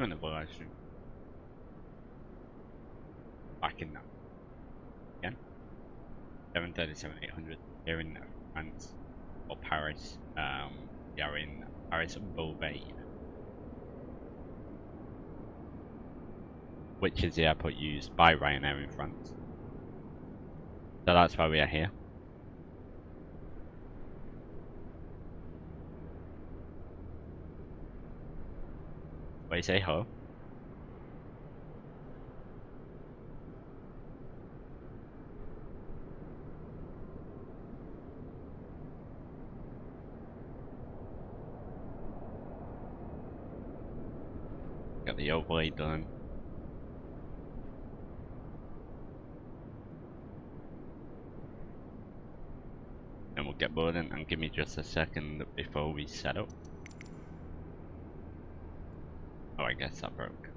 Doing another live stream. Back in now. Again. 737-800 here in France or Paris. We are in Paris Beauvais, which is the airport used by Ryanair in France. So that's why we are here. Where you say hello? Got the overlay done. And we'll get boarding, and give me just a second before we set up. Oh, I guess that broke.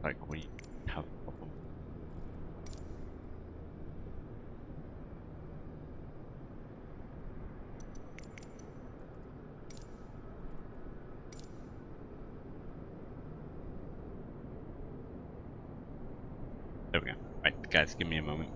Like we have a problem. There we go. Right, guys, give me a moment.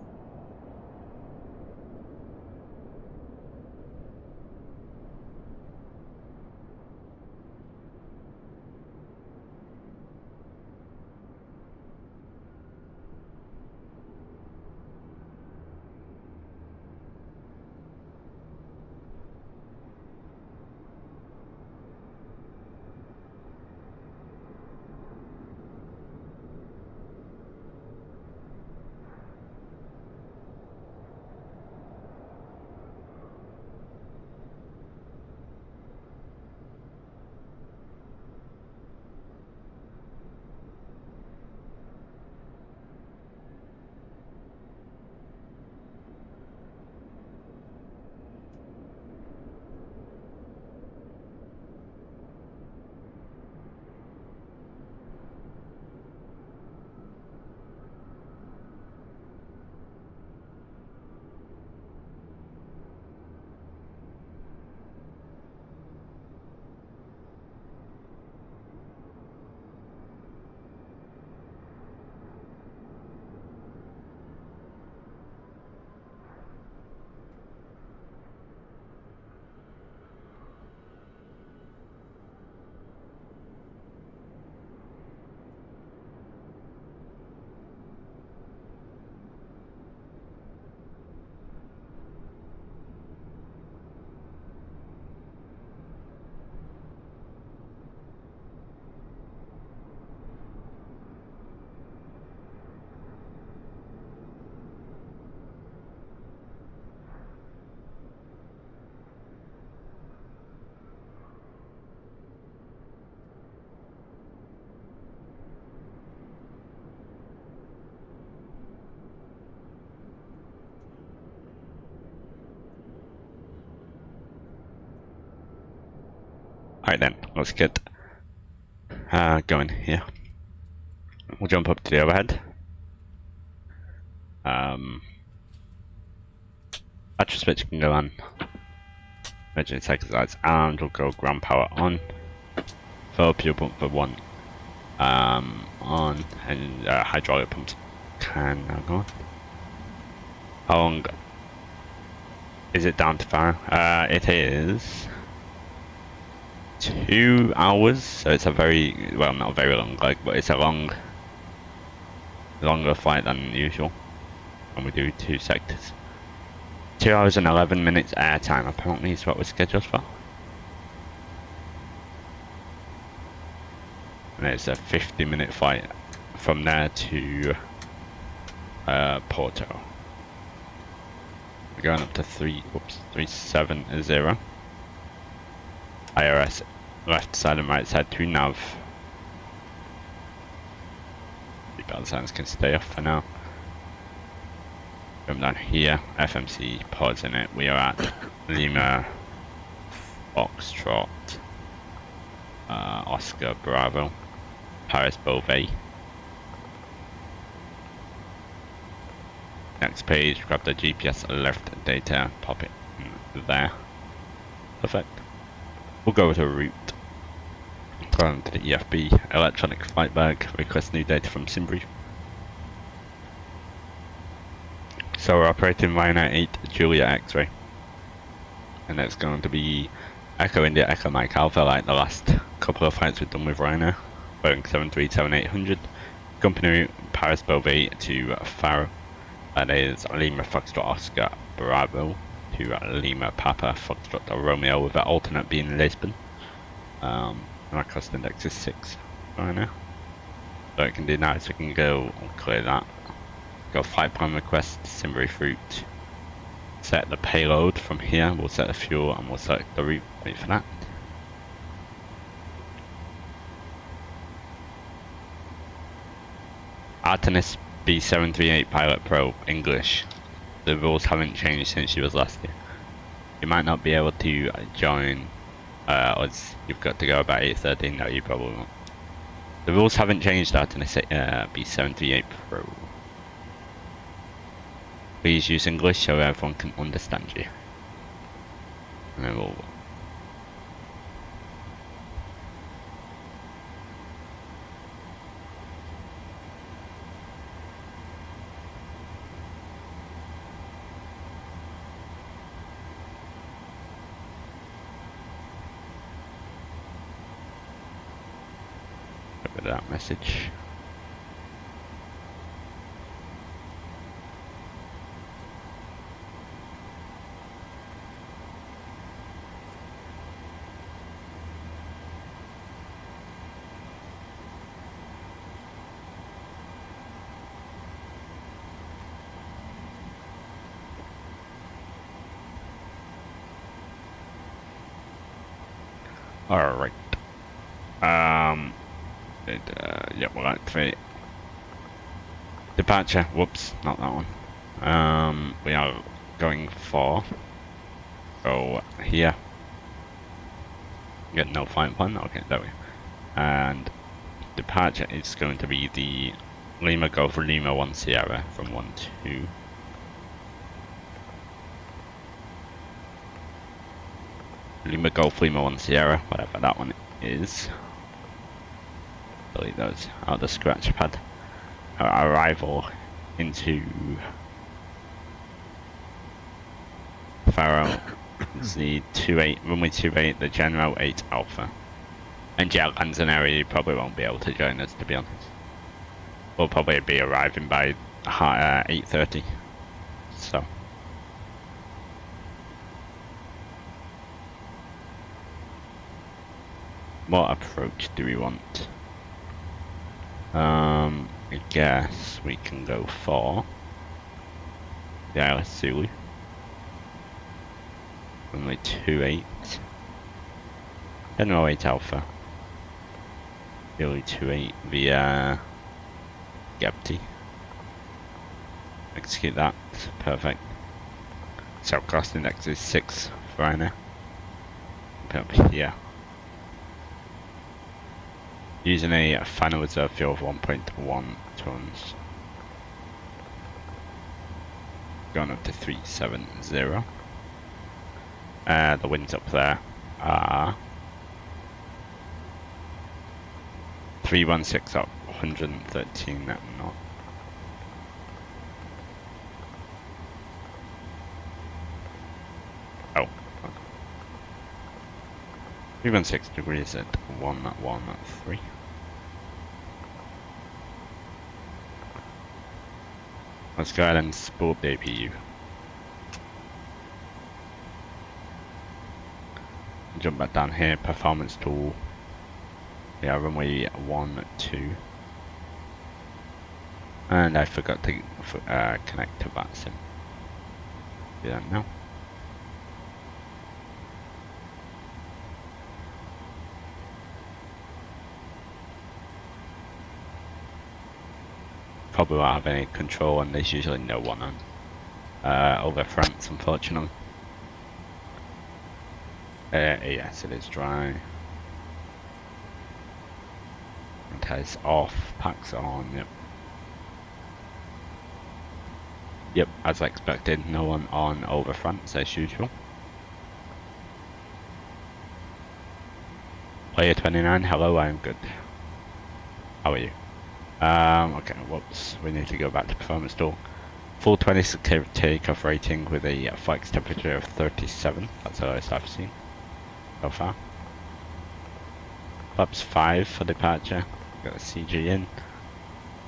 Alright then, let's get going here. We'll jump up to the overhead. Battery switch can go on. Emergency cycle lights, and we'll go ground power on. Fuel fuel pump for 1 on, and hydraulic pumps can now go on. How long is it down to Faro? It is 2 hours, so it's a very, well, not a very long leg, but it's a longer flight than usual. And we do 2 sectors. 2 hours and 11 minutes airtime apparently is what we're scheduled for. And it's a 50-minute flight from there to Porto. We're going up to 370. IRS left side and right side to nav. Seatbelt signs can stay off for now. Come down here, FMC pausing it. We are at Lima Foxtrot Oscar Bravo Paris Beauvais. Next page, grab the GPS left data, pop it there. Perfect. We'll go with a route. Go on to the EFB electronic flight bag, request new data from SimBrief. So we're operating Ryanair 8 Julia X-ray. And it's going to be Echo India Echo Mike Alpha like the last couple of flights we've done with Ryanair. Boeing 737-800. Company route Paris Beauvais to Faro. That is Lima Foxtrot Oscar Bravo to Lima Papa Foxtrot Romeo with an alternate being Lisbon. And our cost index is 6 right now. So what we can do now is we can go clear that. Go flight plan request, SimBrief route. Set the payload from here, we'll set the fuel and we'll select the route. Wait for that. Artemis B738 Pilot Pro English. The rules haven't changed since she was last year. You might not be able to join us. You've got to go about 8:13. No, you probably won't. The rules haven't changed, Artemis B738 Pro. Please use English so everyone can understand you. And then we'll get rid of that message. Alright. Yeah, we'll activate departure. Whoops, not that one. We are going for here. Get no flight plan. Okay, there we go. And departure is going to be the Lima Golf Lima 1 Sierra from 1-2. Lima Golf Lima 1 Sierra, whatever that one is. Delete those out of the scratch pad. Our arrival into Faro is the 28, runway 28, the General 8 Alpha. And yeah, lands an area you probably won't be able to join us, to be honest. We'll probably be arriving by 8:30. So. What approach do we want? I guess we can go for the Isle of Sulu. Runway 28. General 8 Alpha. Zulu 28 via Gebty. Execute that. Perfect. So cost index is 6 for Ryanair. Put up here. Using a final reserve fuel of 1.1 tons. Going up to 370. The winds up there are 316 up 113 knot. Oh. 316 degrees at 113. Let's go ahead and spool the APU. Jump back down here, performance tool. Yeah, runway 12. And I forgot to connect to VATSIM. Do that now. Probably won't have any control, and there's usually no one on over France, unfortunately. Yes, it is dry. Antennas off, packs on, yep. Yep, as expected, no one on over France as usual. Player 29, hello, I'm good. How are you? Okay, whoops, we need to go back to performance tool. Full 26 takeoff rating with a flex temperature of 37, that's the lowest I've seen so far. Flaps 5 for departure, got a CG in.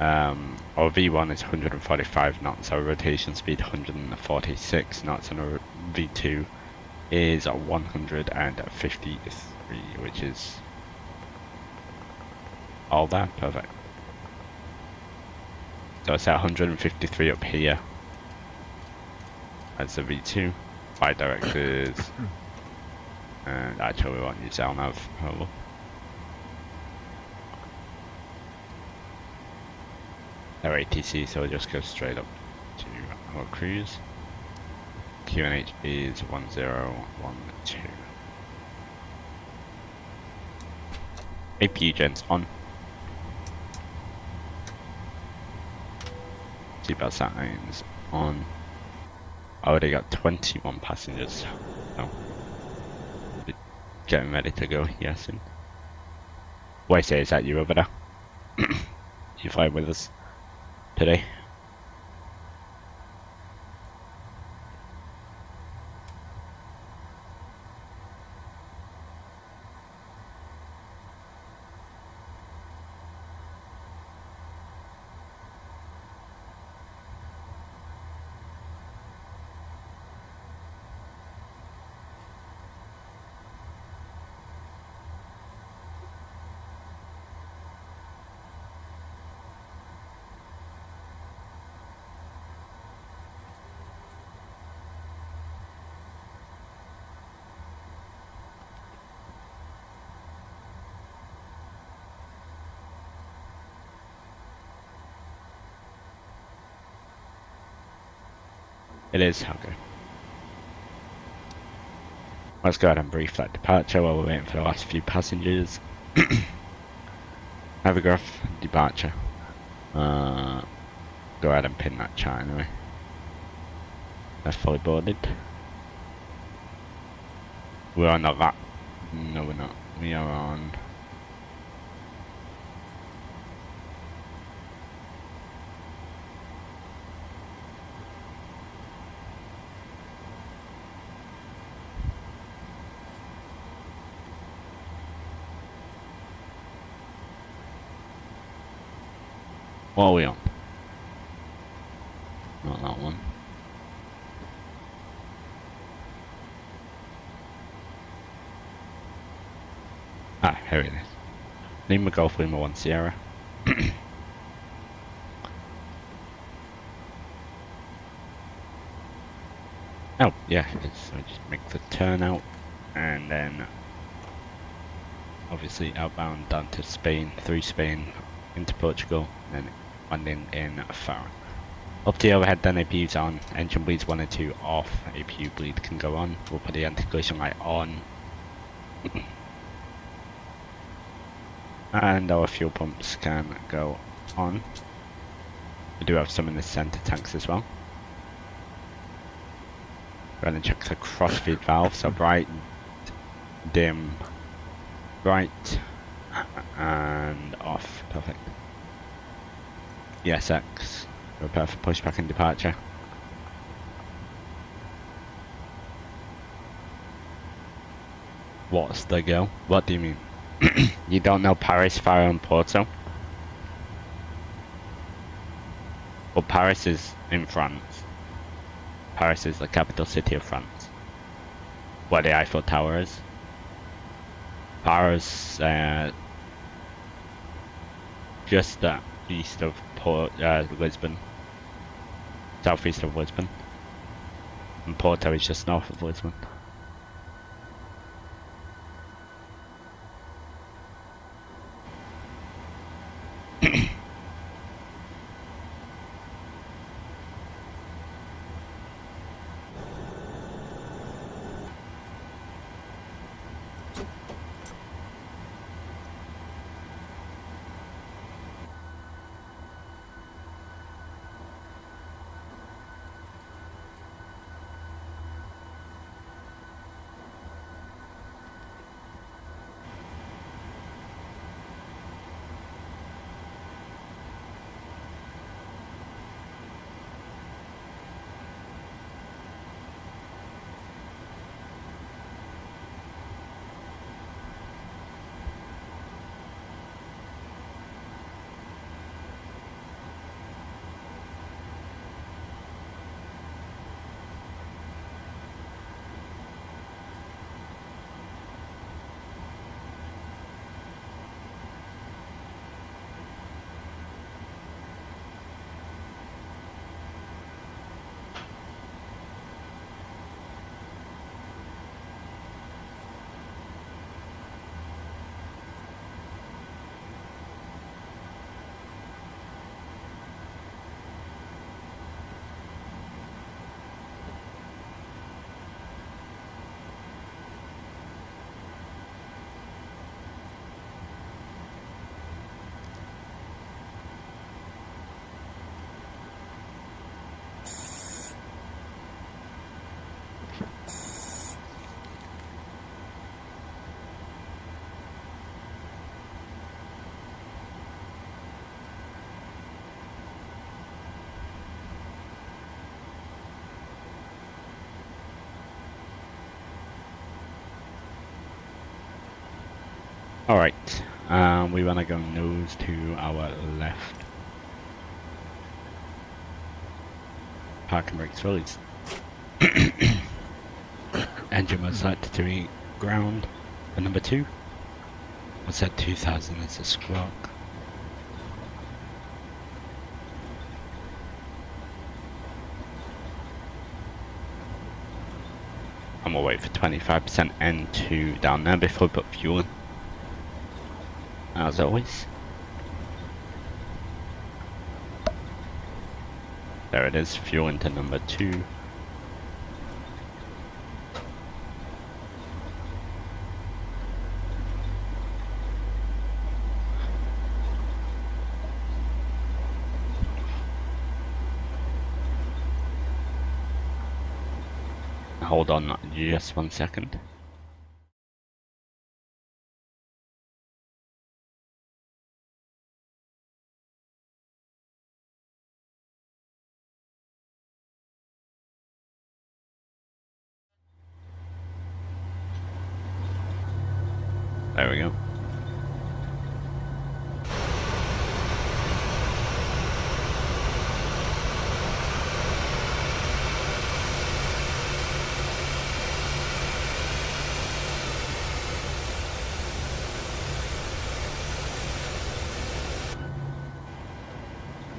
Our V1 is 145 knots, our rotation speed 146 knots, and our V2 is 153, which is all that, perfect. So it's at 153 up here. That's the V2. Flight directors. And actually we won't use LNAV, probably. They're ATC, so we'll just go straight up to our cruise. QNH is 1012. APU gens on. Seatbelt signs on. I already got 21 passengers. So getting ready to go here soon. What I say is that you over there? You fly with us today? It is, okay. Let's go ahead and brief that departure while we're waiting for the last few passengers. Navigraph, departure. Go ahead and pin that chart anyway. They're fully boarded. We're on the lap. No, we're not. We are on. What are we on? Not that one. Ah, here it is. Lima Golf Lima 1 Sierra. Oh, yeah, so just make the turn out and then obviously outbound down to Spain, through Spain into Portugal, and then landing in Faro. Up the overhead, then APU's on, engine bleeds 1 and 2 off, APU bleed can go on, we'll put the anti-collision light on. And our fuel pumps can go on. We do have some in the center tanks as well. Go ahead and check the crossfeed valve, so bright, dim, bright, and off, perfect. ESX, prepare for pushback and departure. What's the go? What do you mean? You don't know Paris, Faro and Porto? Well, Paris is in France. Paris is the capital city of France. Where the Eiffel Tower is. Faro's just southeast of Lisbon. Southeast of Lisbon. And Porto is just north of Lisbon. Alright, we want to go nose to our left. Parking brakes released. Engine was set to be ground for number 2. We'll set 2000 as a squawk. And we'll wait for 25% N2 down there before we put fuel in. As always. There it is, fuel into number 2. Hold on just 1 second. There we go.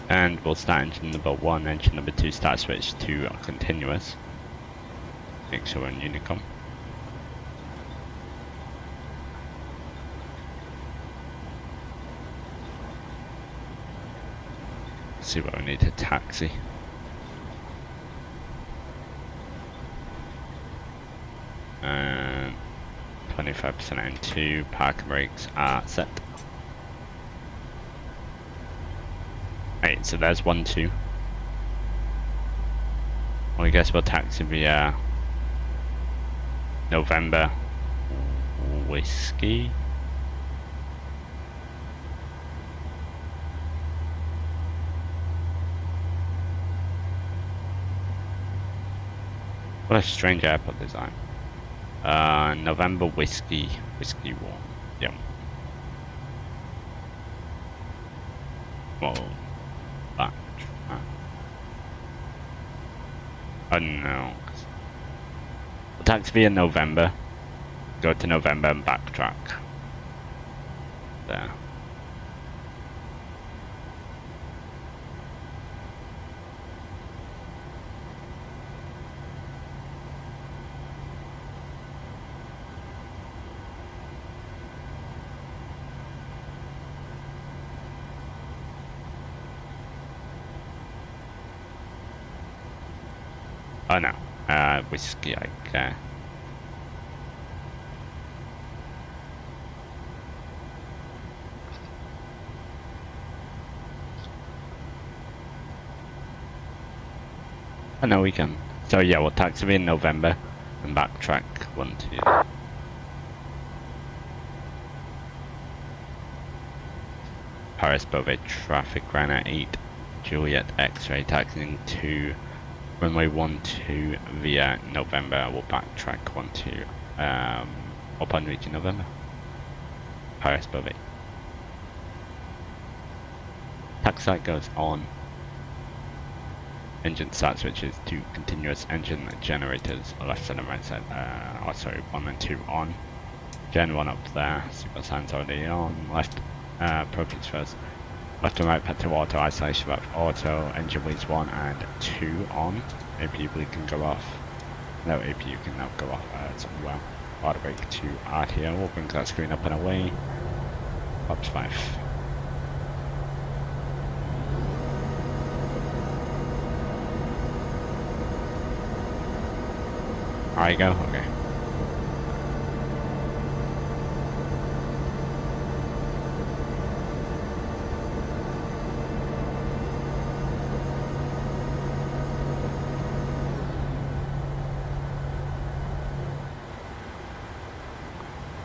And we'll start engine number 1, engine number 2 start switch to continuous. Make sure we're in Unicom. See what we need to taxi. And 25% N2, parking brakes are set. Right, so there's 1, 2. Well, I guess we'll taxi via November Whiskey. What a strange airport design. November Whiskey 1. Yep. Whoa. Back. Oh no. We'll taxi via November. Go to November and backtrack. There. Oh no, whiskey, okay. Oh no, we can. So yeah, we'll taxi in November and backtrack 1, 2. Paris Beauvais traffic, Ryanair 8, Juliet X-ray, taxiing to runway 12 via November. We'll backtrack 1, 2 upon reaching November. Paris Beauvais. Taxi light goes on. Engine start switches to continuous engine generators, left side and right side, oh sorry, 1 and 2 on. Gen 1 up there, signal signs already on, left propeats first. Left and right pad to auto, isolation left auto, engine bleeds 1 and 2 on. APU bleed can go off. No APU can now go off as well. Auto brake to RTO, we'll bring that screen up and away. Ops 5. Alright, go? Okay.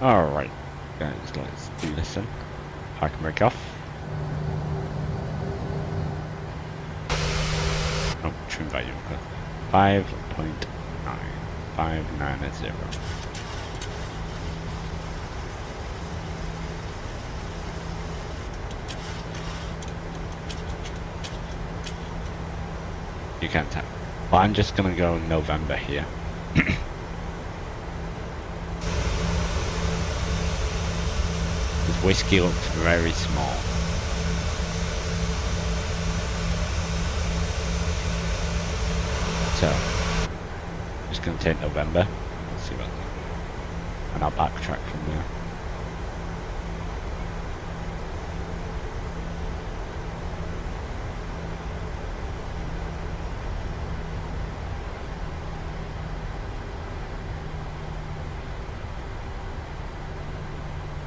Alright, guys, let's do this then. Park and brake off. Oh, trim value, 5.9. 590. You can't tell. Well, I'm just gonna go November here. This whiskey looks very small. So, just gonna take November. Let's see what, and I'll backtrack from there.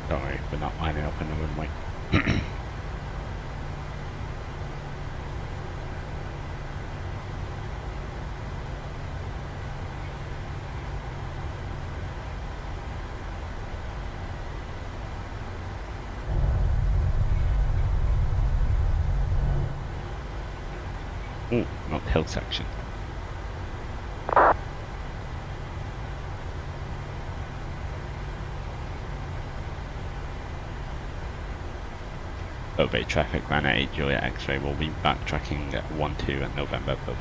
Don't worry, we're not lining up in the runway. Ooh, not the hill section. Beauvais traffic, Ryanair 8 Juliet X-ray will be backtracking at 1-2 at November Beauvais.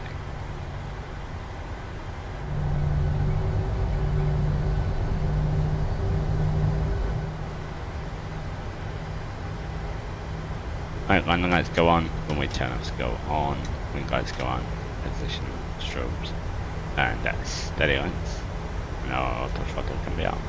Right, landing lights go on, runway turn-offs go on, wing lights go on, position strobes, and steady lights. No auto throttle can be armed.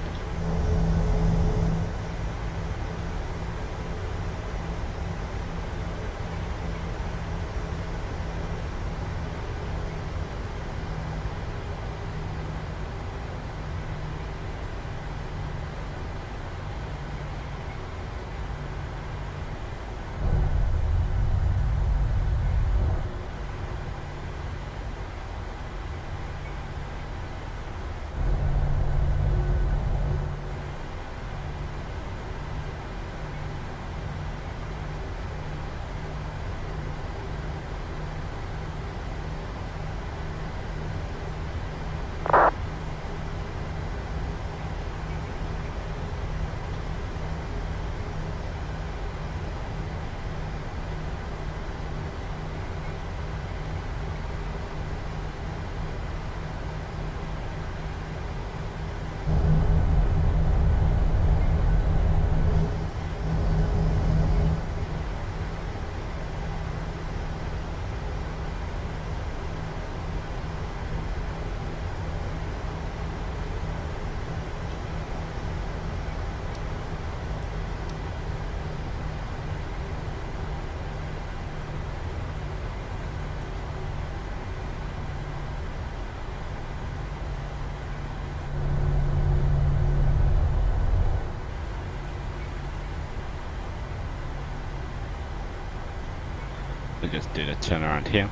We'll just do the turnaround here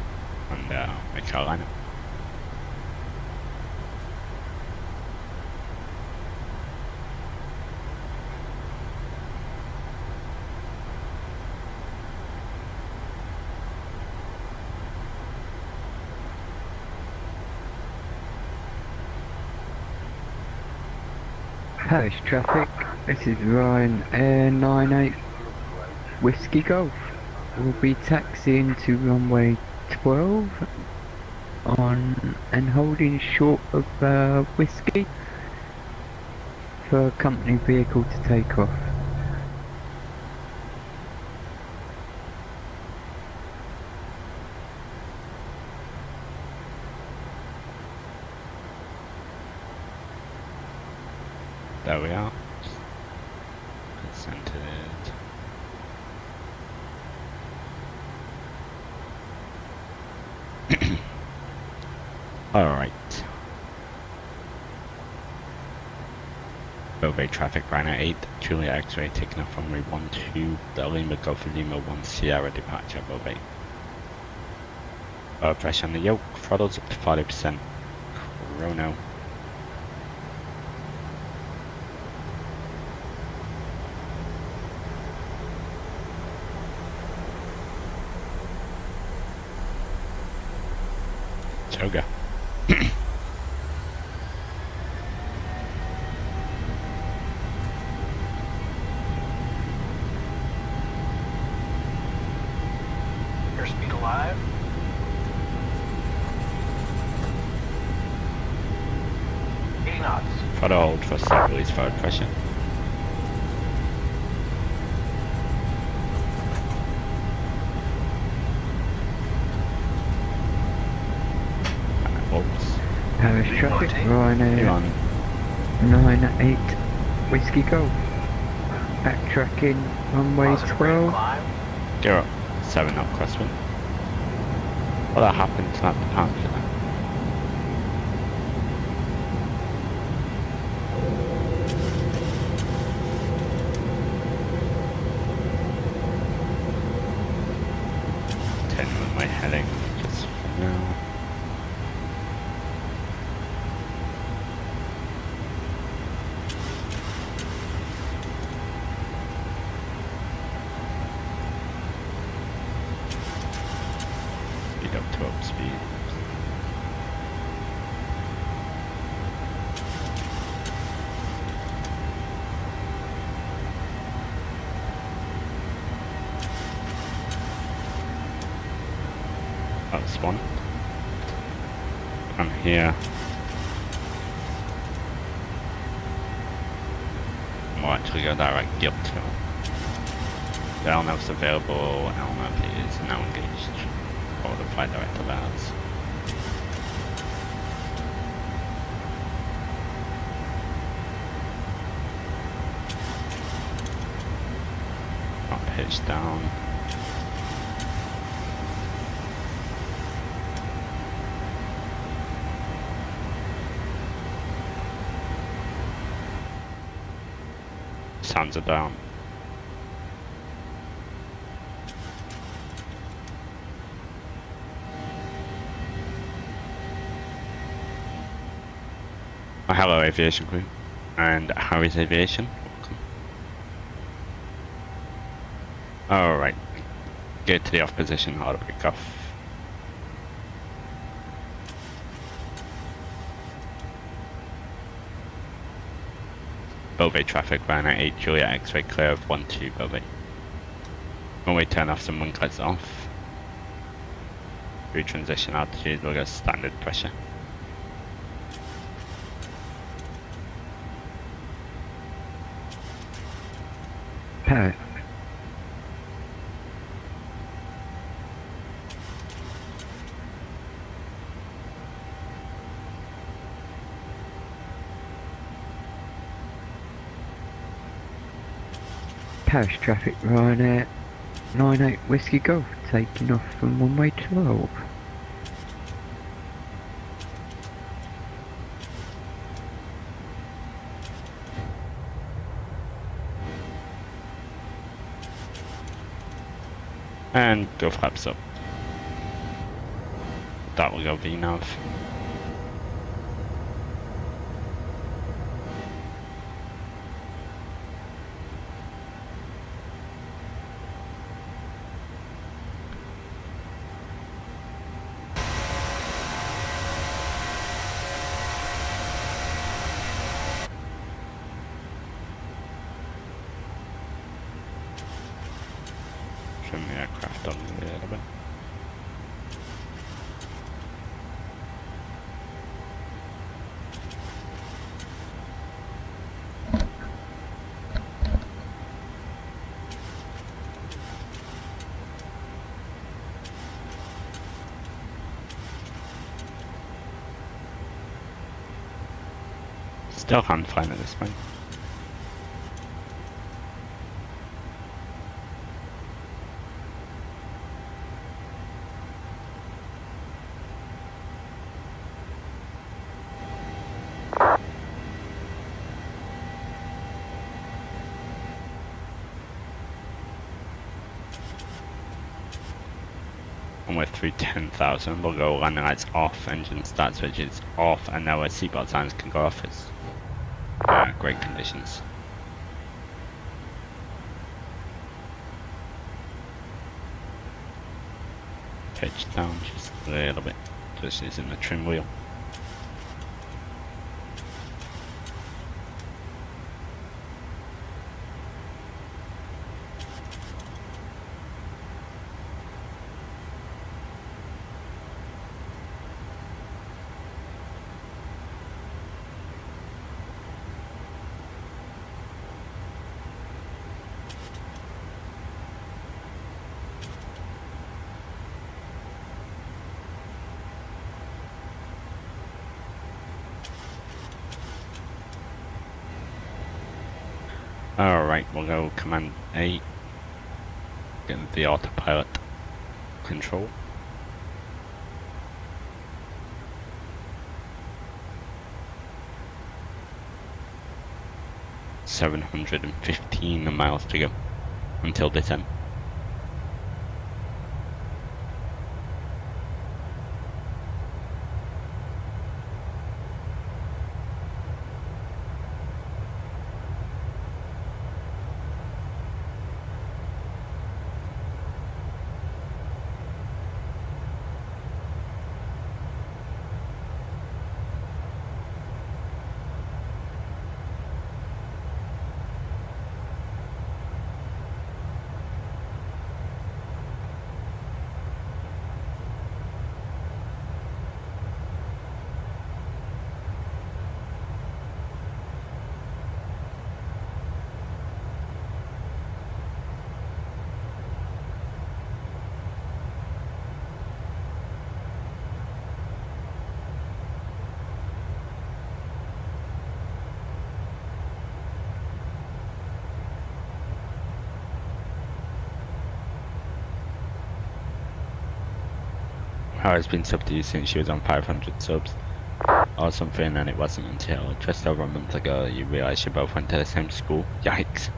and make Carolina. Parish traffic, this is Ryanair 98 Whiskey Golf. We'll be taxiing to runway 12 on and holding short of Whiskey for a company vehicle to take off. There we are. It's centered. Alright. Beauvais traffic, Ryanair 8, Julia X-ray taking off runway 12, Lima Golf Lima 1 Sierra departure, Beauvais. Pressure on the yoke, throttles up to 40%. Chrono. Toga. Airspeed alive. Knots. Throttle hold for start release forward pressure. Parish traffic, Ryanair 98 Whiskey Golf. Backtracking runway 12. Go up 7 knot crosswind. What happened to that departure then? My heading just for now. Speed up to up speed. That's one. From here. We'll actually go directly up to it. The LNAV's available, LNAV is now engaged. Or the flight director of ours. Not pitch down. Sounds are down. Hello aviation crew, and how is aviation? Welcome. Alright, get to the off position, auto pick off. Beauvais traffic, Ryanair 8, Julia X-ray clear of 12 Beauvais. When we turn off some winglets off, through transition altitude we'll go standard pressure. Paris. Paris traffic, Ryanair 98 Whiskey Golf, taking off from runway 12. And go flaps up. that will go VNav. Trim the aircraft on a little bit. Still hand flying at this point. And we're through 10,000, we'll go landing lights off, engine start switches off, and now our seatbelt signs can go off. It's great conditions. Pitch down just a little bit, just using the trim wheel. Alright, we'll go Command A, get the autopilot control. $715 miles to go until descent. Has been subbed to you since she was on 500 subs or something, and it wasn't until just over a month ago you realised you both went to the same school. Yikes.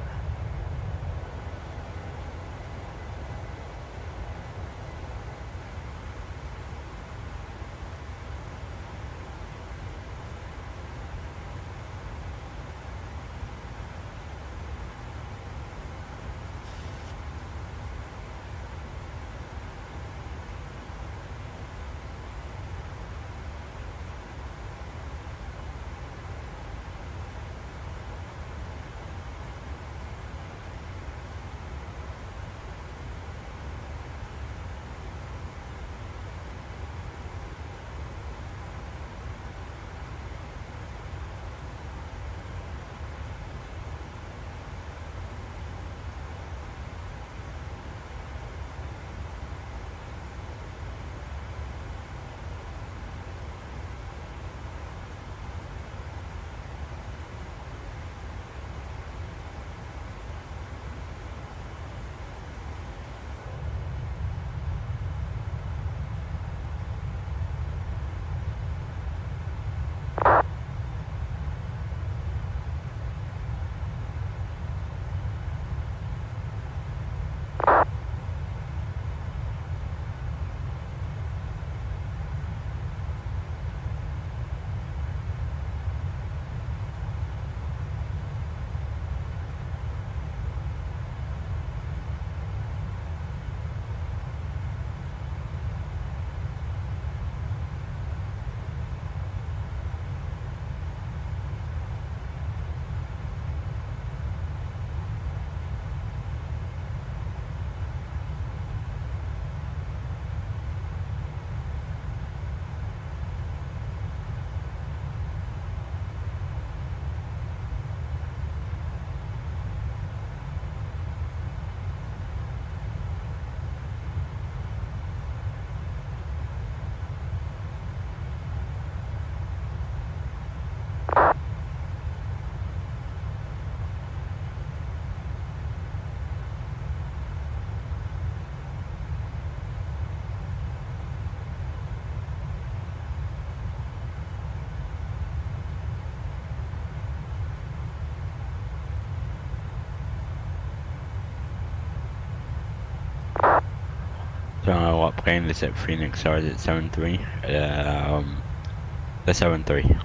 don't know what plane is it, Phoenix or is it 73? The 73.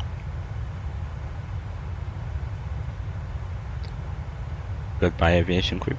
Goodbye, aviation crew.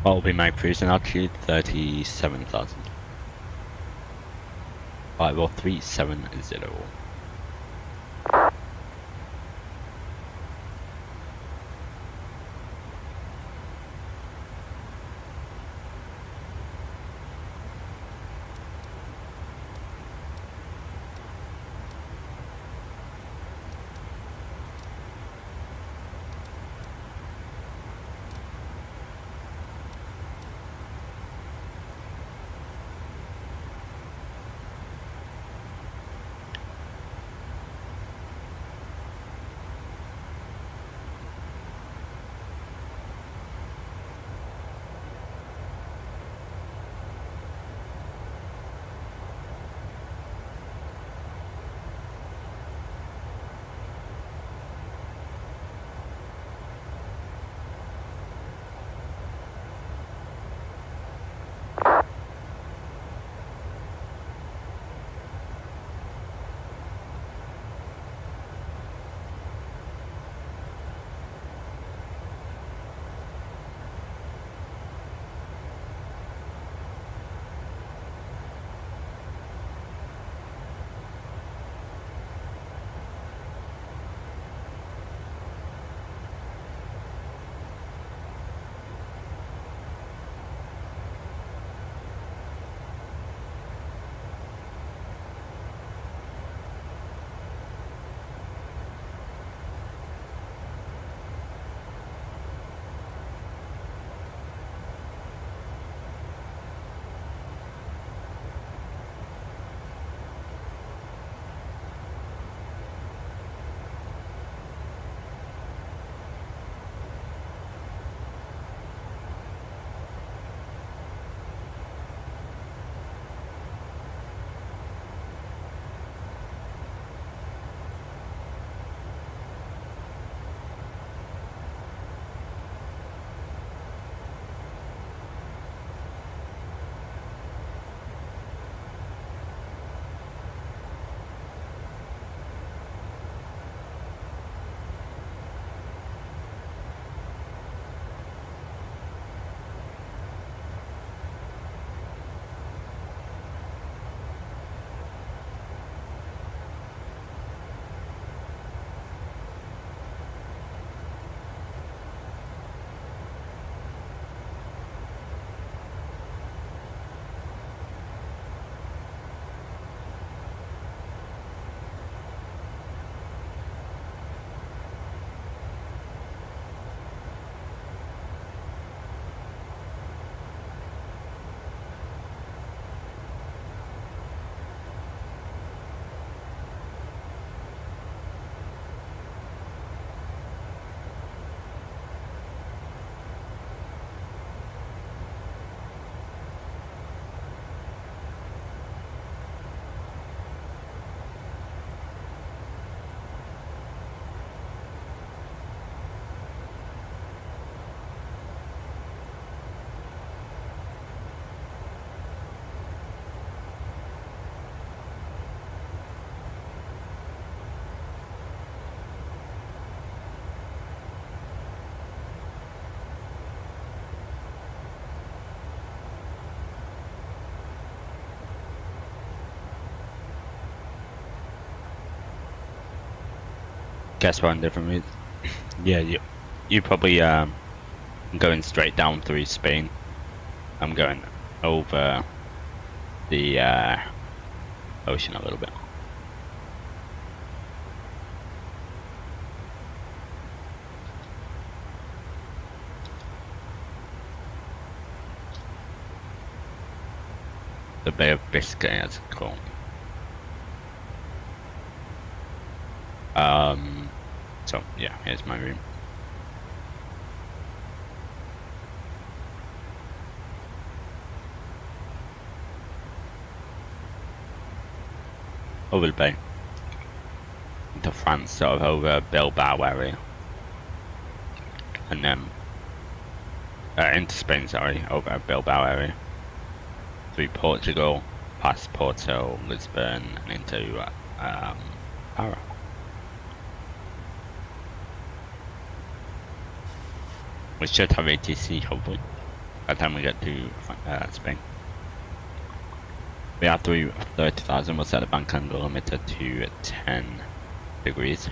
What will be my cruising altitude? 37,000. 50370. Guess we're on different routes. Yeah, you probably going straight down through Spain. I'm going over the ocean a little bit. The Bay of Biscay, as it's called. So yeah, here's my room. Over the bay. Into France, sort of over Bilbao area. And then into Spain, sorry, over Bilbao area. Through Portugal, past Porto, Lisbon, and into Faro. We should have ATC hopefully by the time we get to Spain. We are through 30,000, we'll set the bank angle limiter to 10 degrees.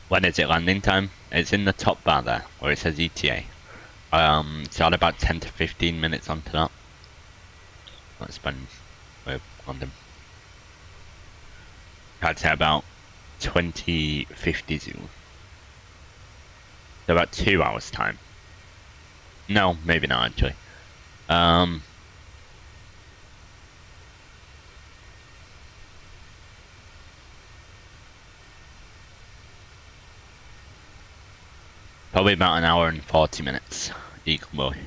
When is it landing time? It's in the top bar there, where it says ETA. So add about 10 to 15 minutes onto that. Let's spend with London. I'd say about 2050. So about 2 hours time. No, maybe not actually. Probably about an hour and 40 minutes equally.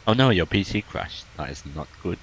Oh no, your PC crashed. That is not good.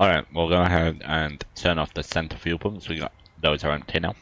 Alright, we'll go ahead and turn off the center fuel pumps. We got those are empty now.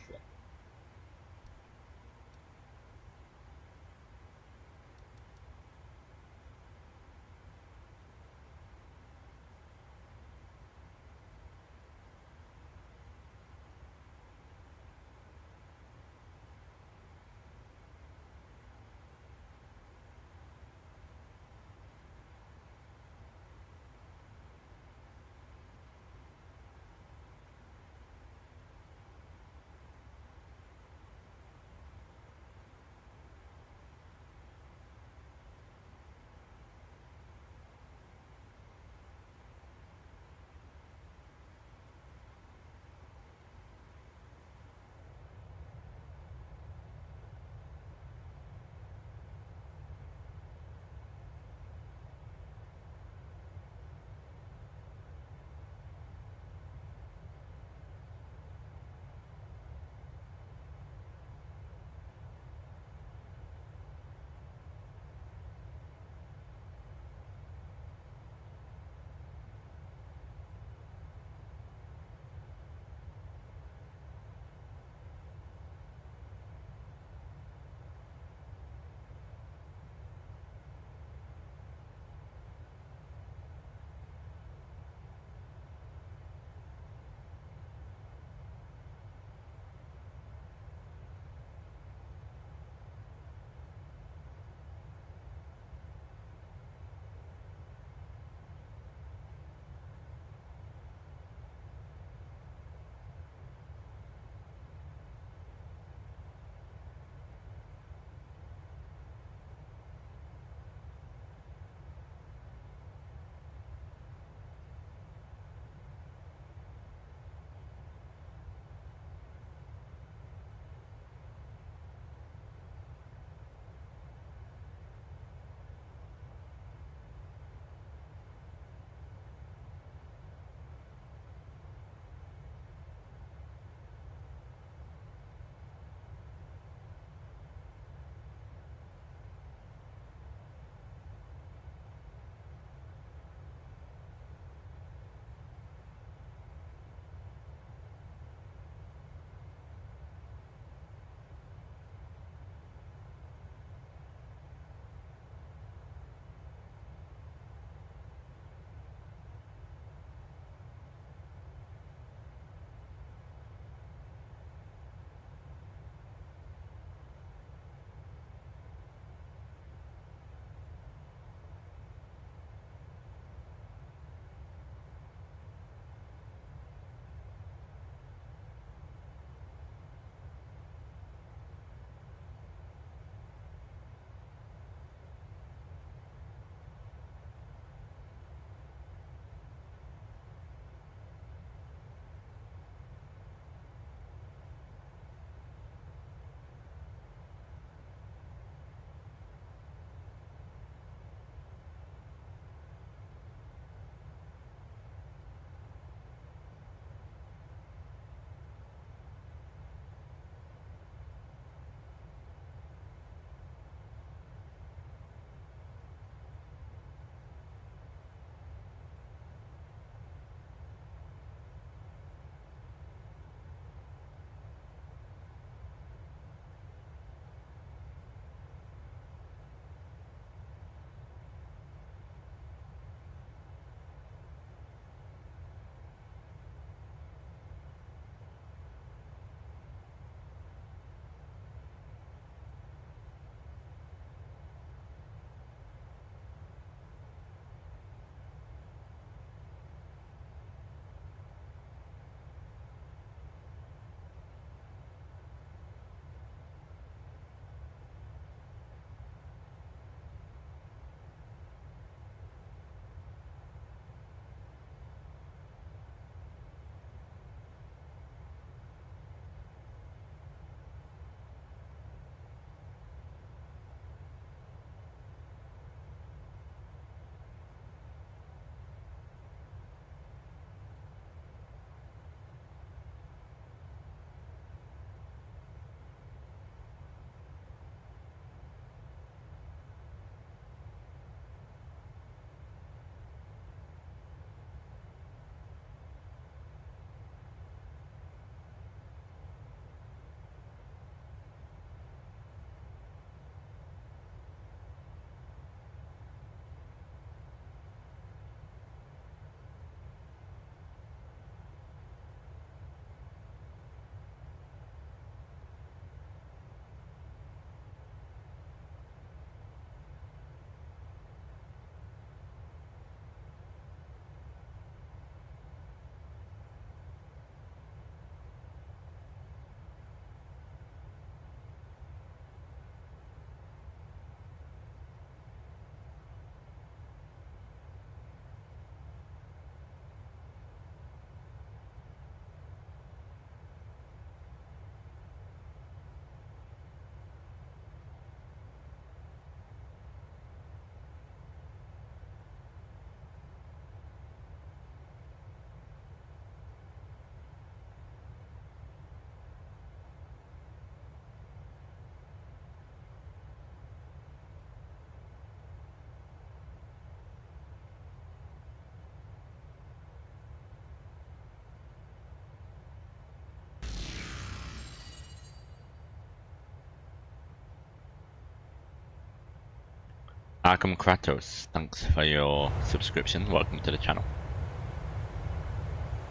Arkham Kratos, thanks for your subscription. Welcome to the channel.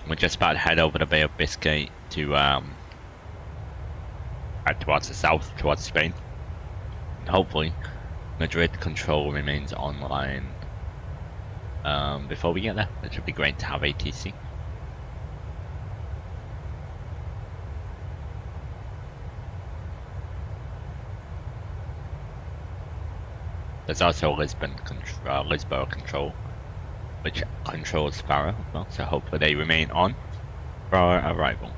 We're just about to head over the Bay of Biscay to head towards the south, towards Spain. And hopefully, Madrid control remains online before we get there. It should be great to have ATC. There's also Lisbon control, which controls Faro as well, so hopefully they remain on for our arrival.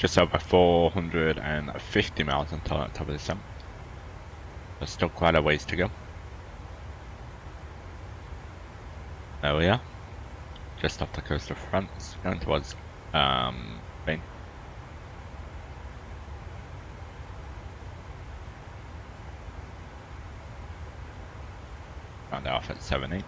just over 450 miles until October the 7th. There's still quite a ways to go. There we are. Just off the coast of France, going towards Spain. Round off at 78.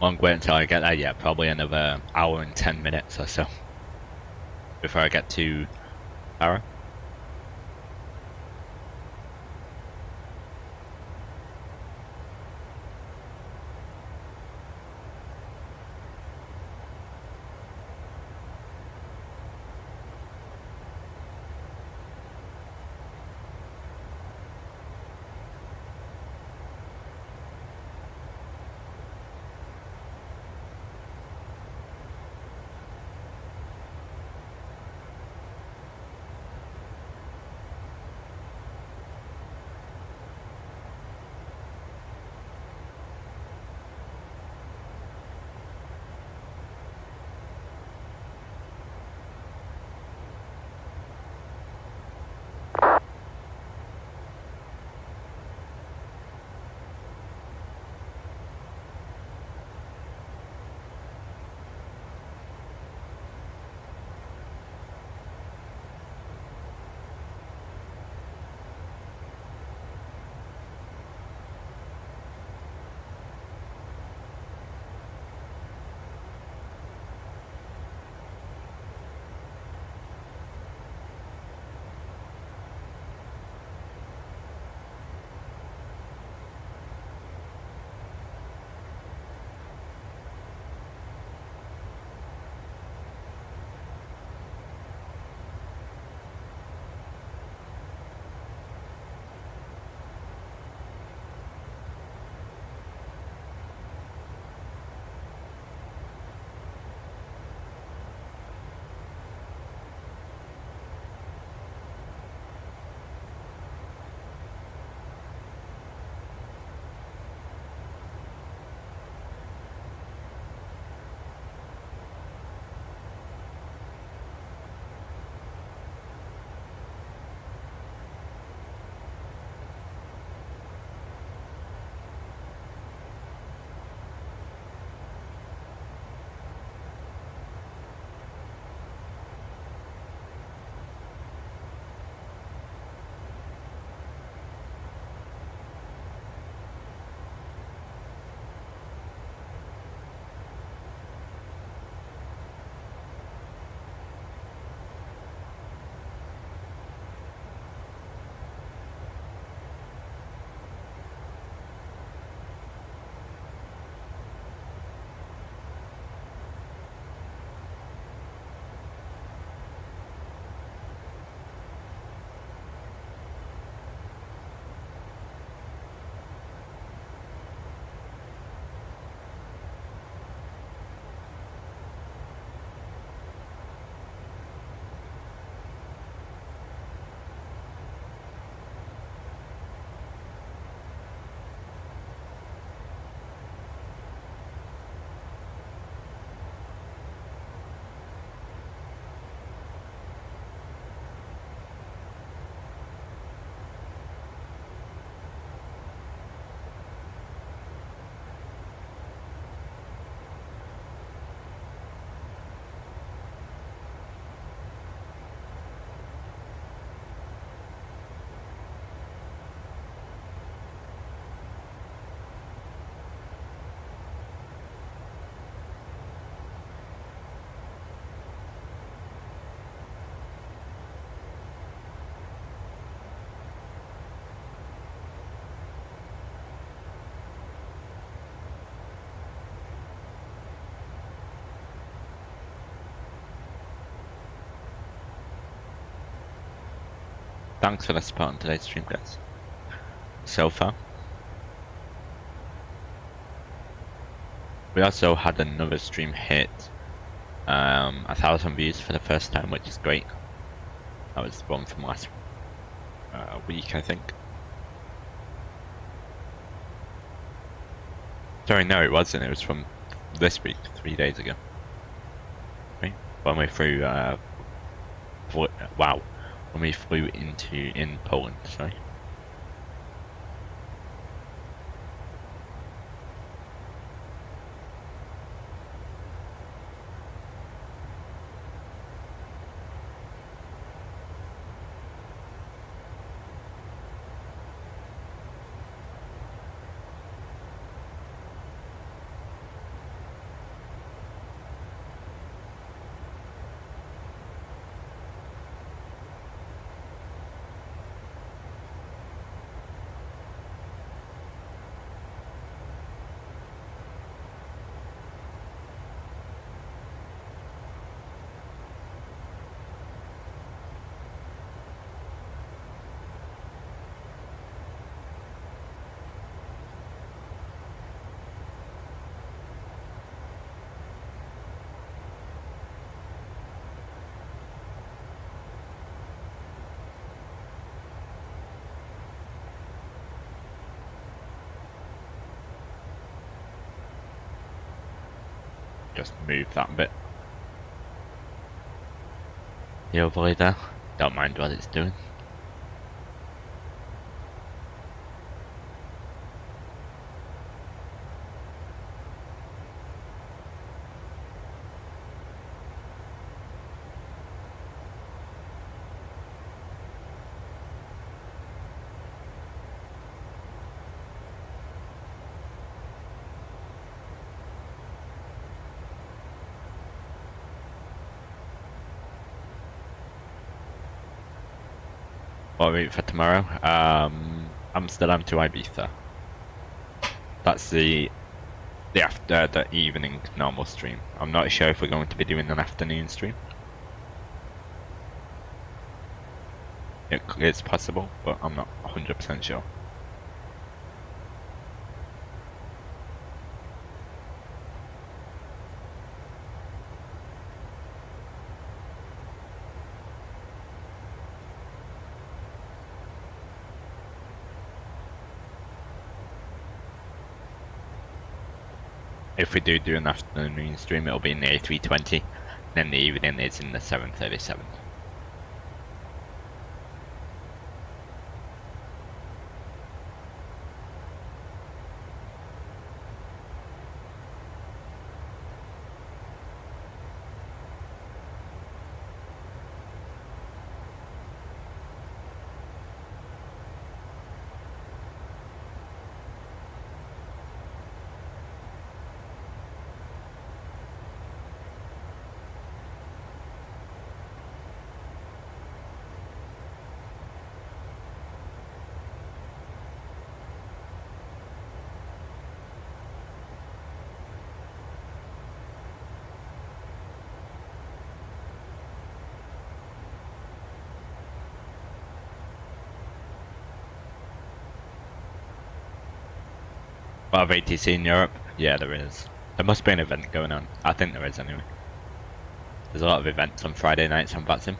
Won't wait until I get there yet, probably another hour and 10 minutes or so before I get to Faro. thanks for the support on today's stream, guys. So far. We also had another stream hit 1,000 views for the first time, which is great. That was the one from last week, I think. Sorry, no, it wasn't. It was from this week, 3 days ago. Right? When we flew, wow, when we flew in Poland. Sorry. Just move that bit. The overlay there. Don't mind what it's doing. What route for tomorrow? Amsterdam to Ibiza. That's the evening normal stream. I'm not sure if we're going to be doing an afternoon stream. It's possible, but I'm not 100% sure. If we do an afternoon stream, it'll be in the A320, then the evening is in the 737. A lot of ATC in Europe? Yeah, there is. There must be an event going on. I think there is anyway. There's a lot of events on Friday nights on VATSIM.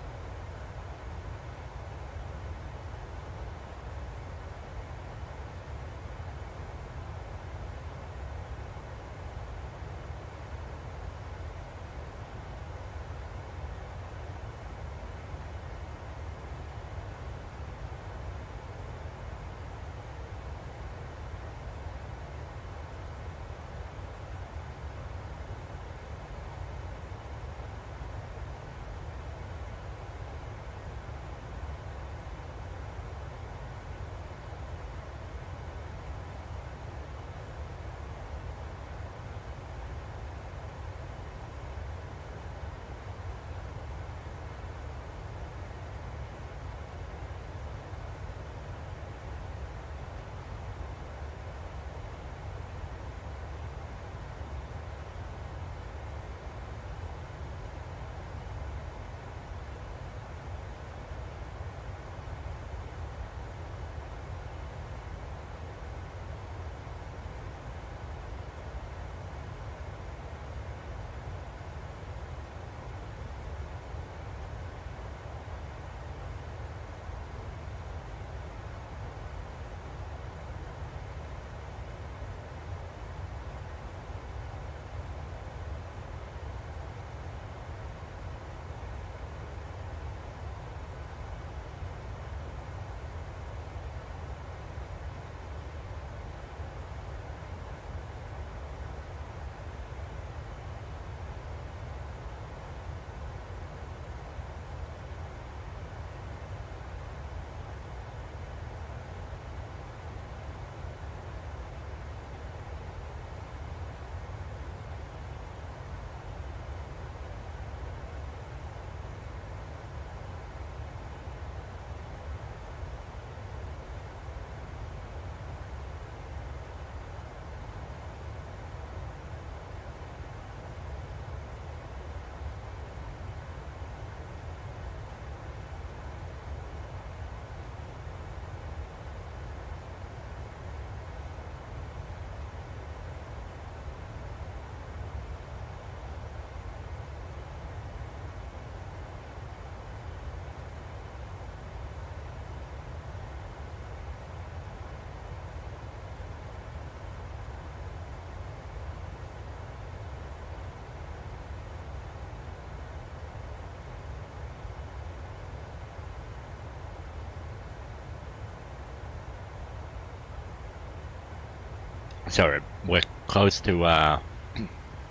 Sorry, we're close to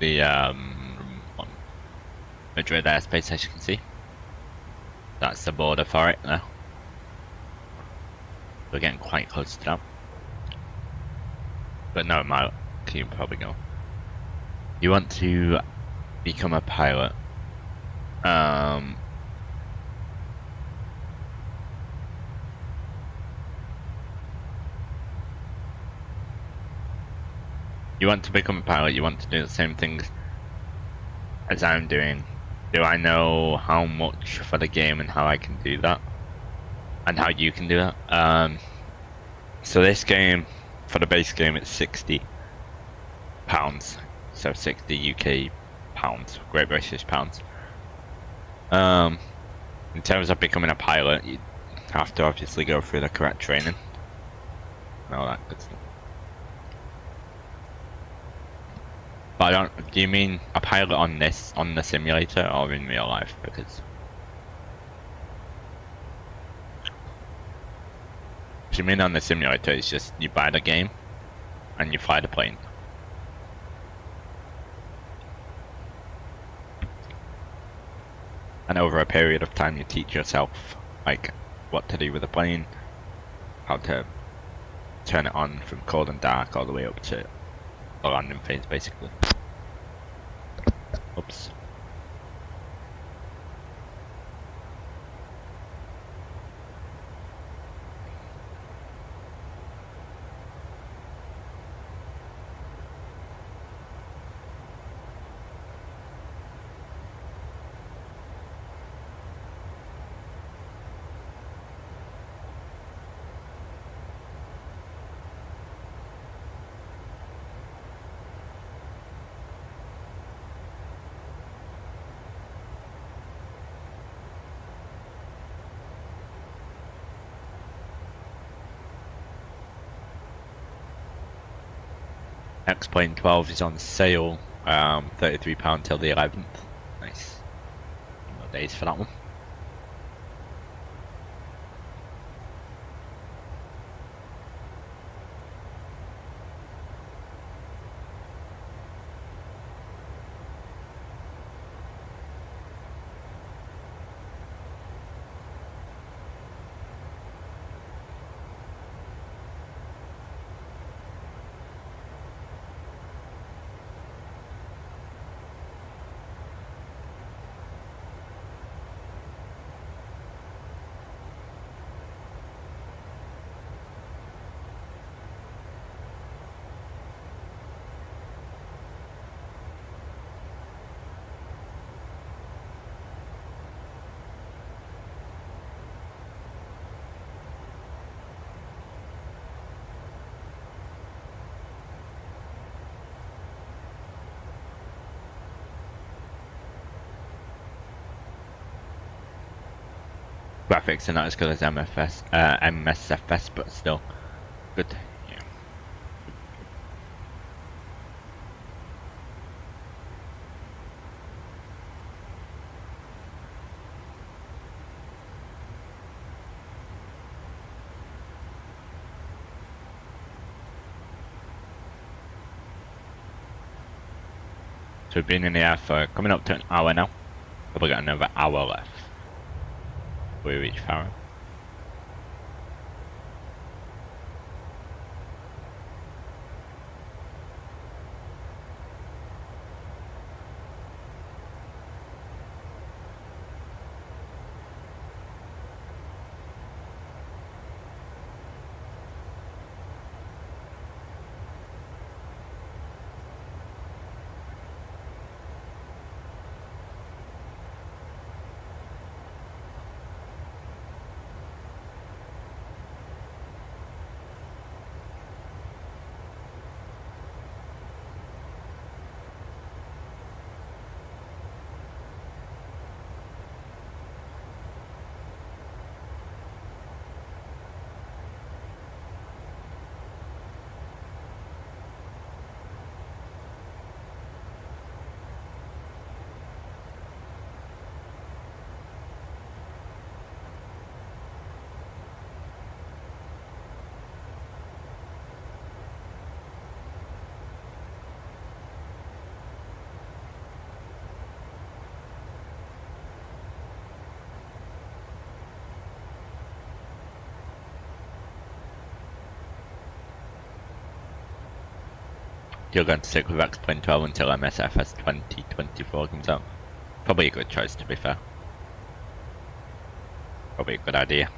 the Madrid airspace, as you can see. That's the border for it now. We're getting quite close to that. But no, Milo, you can probably go. You want to become a pilot. You want to become a pilot, you want to do the same things as I'm doing. Do I know how much for the game and how I can do that? And how you can do that? So this game, for the base game, it's £60. So 60 UK pounds, Great British pounds. In terms of becoming a pilot, you have to obviously go through the correct training and all that good stuff. But do you mean a pilot on the simulator or in real life? Because if you mean on the simulator, it's just you buy the game and you fly the plane. And over a period of time you teach yourself like what to do with the plane, how to turn it on from cold and dark all the way up to the landing phase basically. Oops. X-Plane 12 is on sale, £33 till the 11th. Nice. No days for that one. Graphics are not as good as MSFS, but still good. Yeah. So we've been in the air for coming up to an hour now. We've got another hour left. We reach Faro. You're going to stick with X-Plane 12 until MSFS 2024 comes out. Probably a good choice, to be fair. Probably a good idea.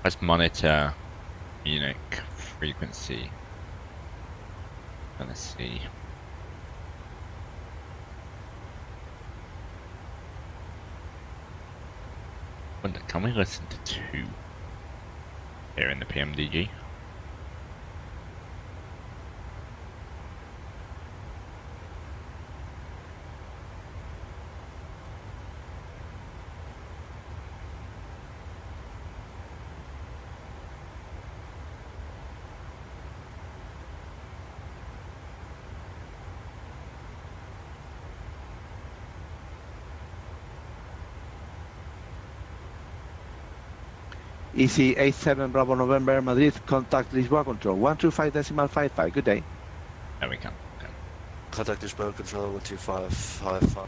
Let's monitor Munich frequency. Let's see. Wonder, can we listen to 2 here in the PMDG? EC 87 Bravo November Madrid, contact Lisboa Control 125.55. Good day. There we go. Okay. Contact Lisboa Control 12555.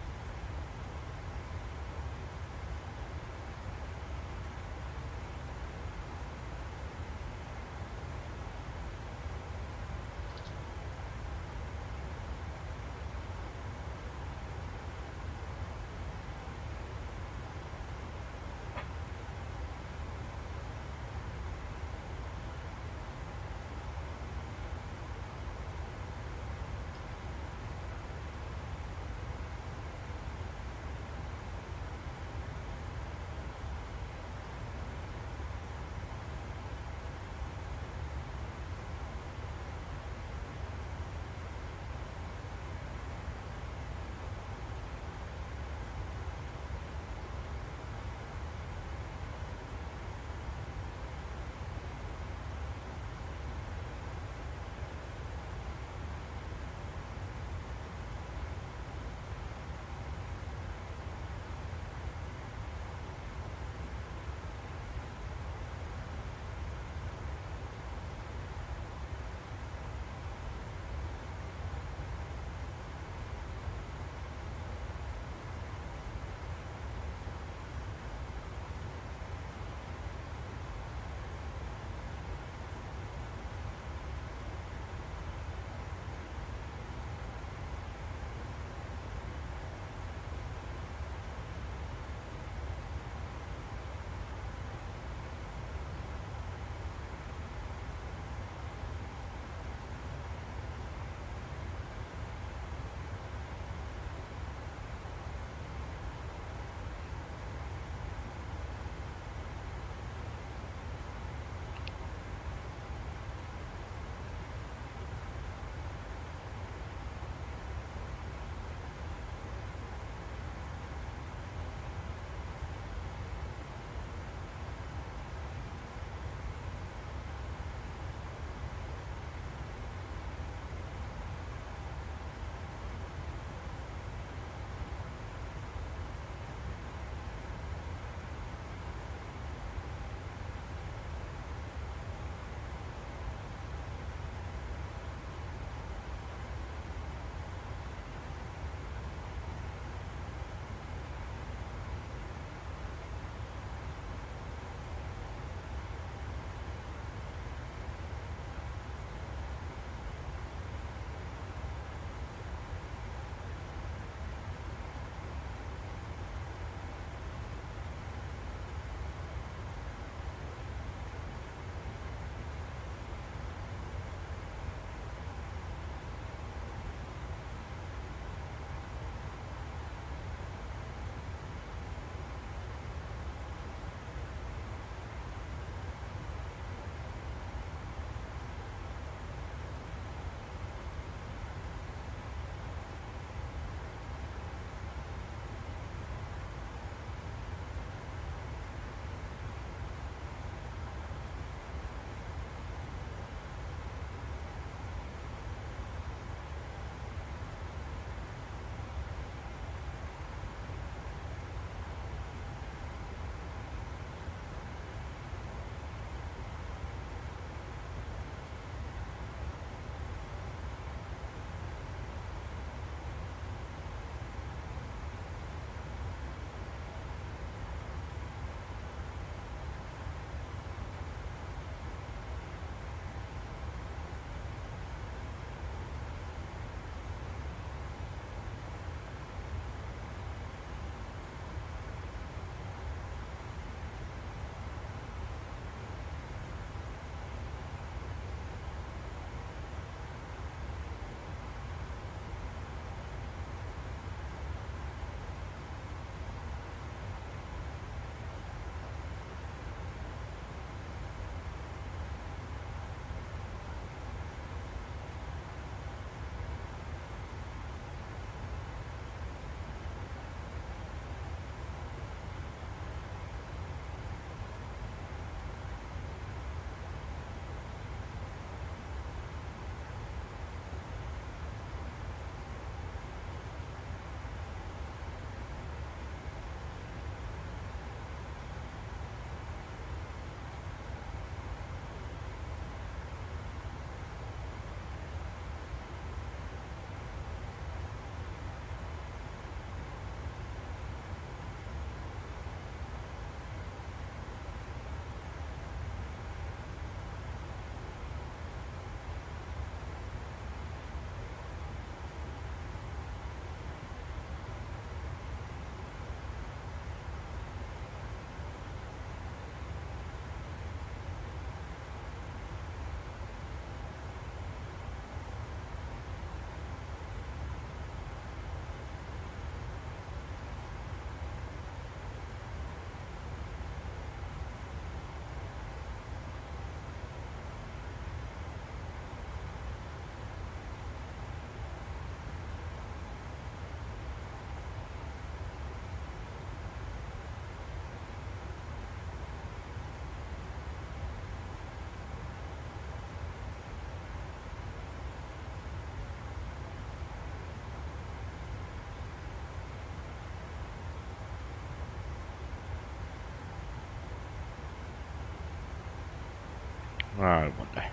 I wonder.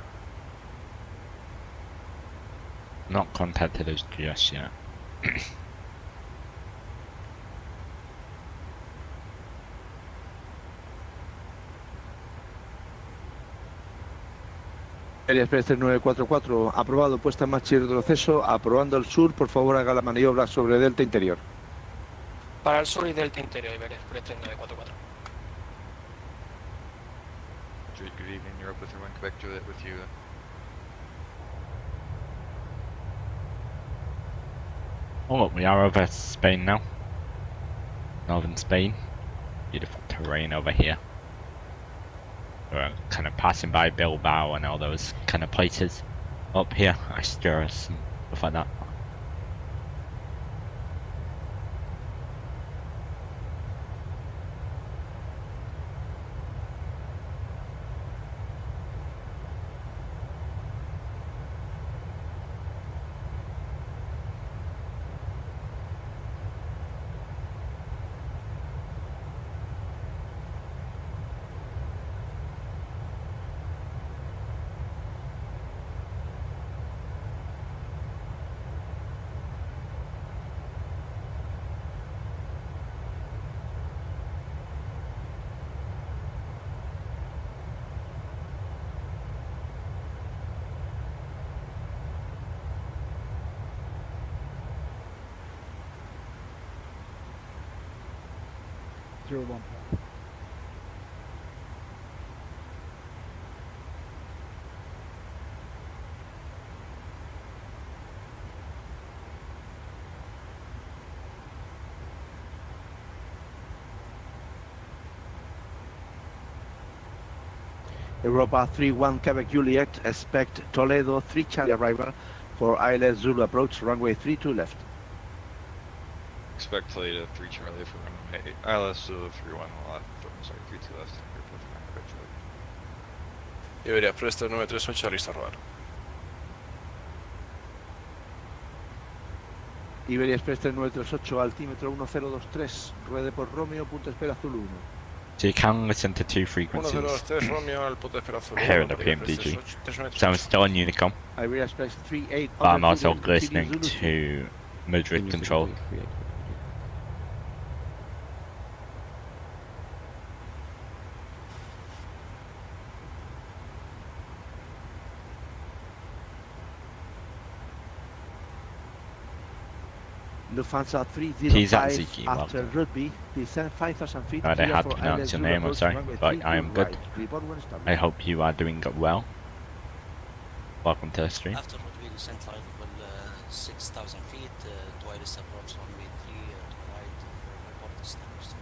Not contacted us just yet. Iberia Express 3944, aprobado, puesta en marcha y retroceso, aprobando el sur, por favor haga la maniobra sobre delta interior. Para el sur y delta interior, Iberia Express 3944. Good evening, Europe with 1 Quebec Juliet with you. Oh look, we are over Spain now. Northern Spain. Beautiful terrain over here. We're kind of passing by Bilbao and all those kind of places up here, Asturias and stuff like that. Europa 31 Quebec Juliet, expect Toledo 3 Charlie arrival for ILS Zulu approach, runway 32 left. Expect Toledo 3 Charlie for runway 8. ILS Zulu 31 left, sorry, 32 left. Iberia Express 3938, lista a rodar. Iberia Express 3938, altímetro 1023, ruede por Romeo, punto espera Zulu 1. So you can listen to two frequencies 1023 Romeo al punto de espera azul. here in the PMDG. So I'm still on Unicom, Iberia Express 38, but I'm also Juliet, listening Zulu 2. to Madrid Control. Lufthansa He's at 305 Ziki, after welcome. Rugby, descend 5,000 feet. I clear had for to pronounce ILS your Zulu name, I'm approach, sorry, runway but 32 I am good. right. Report when established. I hope you are doing well. Welcome to the stream. After Rodrigo descent line level 6,000 feet, to ILS approach runway 3 to the right for Porto established.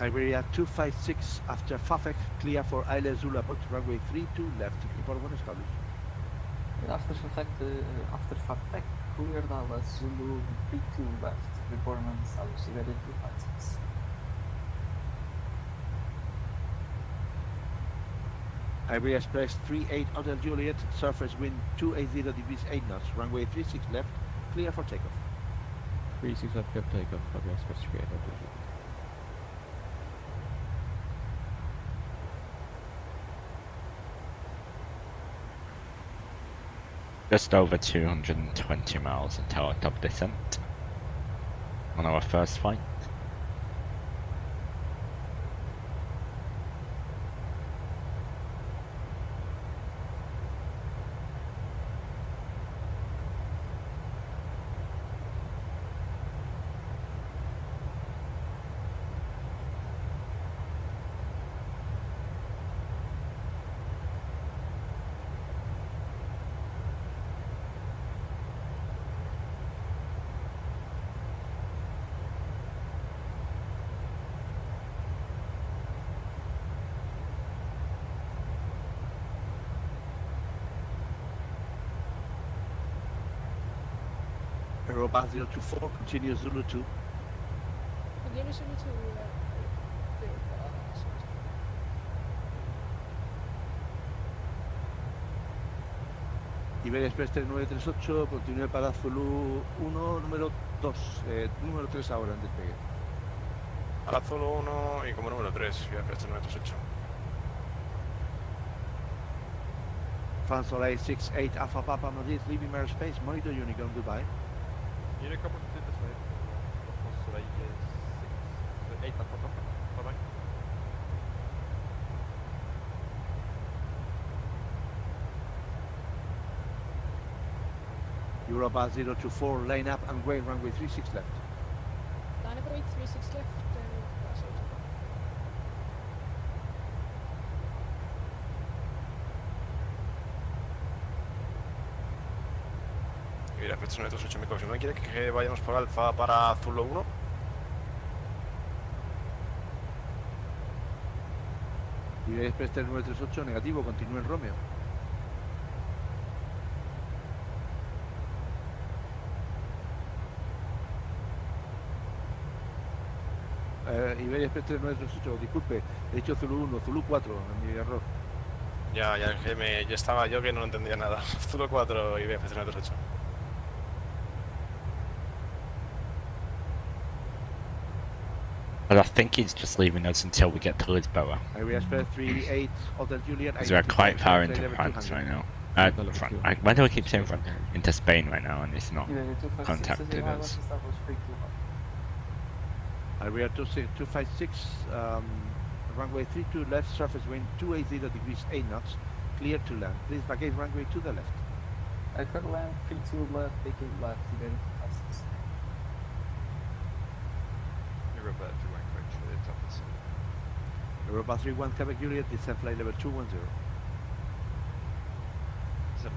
Iberia 256 after Fafek, clear for ILS Zulu approach, runway 32 left. Report when established. After Fafek, clear ILS Zulu 32 left. Report when established. Iberia 256. Iberia Express 38 Hotel Juliet, surface wind 280 degrees 8 knots, runway 36 left, clear for takeoff. 36 left, clear for takeoff, Iberia Express 38 Hotel Juliet. Just over 220 miles until our top descent on our first flight. Europa 024, continue Zulu 2. Iberia Express 3938, continúe para Zulu 1, número 2, número 3 ahora en despegue. Para Zulu 1 y como número 3, Iberia Express 3938. Fan Soleil 68 Alpha Papa Madrid, leaving airspace, monitor Unicorn, goodbye. Unicorn continue this way. Soleil 8 Alpha Papa. Bye-bye. Europa 024, line up and wait, runway 36 left. Runway 36 left. Mira, Preston 938 me confirma. ¿Quiere que vayamos por Alfa para Zulu 1? Iberia Express 3938, negativo, continúe en Romeo. Iberia Express 3938, disculpe, he dicho Zulu 1, Zulu 4, mi error. Ya estaba yo que no entendía nada. Zulu 4 y B, Preston 938. But I think he's just leaving us until we get to Lisboa. Iberia Express 38, Hotel Juliet. Because we're quite far into France right now. Why do I keep saying France? Into Spain right now, and it's not contacted us. Iberia 256, runway 32 left, surface wind 280 degrees 8 knots, clear to land. Please vacate runway to the left. Clear land, 32 left, taking left, Iberia 256. Europa 31 correct, Juliet office. Europa 31 Quebec Juliet, descent flight level 210. 7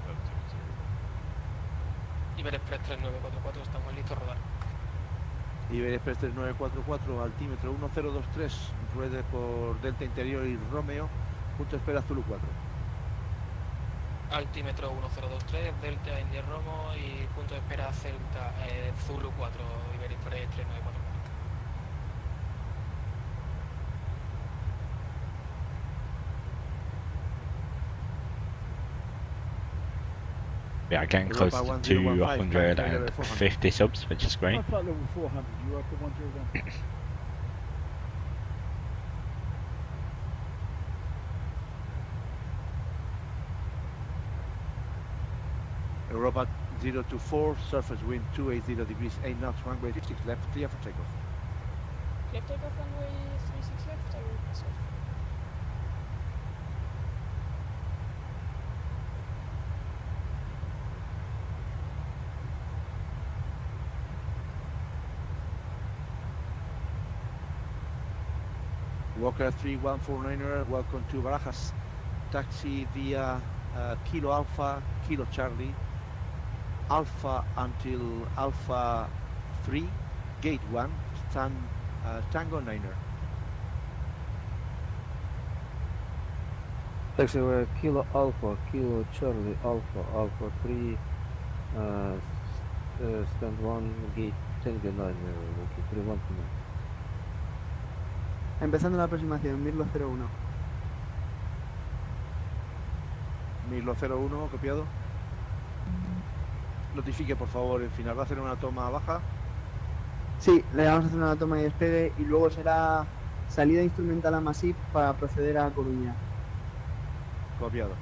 Iber Express 3944, estamos listos a rodar. Iberia Express 3944, altímetro 1023, ruede por Delta Interior y Romeo, punto de espera Zulu 4. Altímetro 1023, Delta India Romo y punto de espera Celta Zulu 4, Iber Express 3944. We are getting close to 250 subs, which is great. Flight level 400, Europa 101. Europa 024, surface wind 280 degrees 8 knots, runway 36 left, clear for takeoff. Clear takeoff runway 36 left, I will pass off. Walker 3149er, welcome to Barajas. Taxi via Kilo Alpha, Kilo Charlie, Alpha until Alpha 3, Gate 1, Tango 9er. Taxi Kilo Alpha, Kilo Charlie, Alpha, Alpha 3, stand 1, Gate Tango 9, 319. Empezando la aproximación, Mirlo 01. Mirlo 01, copiado. Notifique por favor el final. ¿Va a hacer una toma baja? Sí, le vamos a hacer una toma y despegue y luego será salida instrumental a Masip para proceder a Coruña. Copiado.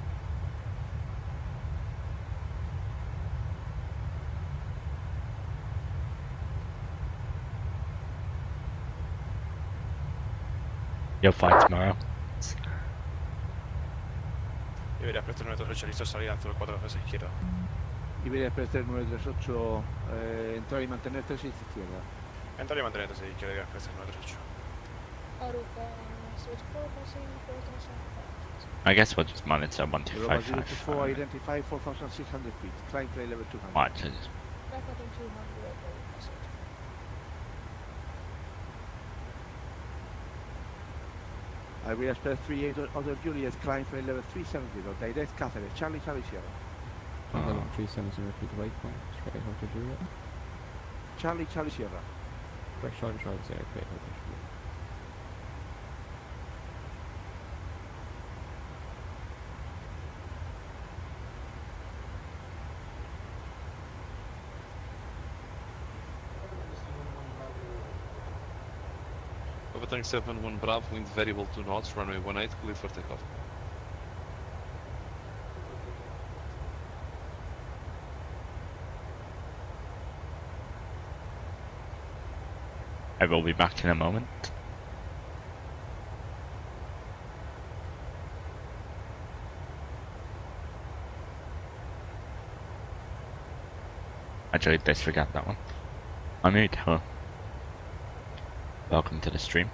You'll fly tomorrow. Iberia Express 938, listo, salida en Zulu 4, hacia izquierda. Iberia Express 3938, entrar y mantener 36 izquierda. Entrar y mantener hacia izquierda, Iberia Express 938. Aruba, switch 4, passing, Porto, I guess we'll just monitor Europa 1255. 024, identify 4,600 feet, climb plane level 200. Watch it. back up in 200, I will pass off. Iberia Express 38, Other Juliet, climb plane level 370, direct Cáceres, Charlie Sierra. Level 370, repeat waypoint, straight Hotel Juliet. Charlie Sierra. Correct, Charlie Sierra, great Hotel Juliet. Overturning 71 Bravo, wind variable 2 knots, runway 18, clear for takeoff. I will be back in a moment. Actually, disregard that one. I'm mute, hello. Welcome to the stream.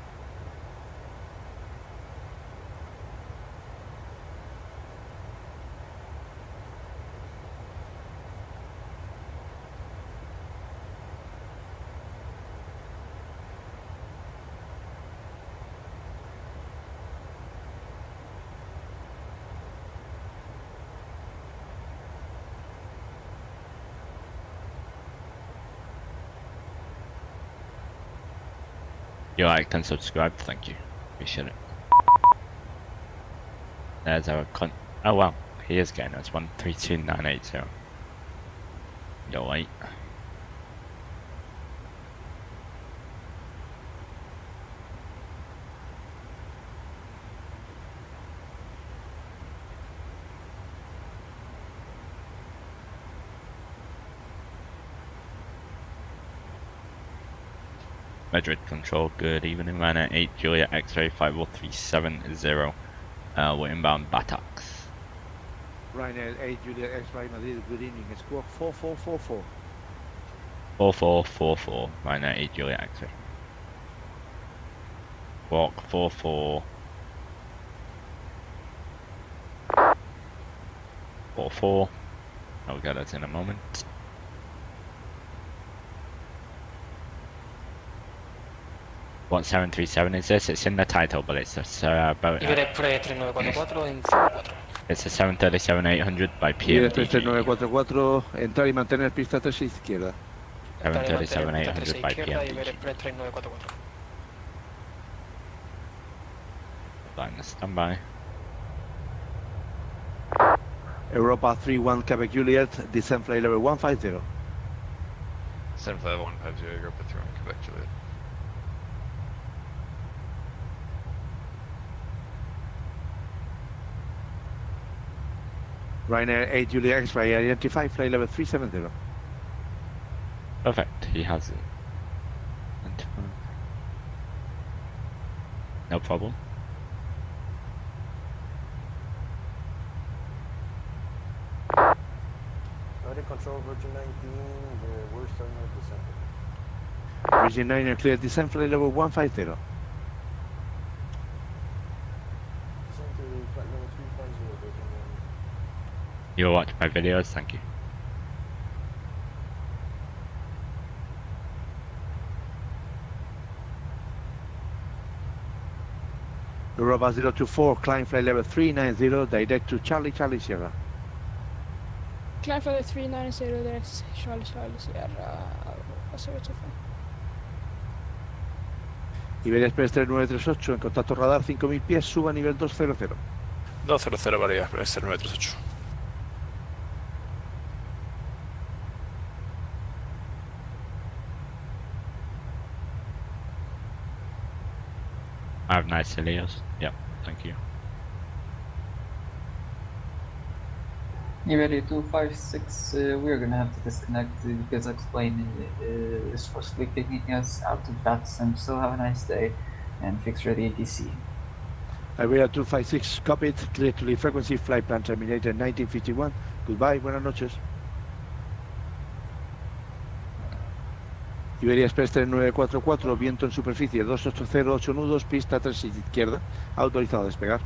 You liked and subscribed, thank you. Appreciate it. There's our oh wow, he is getting us 132980. You're late. Madrid Control, good evening, Ryanair 8 Juliet X-ray 50370, we're inbound Batax. Ryanair 8 Juliet X-ray Madrid, good evening, squawk 4444. 4444, Ryanair 8 Juliet X-ray. Walk 4444. I'll get us in a moment. What 737 is this? It's in the title, but it's a about. It's a 737-800 by PMDG. 3944, entrar y mantener pista 3 izquierda. 737-800 by PMDG. Line standby. Europa 31 Quebec Juliet, descent flight level 150. Descent flight 150, Europa 31 Quebec Juliet. Ryanair 8 Juliet X-ray, identify flight level 370. Perfect, he has it. No problem. United Control, Virgin 19, we're starting our descent. Virgin 9 clear descent flight level 150. Descent to flight level 350, Virgin 1. You'll watch my videos, thank you. Europa 024, climb flight level 390, direct to Charlie Charlie Sierra. Climb flight 390, direct Charlie Charlie Sierra, 025. Iberia Express 3938, en contacto radar 5000 pies, suba a nivel 200. 200 Iberia Express 3938. I have nice Helios. Yep, thank you. Iberia 256, we're gonna have to disconnect because I explained is forcefully kicking us out of VATSIM. So have a nice day and fix ready ATC. Iberia 256, copy it, clear to leave frequency, flight plan terminated 1951. Goodbye, buenas noches. Iberia Express 3944, viento en superficie 280, nudos, pista 3 izquierda, autorizado a despegar.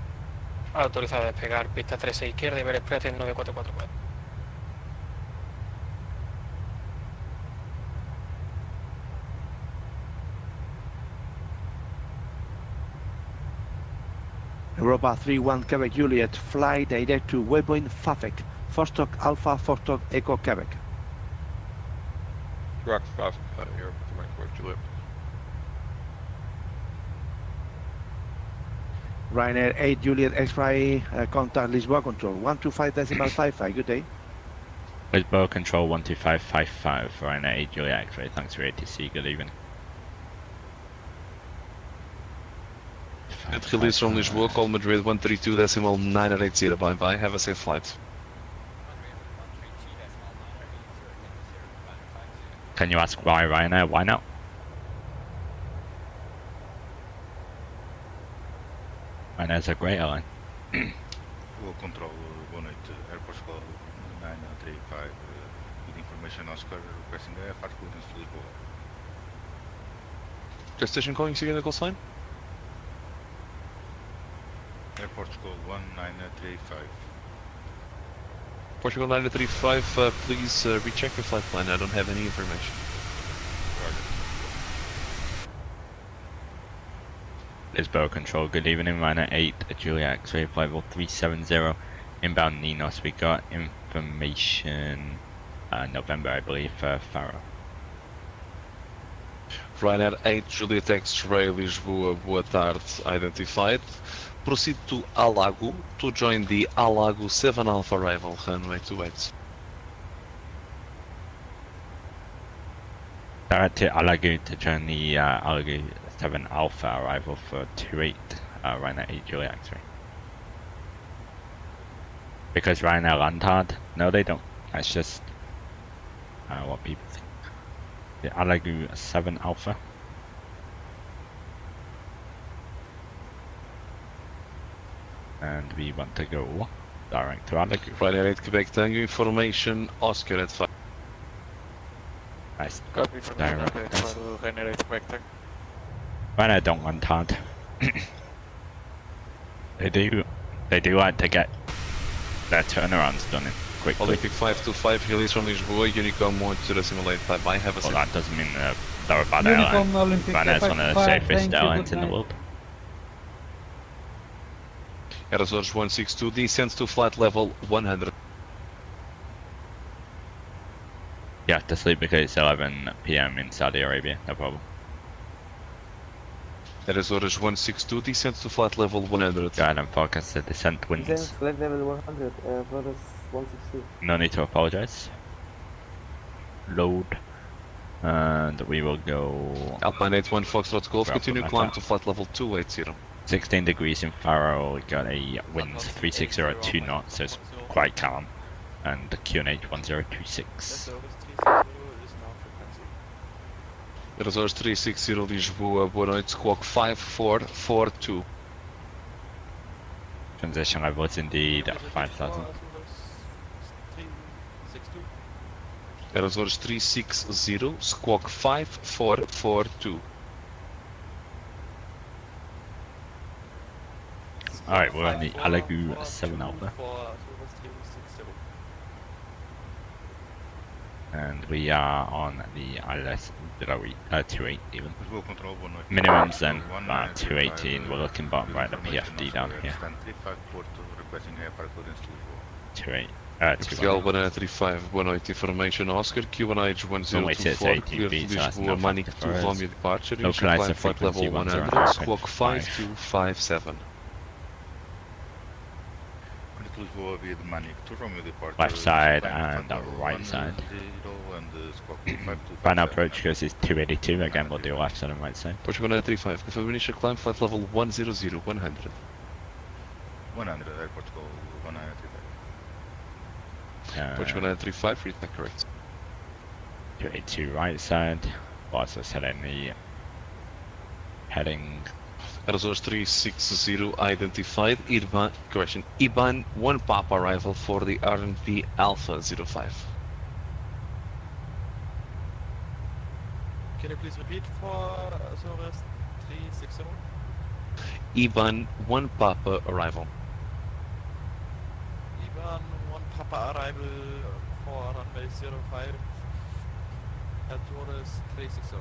Autorizado a despegar, pista 13 izquierda, Iberia Express 9444. Europa 31 Quebec Juliet, fly direct to waypoint Fafek, Fostock Alpha, Fostock Echo Quebec. Rock 5, Europa 31 Quebec Juliet. Ryanair 8 Juliet X-ray, contact Lisboa Control 125.55, good day. Lisboa Control 12555, Ryanair 8 Juliet X-ray, thanks for ATC, good evening. It release from Lisboa, call Madrid 132.980, bye bye, have a safe flight. Can you ask why Ryanair? Why not? Ryanair's a great airline. Will control 18 Air Portugal 935 with information Oscar requesting flight clearance to Lisboa. Jet station calling again the call sign? Air Portugal 1935. Portugal 935, please recheck your flight plan. I don't have any information. Lisboa Control, good evening, Ryanair 8, Julia X-ray, flight level 370, inbound Ninos. We got information, November I believe, for Faro. Ryanair 8, Juliet X-ray, Lisboa, boa tarde, identified. Proceed to Alago to join the Alago 7 Alpha arrival, runway 28. Direct to Alago to join the Alago 7 Alpha arrival for 28, Ryanair 8 Julia X-ray. Because Ryanair land hard? No they don't, that's just what people think. The Alago 7 Alpha. And we want to go direct to Alago. Ryanair 8 Quebec Tango information, Oscar at 5. Nice. Copy from Direct. Ryanair 8 Quebec Tango. Ryanair don't land hard. They do like to get their turnarounds done in quickly. Olympic 525, release from Lisboa, Unicom 10 simulate flight by, have a Well, that doesn't mean they're a bad airline. Ryanair's one of the safest airlines in the world. Aerosors 162, descends to flight level 100. You have to sleep because it's 11 PM in Saudi Arabia, no problem. Aerosors 162, descends to flight level 100. Guide and forecast the descent winds. Flight level 100, Brothers 162. No need to apologize. Load. And we will go... Alpine 81 Foxtrot Golf, Well, continue climb to flight level 280. 16 degrees in Faro, we got a wind 360 at 2 knots, so it's quite calm. And the QNH 1026. Aerosors 360 Lisboa, boa noite, squawk 5442. Transition level is indeed at 5,000. Aerosors 360, squawk 5442. Alright, we're on the Alago 7 Alpha. And we are on the ILS 28 even. Minimums then, 218, we're looking bottom right, the PFD down here. 28, Portugal 135, boa noite, information Oscar, QNH 1024, clear to Lisboa, Manic 2 Romeo departure, initial climb flight level 100, squawk 5257. Left side and the right side. Final approach goes is 282, again we'll do left side and right side. Portugal 935, confirm initial climb flight level 100, 100. 100, Air Portugal 1935. Portugal 935, read that correct. 282 right side, also setting the heading. Aerosors 360 identified, IBAN 1 Papa arrival for the R&P Alpha 05. Can you please repeat for Aerosors 360? IBAN 1 Papa arrival. IBAN 1 Papa arrival for runway 05 at Aerosors 360.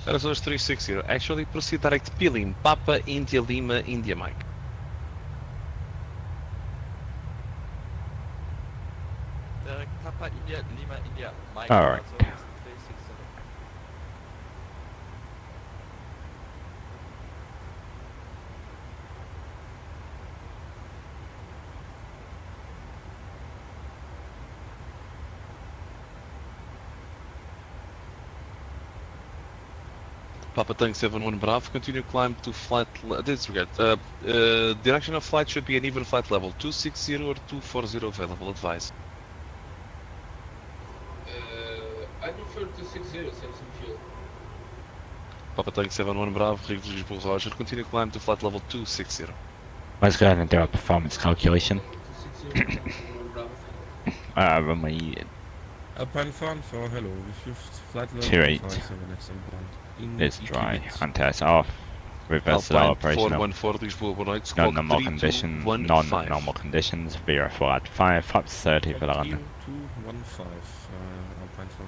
Aerosors 360, actually proceed direct Pilim, Papa India Lima India Mike. Direct Papa India Lima India Mike. Alright. Papa Tank 71 Bravo, continue climb to flight, disregard, direction of flight should be an even flight level, 260 or 240 available, advice. I prefer 260, save some fuel. Papa Tango 71 Bravo, Lisboa Roger, continue climb to flight level 260. Let's go ahead and do a performance calculation. Runway Alpine Fan for hello, with flight level 28 inbound. is dry, anti-ice off, reverse slow operational, non-normal conditions, VRFL at 5, flaps 30 for London. 215, Alpine Fan.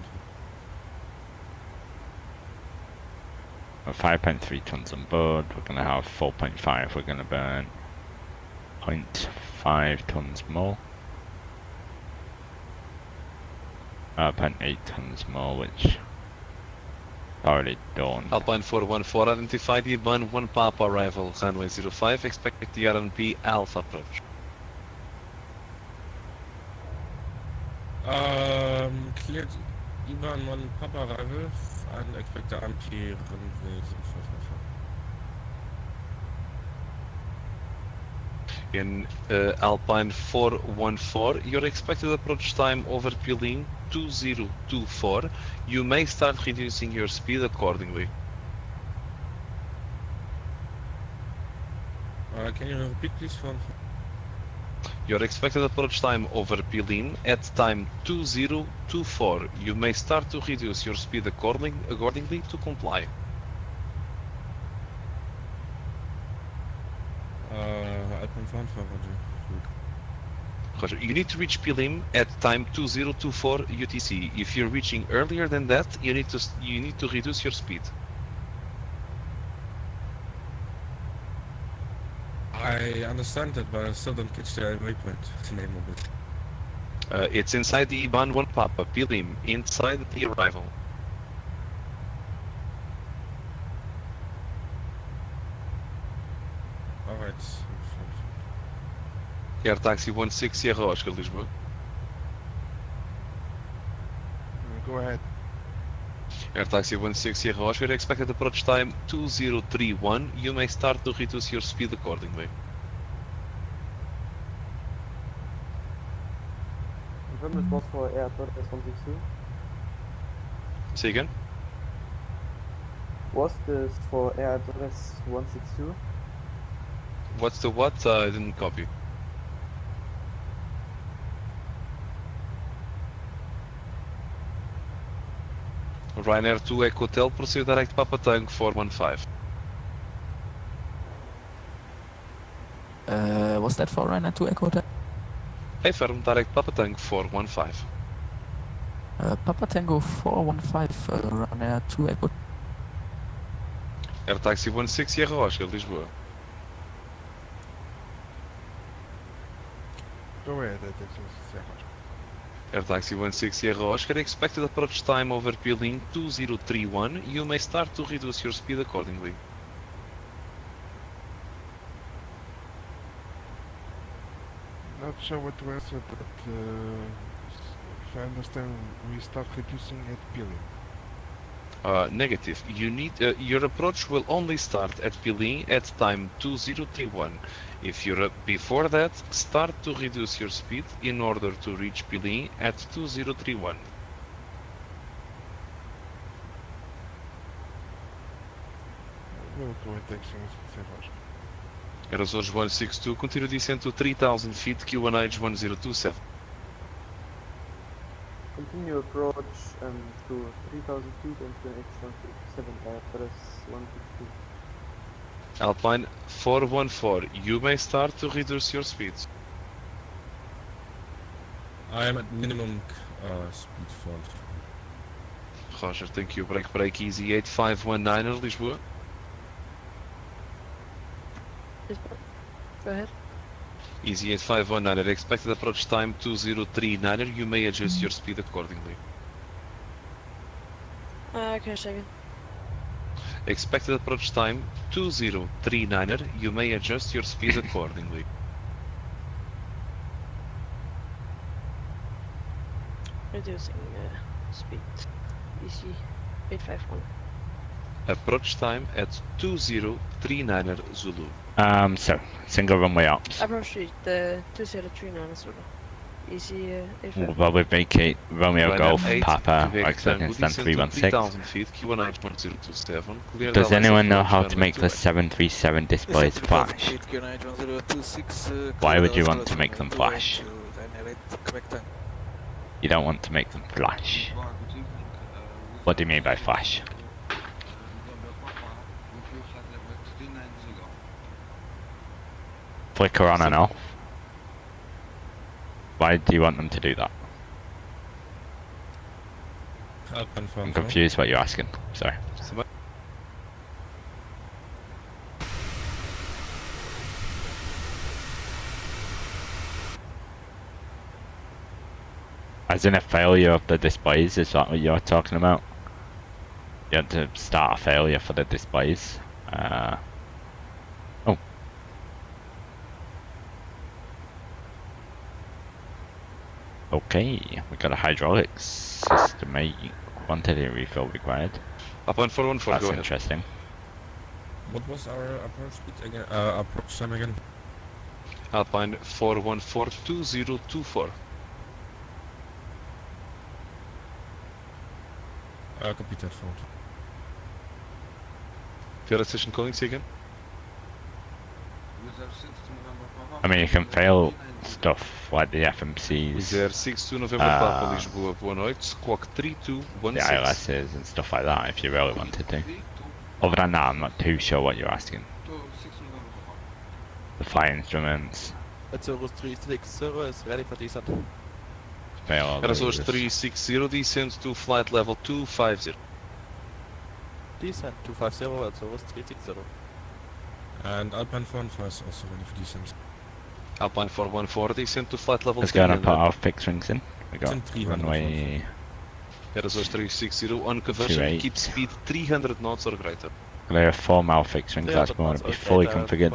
5.3 tons on board, we're going to have 4.5, we're going to burn 0.5 tons more. 0.8 tons more, which already done. Alpine 414, identify the IBAN 1 Papa arrival, runway 05, expect the RNP Alpha approach. Cleared IBAN 1 Papa arrival and expect the RNP runway 05. In Alpine 414, your expected approach time over Pilin 2024. You may start reducing your speed accordingly. Can you repeat please for Your expected approach time over Pilin at time 2024. You may start to reduce your speed accordingly to comply. Alpine Fan for Roger, you need to reach Pilim at time 2024 UTC. If you're reaching earlier than that, you need to reduce your speed. I understand that, but I still don't catch the waypoint, the name of it. It's inside the IBAN 1 Papa, Pilim, inside the arrival. Alright. Air Taxi 16 Sierra Oscar, Lisboa. Go ahead. Air Taxi 16 Sierra Oscar, expected approach time 2031. You may start to reduce your speed accordingly. Confirm response for Air Torres 162. Say again? What's this for Air Torres 162? What's the what? I didn't copy. Ryanair 2 Echo Hotel, proceed direct Papa Tango 415. What's that for Ryanair 2 Echo Hotel? Hey firm, direct Papa Tango 415. Papa Tango 415, Ryanair 2 Echo. Air Taxi 16 Sierra Oscar, Lisboa. Go ahead, Air Taxi 16 Sierra Oscar, expected approach time over Pilin 2031. You may start to reduce your speed accordingly. Not sure what to answer, but if I understand, we start reducing at Pilin. Negative. You need your approach will only start at Pilin at time 2031. If you're before that, start to reduce your speed in order to reach Pilin at 2031. We'll go and take things Sierra. Air Azores 162, continue descent to 3000 feet, QNH 1027. Continue approach to 3000 feet and QNH 157 Air Torres 162. Alpine 414, you may start to reduce your speeds. I am at minimum speed for. Roger, thank you. Break easy 8519 Lisboa. Go ahead. Easy 8519, expected approach time 2039. You may adjust your speed accordingly. Okay, second. Expected approach time 2039. You may adjust your speed accordingly. Reducing speed. Easy 851. Approach time at 2039 Zulu. So, single runway ops. Approach sheet 2039 Zulu. Is he Well, we vacate Romeo Ryanair Golf 8, Papa, Quebec expecting Tango, stand descent to 316. 3000 feet, Q19 1027. Clear Does the anyone know approach how to make runway the 737 displays flash? Why would you want to make them flash? You don't want to make them flash. What do you mean by flash? Flicker on and off? Why do you want them to do that? I'm confused what you're asking, sorry. As in a failure of the displays, is that what you're talking about? You had to start a failure for the displays. Oh. Okay, we got a hydraulics system, quantity refill required. Up on 414, That's go ahead. interesting. What was our approach speed again? Approach time again? Alpine 414-2024. Copy that phone. Your station calling again? I mean, you can fail stuff like the FMCs. There 6-2 November Papa Lisboa, boa noite, squawk 3216. The ILSs and stuff like that, if you really wanted to. Other than that, I'm not too sure what you're asking. The flight instruments. Azorus 360 is ready for descent. Fail all those. Azorus 360 descends to flight level 250. Descent 250, Azorus 360. And Alpine 415 is also ready for descent. Alpine 414 descent to flight level Let's go 300. and put our fixed wings in. We got 300 runway Azorus 360 on conversion, 28. keep speed 300 knots or greater. There are 4 mile fixed wings, that's going to be fully configured.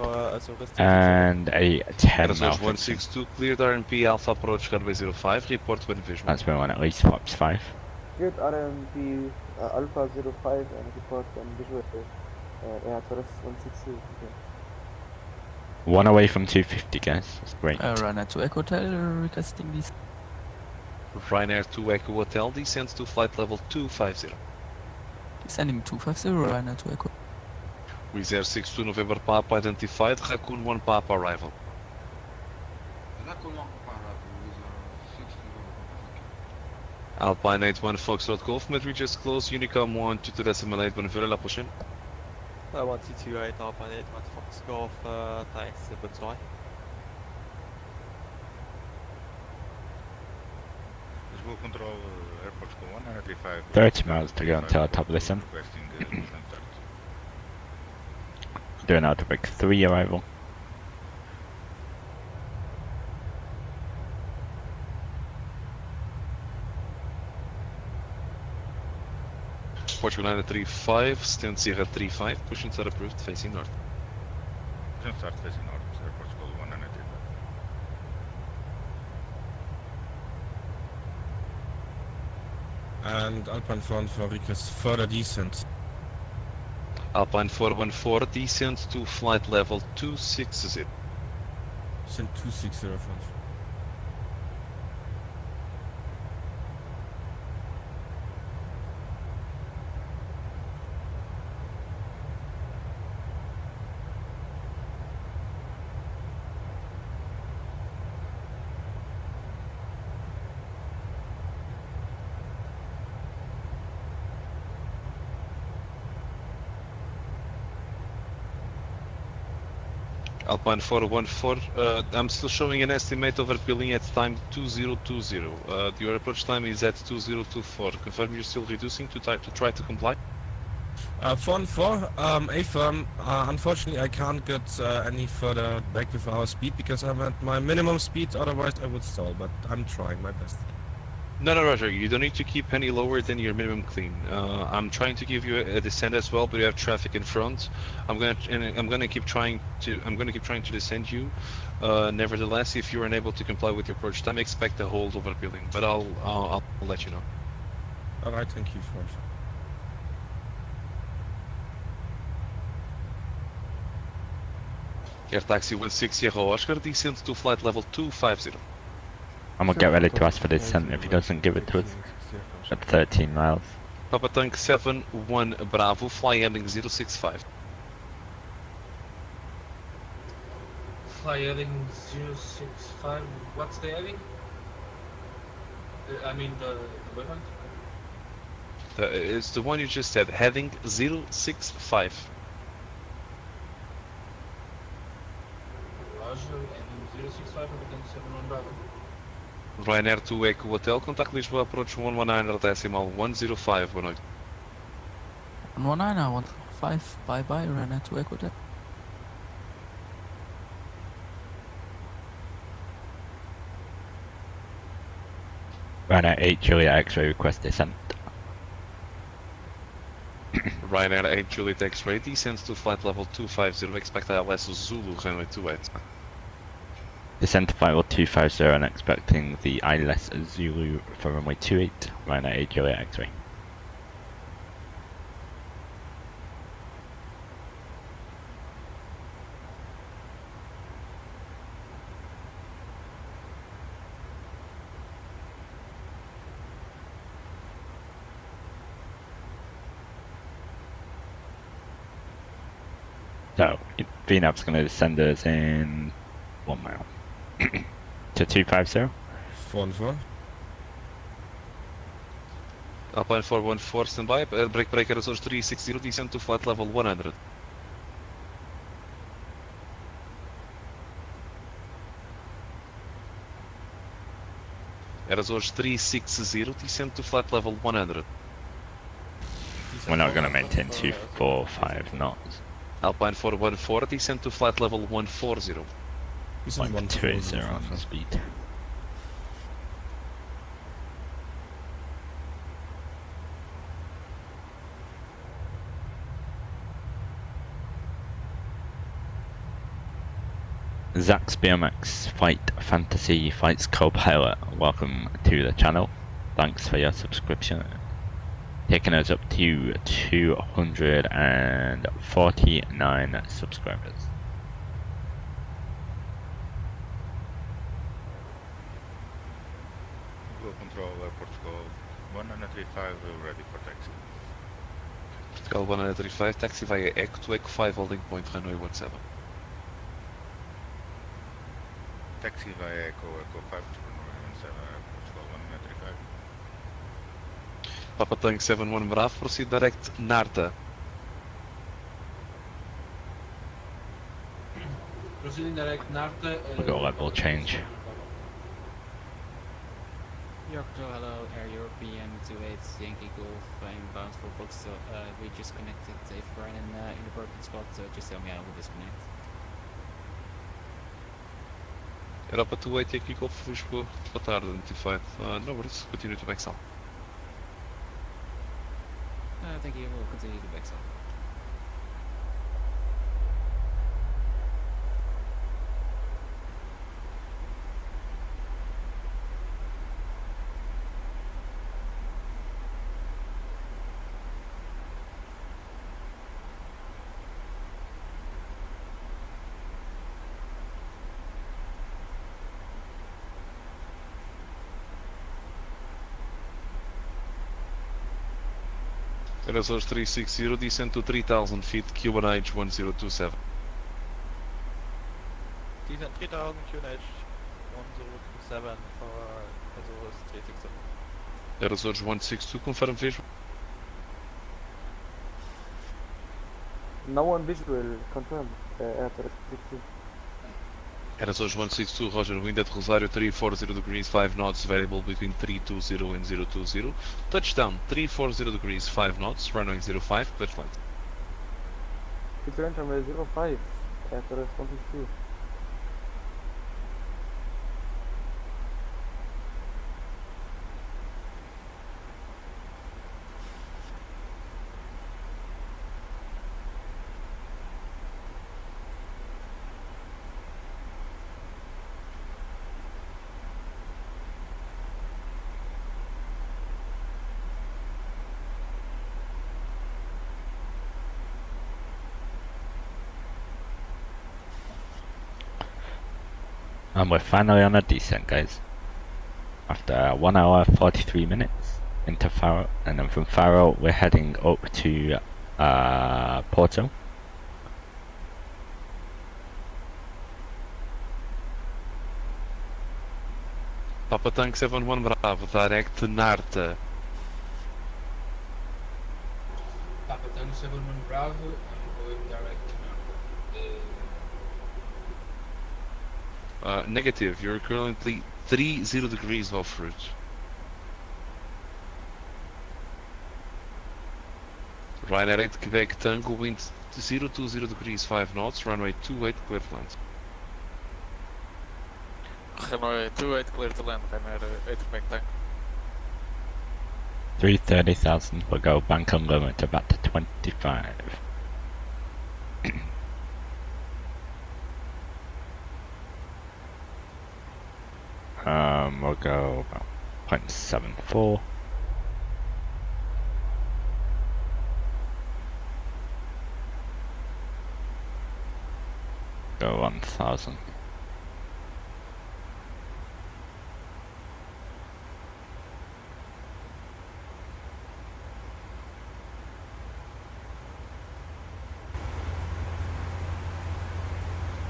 And a 10 mile Azorus fixed wing. 162 cleared RMP Alpha approach runway 05, report when visual. That's been on at least flaps 5. Good RMP Alpha 05 and report and visual Azorus 162. Okay. 1 away from 250, guys. That's great. Ryanair to Echo Hotel, requesting this. Ryanair to Echo Hotel descends to flight level 250. Descending 250, Ryanair to Echo. Wizz Air 62 November Papa identified, Raccoon 1 Papa arrival. Alpine 81 Foxtrot Golf, Madrid close, Unicom 1 2.8 Bonneuville, la prochaine. 1228 Alpine 81 Fox Golf, thanks, bonne soirée. Lisboa Control, Airport School 195. 30 miles to go until the top of this one. Doing out to big 3 arrival. Portugal 935, stand Sierra 35, pushing start approved, facing north. Pushing start facing north, Airport School 195. And Alpine 414 requests further descent. Alpine 414 descend to flight level 260. Descent 260 reference. Alpine 414, I'm still showing an estimate overbilling at time 2020. Your approach time is at 2024. Confirm you're still reducing to try to comply? 414, A firm, unfortunately I can't get any further back with our speed because I'm at my minimum speed, otherwise I would stall, but I'm trying my best. No, Roger, you don't need to keep any lower than your minimum clean. I'm trying to give you a descent as well, but you have traffic in front. I'm gonna keep trying to descend you. Nevertheless, if you're unable to comply with your approach time, expect a hold overbilling, but I'll let you know. Alright, thank you for it. Air Taxi 16 Sierra Oscar, descend to flight level 250. I'm gonna get ready to ask for this descent if he doesn't give it to us at 13 miles. Papa Tank 71 Bravo, fly heading 065. Fly heading 065. What's the heading? I mean the weapon? It's the one you just said, heading 065. Roger, heading 065, Papa 71 Bravo. Ryanair 2 Echo Hotel, contact Lisboa, approach 119 decimal 105, boa noite. 119, 105, bye bye, Ryanair to Echo Hotel. Ryanair 8 Juliet X-ray request descent. Ryanair 8 Juliet X-ray descends to flight level 250, expect ILS Zulu runway 28. Descent to flight level 250 and expecting the ILS Zulu for runway 28, Ryanair 8 Juliet X-ray. So, VNAV's going to send us in 1 mile to 250. 414. Alpine 414, stand by, breaker resource 360, descend to flight level 100. Resource 360, descend to flight level 100. We're not going to maintain 245 knots. Alpine 414, descend to flight level 140. 280 on speed. Zach's BMX Flight Fantasy Flights co-pilot, welcome to the channel. Thanks for your subscription. Taking us up to 249 subscribers. Will control Portugal 135 ready for taxi. Portugal 135, taxi via Echo to Echo 5, holding point runway 17. Taxi via Echo 5 to runway 17, Portugal 135. Papa Tank 71 Bravo, proceed direct Narta. Proceeding direct Narta. We've got a level change. York to hello, Air European 28 Yankee Golf, inbound for Box. We just connected. If we're in the broken spot, just tell me I will disconnect. Europa 28 Yankee Golf, Lisboa, boa tarde, identified. No worries, continue to backsell. Thank you, we'll continue to backsell. Resource 360, descend to 3000 feet, QNH 1027. Descent 3000, QNH 1027 for Resource 360. Resource 162, confirm visual. No one visual, confirm. Air 360. Resource 162, Roger, wind at Rosario 340 degrees, 5 knots, variable between 320 and 020. Touchdown 340 degrees, 5 knots, runway 05, clear flight. Return runway 05, Air 362. And we're finally on a descent, guys. after 1 hour 43 minutes into Faro, and then from Faro we're heading up to Porto. Papa Tank 71 Bravo, direct to Narta. Papa Tango 71 Bravo, I'm going direct to Narta. Negative, you're currently 30 degrees off route. Ryanair 8 Quebec Tango, wind 020 degrees 5 knots, runway 28 clear to land. Runway 28 clear to land, Ryanair 8 Quebec Tango. 330,000, we'll go bank on limit about to 25. We'll go about 0.74. Go 1,000.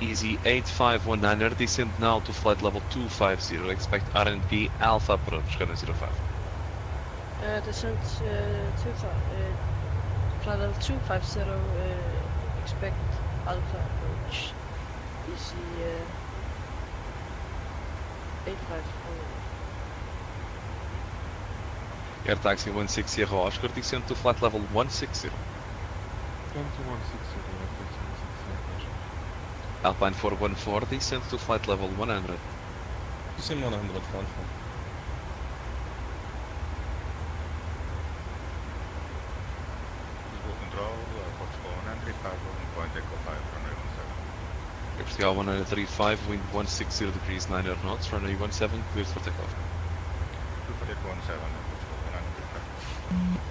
Easy 8519, descend now to flight level 250, expect RNP Alpha approach, Gunner 05. Descent flight level 250, expect Alpha approach. Easy 854. Air taxi 160 Oscar, descend to flight level 160. Alpine 414, descend to flight level 100. Sim 100, fine. Visual control, Portugal 100, Faro, point takeoff 5, runway 17. Portugal 135, wind 160 degrees 9 knots, runway 17, cleared for takeoff. 24817, Portugal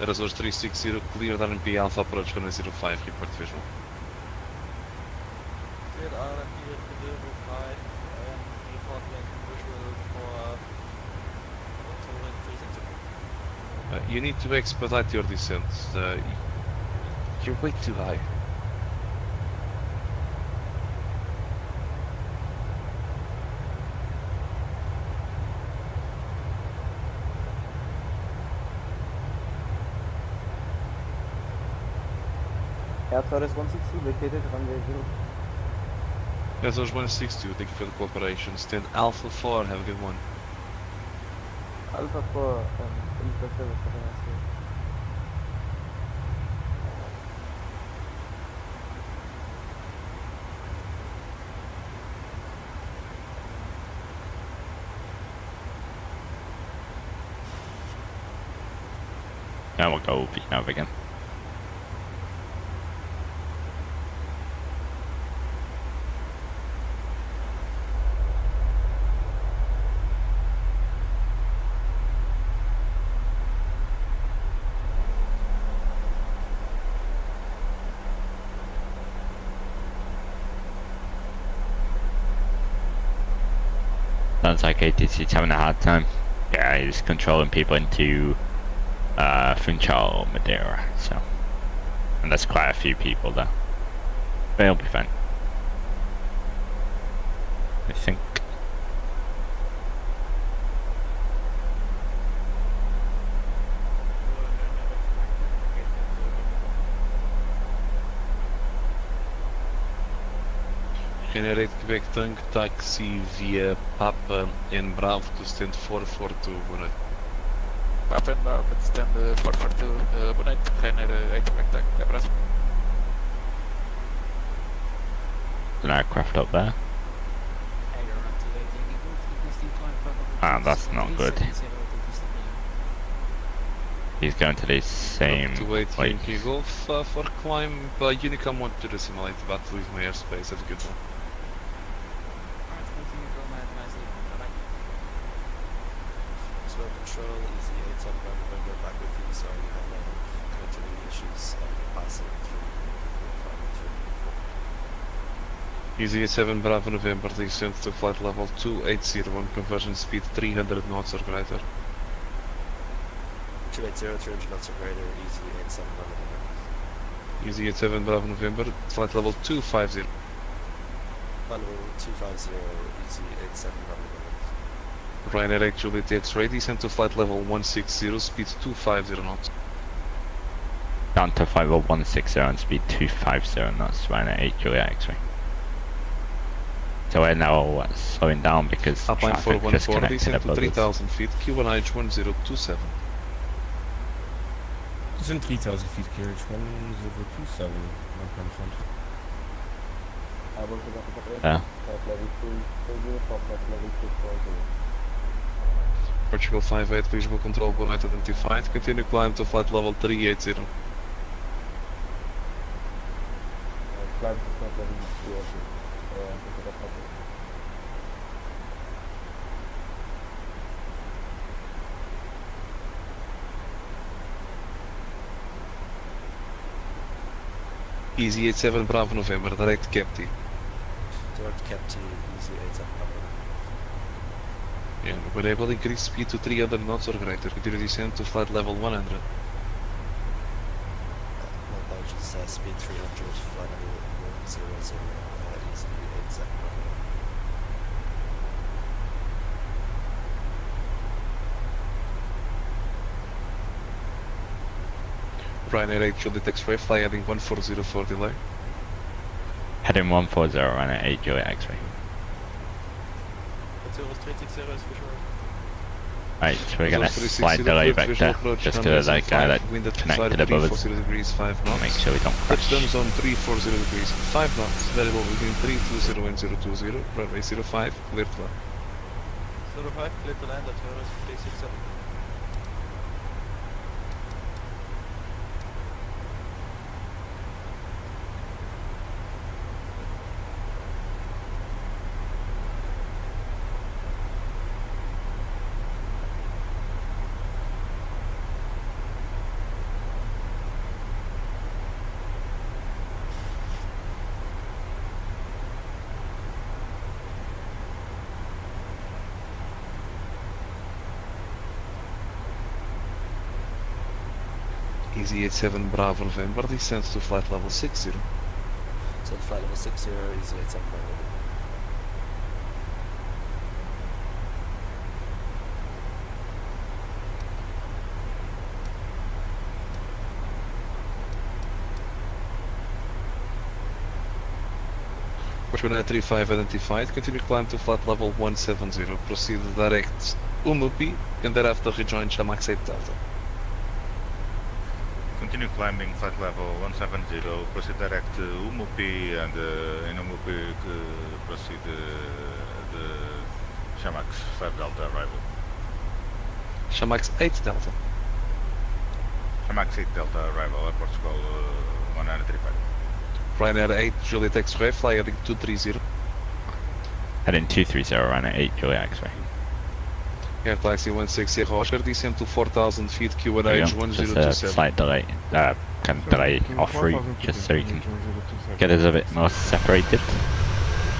135. Aerosource 360, cleared RNP Alpha approach, runway 05, report visual. Cleared RNP at the 05, and reporting visual for Hotel Wind 360. You need to expedite your descent. You're way too high. Air Taurus 160 vacated runway 0. Aerosource 160, thank you for the cooperation. Stand Alpha 4, have a good one. Alpha 4, Alpha 7, Now we'll go VNav again. Sounds like ATC's having a hard time. Yeah, he's controlling people into Funchal Madeira, so. And there's quite a few people there. But he'll be fine. I think. Generate Quebec Tank taxi via Papa and Bravo to stand 442, Bonnet. Papa and Bravo to stand 442, Bonnet, Ryanair 8 Quebec Tank, abraço. An aircraft up there. Ah, that's not good. He's going to the same To wait place. Yankee Golf for climb Unicom 1 to simulate, about to leave my airspace, have a good one. Slow control, easy 87 November, back with you, sorry you had connectivity issues passing through 452. Easy 7 Bravo November, descent to flight level 2801, conversion speed 300 knots or greater. 280, 300 knots or greater, easy 87 Bravo November. Easy 87 Bravo November, flight level 250. Flight level 250, easy 87 Bravo November. Ryanair 8 Juliet X-ray, descent to flight level 160, speed 250 knots. Down to flight level 160 and speed 250 knots, Ryanair 8 Juliet X-ray. So we're now slowing down because Alpine traffic just 414, connected descent to above us. 3000 feet, QNH 1027. It's in 3000 feet, carriage 1027. Yeah. Portugal 58, visual control, Boeing identified, continue climb to flight level 380. Easy 87 Bravo November, direct Capti. Direct Capti, easy 87 Bravo November. Yeah, we're able to increase speed to 300 knots or greater. Continue descent to flight level 100. My apologies, speed 300, flight level 100, easy 87 Bravo November. Ryanair 8 Juliet X-ray, fly heading 1404 delay. Heading 140, Ryanair 8 Juliet X-ray. Right, so we're gonna slide delay vector just to that guy that connected above us. Degrees, 5 knots. Make sure we don't crash. Touchdown zone 340 degrees, 5 knots. Variable between 320 and 020. Runway 05, clear to land. 05, clear to land at 367. Easy 87 Bravo November, descends to flight level 60. So flight level 60, easy 87 Bravo November. Portugal 35 identified, continue climb to flight level 170, proceed direct Umupi and thereafter rejoin Chamax 8 Delta. Continue climbing flight level 170, proceed direct to Umupi and in Umupi proceed the Chamax 5 Delta arrival. Chamax 8 Delta. Chamax 8 Delta arrival at Portugal 135. Ryanair 8 Juliet X-ray, fly heading 230. Heading 230, Ryanair 8 Juliet X-ray. Air taxi 160 Oscar, descend to 4000 feet, QNH Just a 1027. slight delay, kind of delay off route, just so you can get us a bit more separated.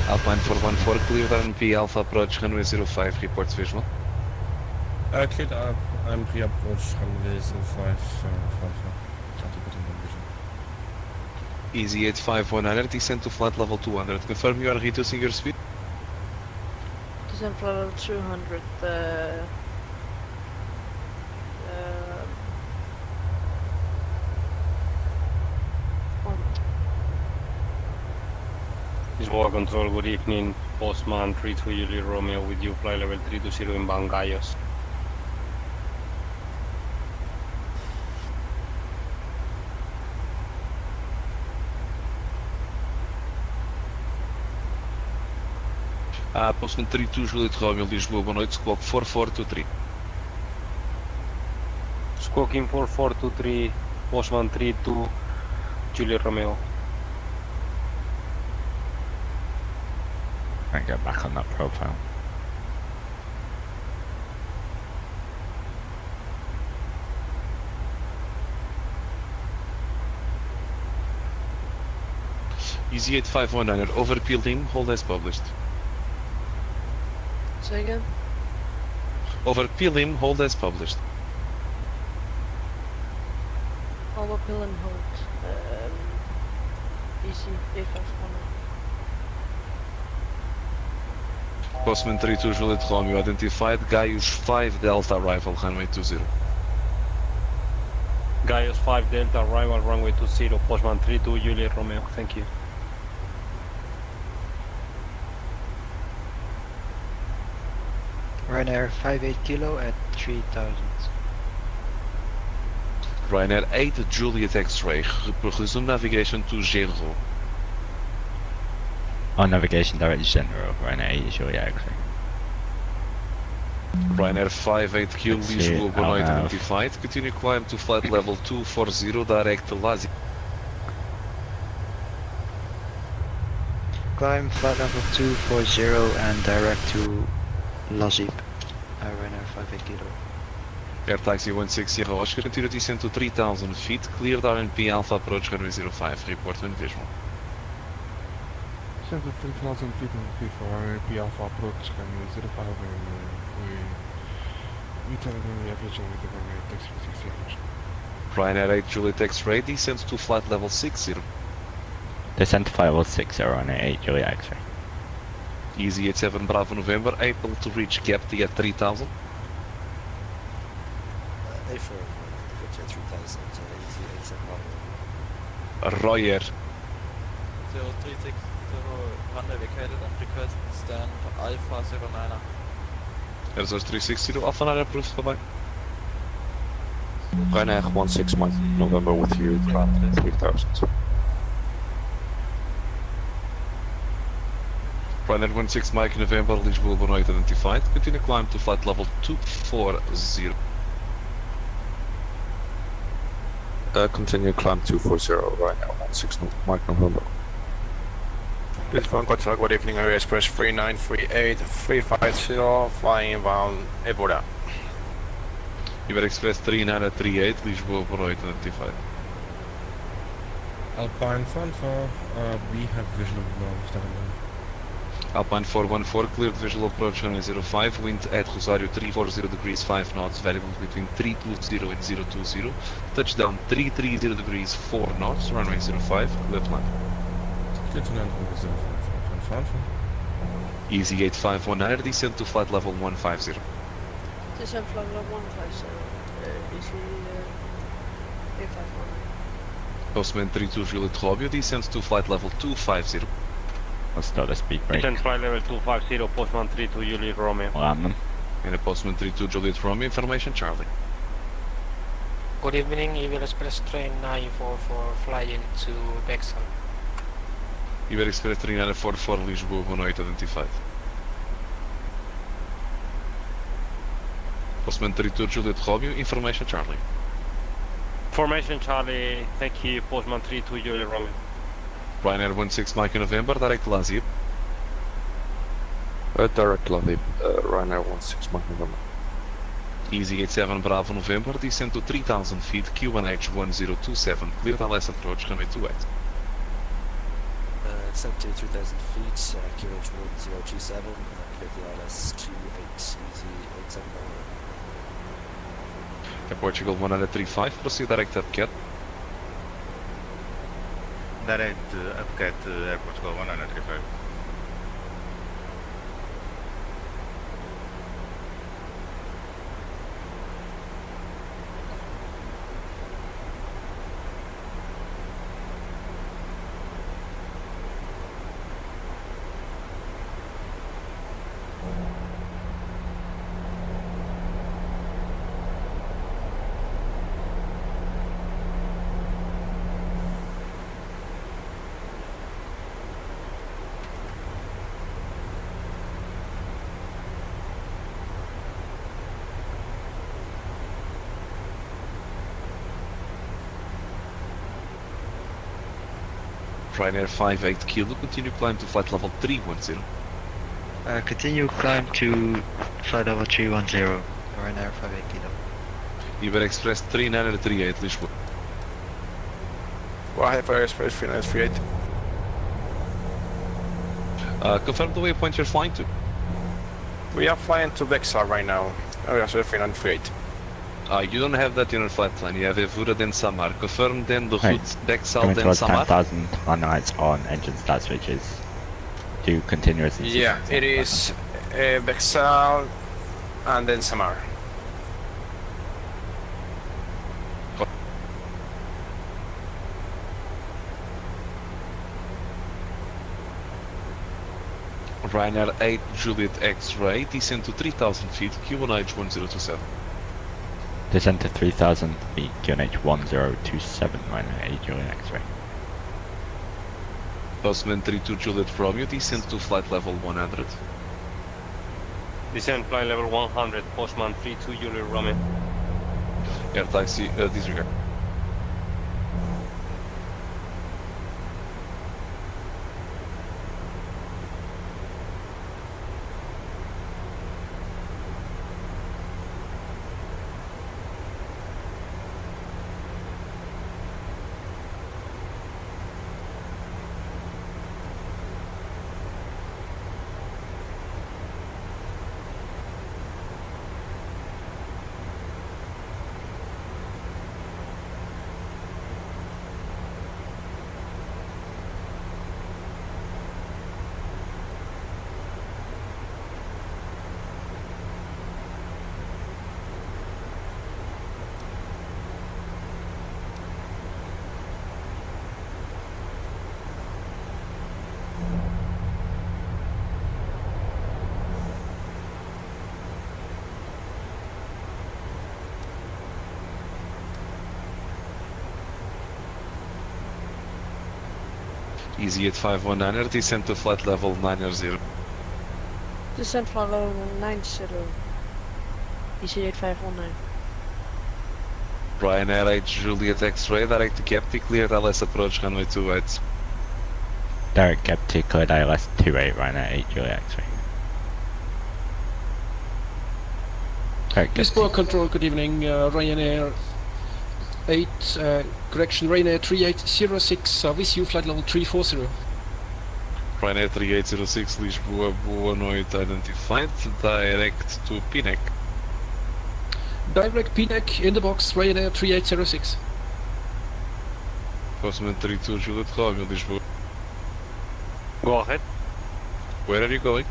Alpine 414, cleared RNP Alpha approach, runway 05, reports visual. Cleared up, I'm pre-approach, runway 05, Easy 85100, descend to flight level 200. Confirm you are reducing your speed. Descent flight level 200. Lisboa Control, good evening. Postman 32 Juliet Romeo with you, flight level 320 in Bangayos. Postman 32 Juliet Romeo, Lisboa, boa noite, squawk 4423. Squawking 4423, Postman 32 Juliet Romeo. And get back on that profile. Easy 8519 over Pilim, hold as published. Say again? Over Pilim, hold as published. Over pill and hold. Easy 8519. Postman 32 Juliet Romeo identified, Gaius 5 Delta arrival, runway 20. Gaius 5 Delta arrival, runway 20, Postman 32 Juliet Romeo, thank you. Ryanair 58 kilo at 3000. Ryanair 8 Juliet X-ray, resume navigation to Zero. On navigation direct general, Ryanair 8 Juliet X-ray. Ryanair 58 kilo, Lisboa, boa noite, identified. Continue climb to flight level 240, direct to Lazio. Climb flight level 240 and direct to Lazip. Ryanair 58 kilo. Air taxi 160 Oscar, continue descent to 3000 feet, cleared RNP Alpha approach runway 05, report when visual. Descent to 3000 feet and for RNP Alpha approach runway 05 we tell them aviation with the runway taxi 160 Ryanair 8 Juliet X-ray, descent to flight level 60. Descent to flight level 60 Ryanair 8 Juliet X-ray. Easy 87 Bravo November, able to reach Capti at 3000. A for 3000, easy 87 Bravo. Royer. 036, runway vacated and request stand Alpha 09er. Air 360 Alpha 9 approved, bye bye. Ryanair 16 Mike November with you, ground 3000. Ryanair 16 Mike November, Lisboa, boa noite, identified. Continue climb to flight level 240. Continue climb 240, Ryanair 16 Mike November. Lisbon Control, good evening, Air Express 3938, 350, flying inbound Ebola. Iber Express 3938, Lisboa, boa noite, identified. Alpine 44, we have visual below standing. Alpine 414, cleared visual approach runway 05, wind at Rosario 340 degrees 5 knots, variable between 320 and 020, touchdown 330 degrees 4 knots, runway 05, clear plan. Clear to land over 05, Easy 8519, descent to flight level 150. Descent flight level 150, easy 8519. Postman 32 Juliet Romeo, descent to flight level 250. Let's start a speed break. Descent flight level 250, Postman 32 Juliet Romeo. Landman. And a Postman 32 Juliet Romeo, information Charlie. Good evening, Evil Express train 944 flying to Bexel. Iber Express 3944, Lisboa, boa noite, identified. Postman 32 Juliet Romeo, information Charlie. Formation Charlie, thank you, Postman 32 Juliet Romeo. Ryanair 16 Mike November, direct Lazip. Direct Lazip, Ryanair 16 Mike November. Easy 87 Bravo November, descent to 3000 feet, Q1H 1027, cleared LS approach, runway 28. Descent to 3000 feet, QH 1027, cleared the LS 28, easy 87 Bravo. Air Portugal 135, proceed direct up cat. Direct upcat Air Portugal 135. Ryanair 58 kilo, continue climb to flight level 310. Continue climb to flight level 310, Ryanair 58 kilo. Iber Express 3938, Lisboa. Wahai Air Express 3938. Confirm the waypoint you're flying to. We are flying to Vexar right now. Area 3938. You don't have that in your flight plan. You have Evura then Samar. Confirm then the Right. route Bexal Coming then towards Samar. 10,000 on lights on engine start switches. Do continuous. Yeah, it is Vexal and then Samar. Ryanair 8 Juliet X-ray, descend to 3,000 feet, QNH 1027. Descend to 3,000 feet, QNH 1027, Ryanair 8 Juliet X-ray. Postman 32 Juliet Romeo, descend to flight level 100. Descend flight level 100, Postman 32 Juliet Romeo. Air taxi, disregard. Easy at 519er, descend to flight level 90. Descent flight level 90. EC8519. Ryanair 8 Juliet X-ray, direct to Capti, cleared LS approach runway 28. Direct Capti, cleared ILS 28, Ryanair 8 Juliet X-ray. Lisboa Control, good evening, Ryanair 8, correction, Ryanair 3806, with you, flight level 340. Ryanair 3806, Lisboa, boa noite, identified, direct to PNEC. Direct PNEC in the box, Ryanair 3806. Postman 32 Juliet Romeo, Lisboa. Go ahead. Where are you going?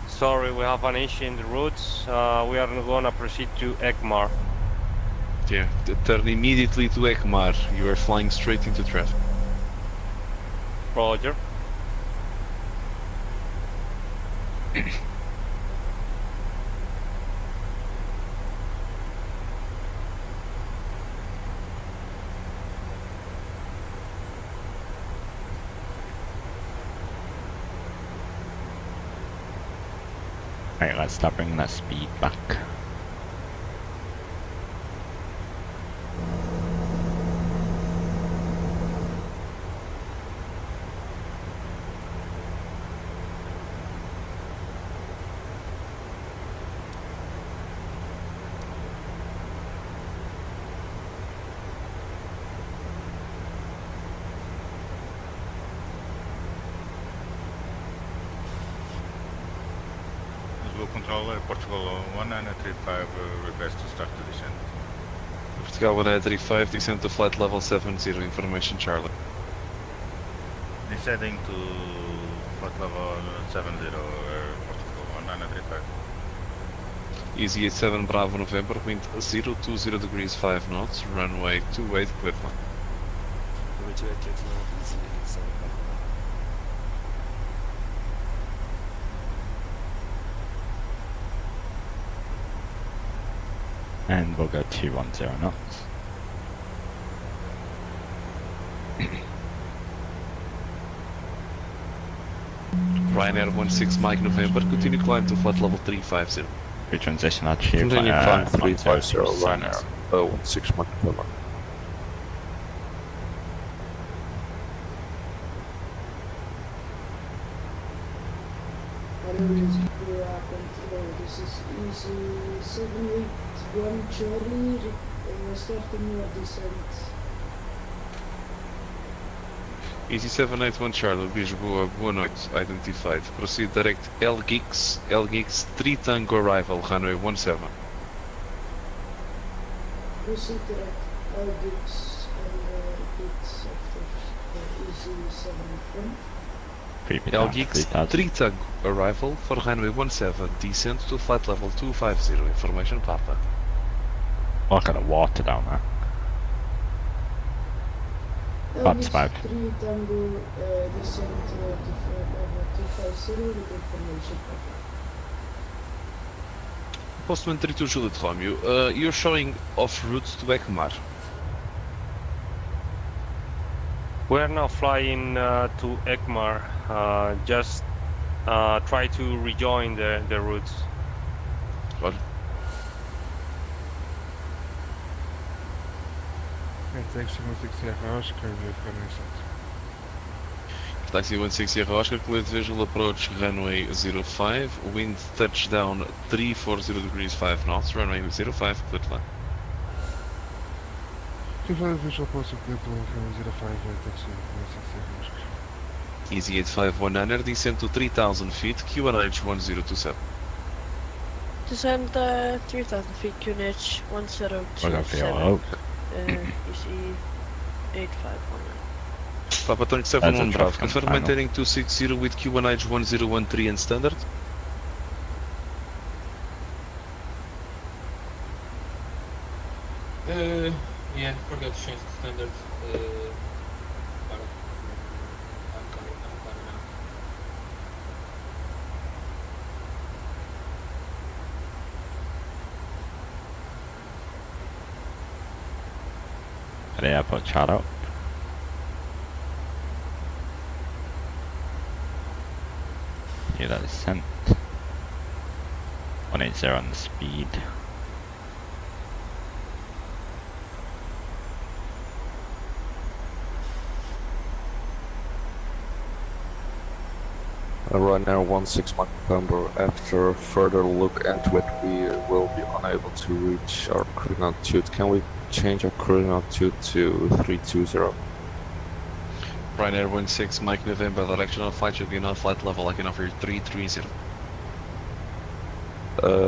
Sorry, we have an issue in the routes. We are gonna proceed to Ekmar. Yeah, turn immediately to Ekmar. You are flying straight into traffic. Roger. Right, let's start bringing that speed back. Control Portugal 1935, request to start the descent. Portugal 1935, descend to flight level 70, information Charlie. Descending to flight level 70, Portugal 1935. Easy 87 Bravo November, wind 020 degrees 5 knots, runway 28, clear flight. Runway 28, clear to land, easy 87 Bravo. And we'll go 210 knots. Ryanair 16 Mike November, continue climb to flight level 350. Retransition altitude. Continue climb 350, Ryanair 16 Mike November. This is EC78 1 Charlie, starting your descent. Easy 781 Charlie, Lisboa, boa noite, identified. Proceed direct LGX 3 Tango arrival, runway 17. Proceed direct L-Gix and repeat after easy 7 LGX 3 Tango arrival for runway 17, descent to flight level 250, information Papa. Look at the water down there. That's 5. 3 Tango descent to level 250 with information. Postman 32 Juliet Romeo, you're showing off route to Ekmar. We are now flying to Ekmar. Just try to rejoin the routes. What? Taxi 160 Oscar, currently set. Taxi 160 Oscar, cleared visual approach runway 05, wind touchdown 340 degrees 5 knots, runway 05, cleared line. Visual approach cleared to runway 05, taxi 160 Oscar. Easy 8519er, descent to 3000 feet, QNH 1027. Descend 3000 feet, QNH 1027. Easy 8519. Papa Tank 71 Bravo, confirm maintaining 260 with QNH 1013 and standard. Yeah, forgot to change the standard. I'm coming now. At the airport, shout out. Yeah, that is sent. 180 on the speed. Ryanair 16 Mach November, after further look into it, we will be unable to reach our cruising altitude. Can we change our cruising altitude to 320? Ryanair 16 Mike November, directional flight should be on flight level. I can offer you 330.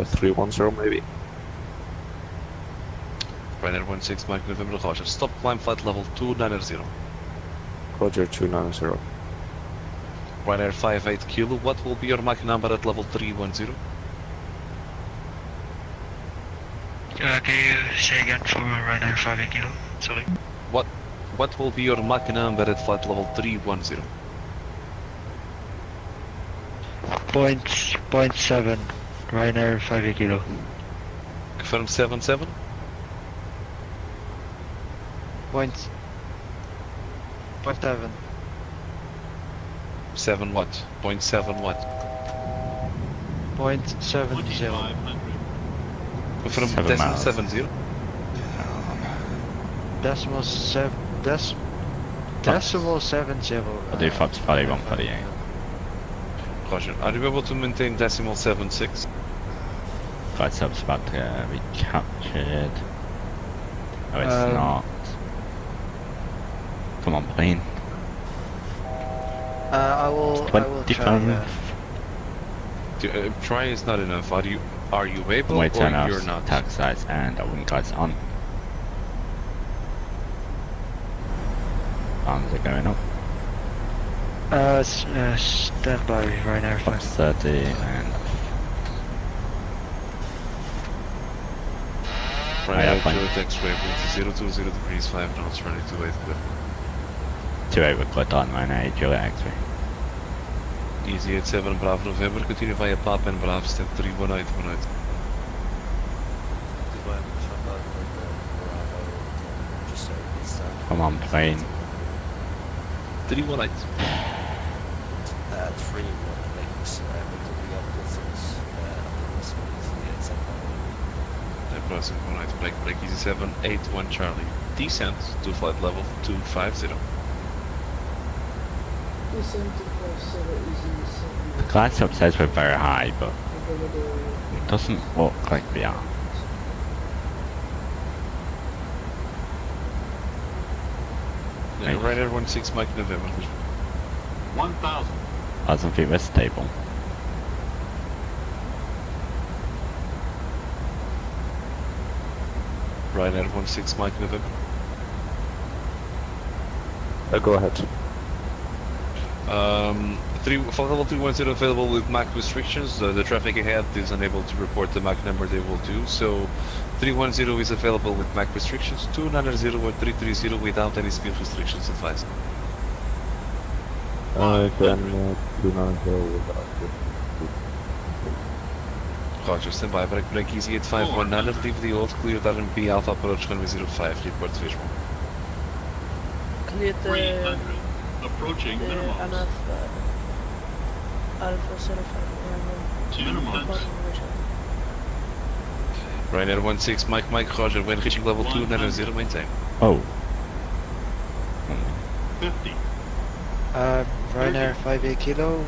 310 maybe? Ryanair 16 Mike November, Roger. Stop climb flight level 290. Roger 290. Ryanair 58 Kilo, what will be your Mach number at level 310? Can you say again for Ryanair 58 Kilo? Sorry. What will be your Mach number at flight level 310? Point 7, Ryanair 58 Kilo. Confirm 77? Point 7. 7 what? 0.7 what? Point 70. Confirm 7 decimal miles. 70? Decimal 7. Decimal 70. I'll do flaps 41, 48. Roger. Are you able to maintain decimal 76? Flight sub's about to be captured. No, it's not. Come on, plane. I will try. 25. Try is not enough. Are you able Wait, or turn you're off not? tax size and our wing guides on. Arms are going up. Stand by right now. Fox 30 and Right, fine. X-ray with 020 degrees 5 knots, running to 8 clear. 28 we're cleared on Ryanair Juliet X-ray. Easy 87 Bravo November, continue via Papa and Bravo, step 318, 1 Come on, plane. 318. 3 links, we got distance under this one, Crossing 1 break, easy 781 Charlie. Descent to flight level 250. The glide slope says we're very high, but it doesn't look like we are. Ryanair 16 Mike November. 1,000 feet west stable. Ryanair 16 Mike November. Go ahead. Flight level 310 available with MAC restrictions. The traffic ahead is unable to report the MAC number they will do, so 310 is available with MAC restrictions, 290 or 330 without any speed restrictions advised. Can 290 without Roger, standby, break easy 8519, leave the old, clear RMP Alpha approach runway 05, report visual. Clear the approaching ANAF Alpha 05. Ryanair 16 Mike Roger, when reaching level 290, maintain. Oh. 50. Ryanair 58 kilo,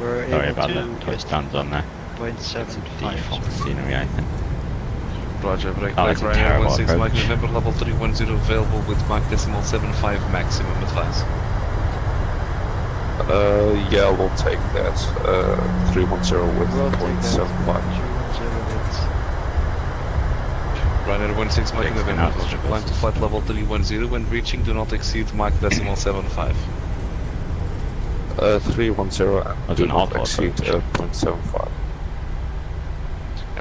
we're Sorry able about to that, touchdowns on there. 0.75. Default scenery, I think. Roger, break That was a Ryanair terrible 16 Mike approach. November, level 310 available with Mach decimal 75 maximum advice. Yeah, we'll take that. 310 with We'll take that. 0.75. Ryanair 16 Mike November, Roger, climb to flight level 310 when reaching, do not exceed Mach decimal 75. 310 and do not awful exceed approach. 0.75.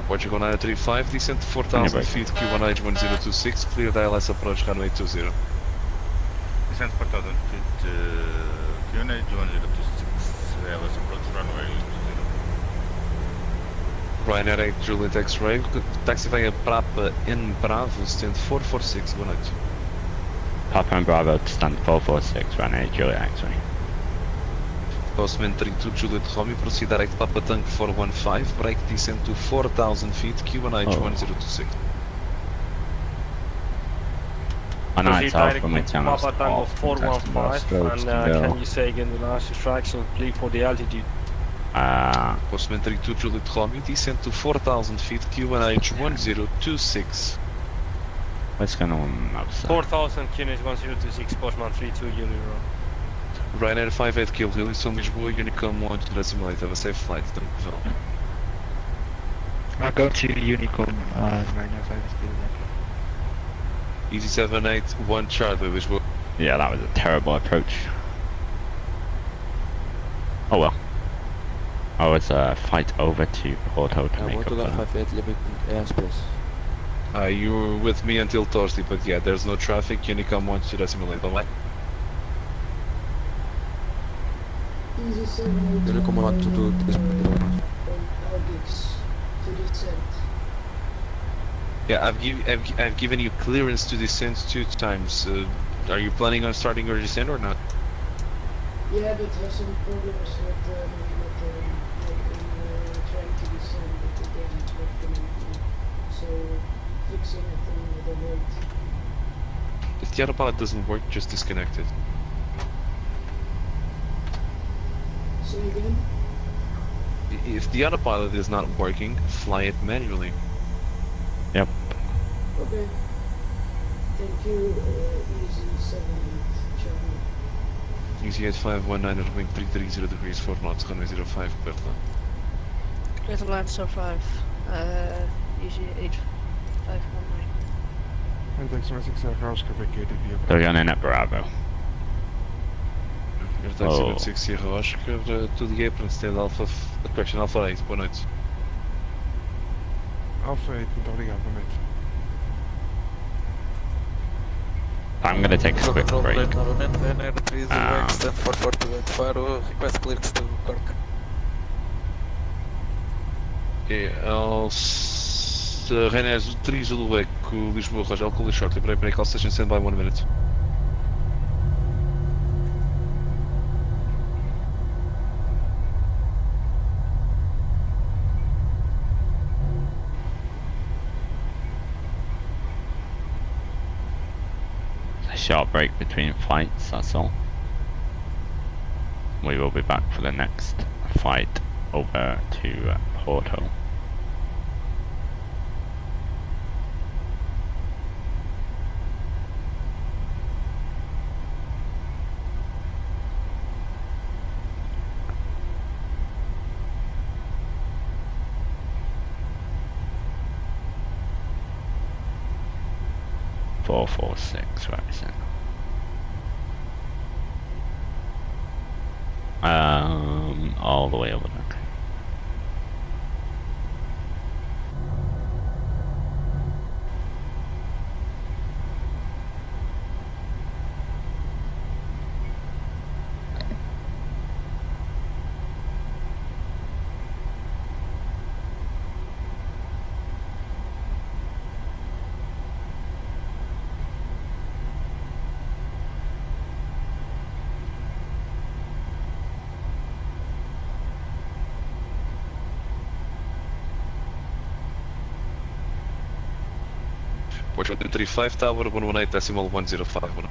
Portugal 935, descent to 4,000 feet, Q1H 1026, clear ILS approach runway 20. Descent 4,000 feet, QNH 1026, ALS approach runway 20. Ryanair 8 Juliet X-Ray, taxifying a Prapa in Bravo, stand 446, boa noite. Papa and Bravo to stand 446, Ryanair Juliet X-ray. Postman 32 Juliet Romeo, proceed direct Papa Tank 415, break descent to 4,000 feet, Q1H 1026. I know Proceed it's off direct from my to channel. Papa Tango 415, and can you say again the last instruction, please, for the altitude? Postman 32 Juliet Romeo, descent to 4,000 feet, Q1H 1026. What's going on outside? 4,000 QNH 1026, Postman 32 Euro. Ryanair 58 Kilo Hill, São Lisboa, Unicom 1 to the simulator, have a safe flight, thank you. I'll go to Unicom, Ryanair 58 kilo. Easy 781 Charlie, Lisboa. Yeah, that was a terrible approach. Oh well. I was flight over to Porto to make up for that. 58 limiting airspace. You were with me until Thursday, but yeah, there's no traffic, Unicom 1 to the simulator, bye. Easy 7 Unicom 1 to do this. Aldix to descent. Yeah, I've given you clearance to descend 2 times. Are you planning on starting your descent or not? Yeah, but have some problems with trying to descend, but it doesn't work anymore. So fixing it with the weight. If the autopilot doesn't work, just disconnect it. Say again? If the autopilot is not working, fly it manually. Yep. Okay. Thank you, easy 78 Charlie. Easy 8519 at wing 330 degrees 4 knots, runway 05, Puerto. Little Land 05, easy 8519. And thanks for 6 hours, vacated via. They're going in at Bravo. Your taxi with 6 Sierra Oscar to the apron, still Alpha, correction, Alpha 8, boa noite. Alpha 8, muito obrigado, boa noite. I'm gonna take a quick break. Novamente, Ryanair 30 stand for Portugal to Faro, request clearance to Cork. Okay, Ryanair 3 Zulu Echo, Lisboa, Roger, I'll call you shortly, break all station, stand by 1 minute. Short break between flights, that's all. We will be back for the next flight over to Porto. 446, right, so. All the way over there. Portugal 235 tower 118.105.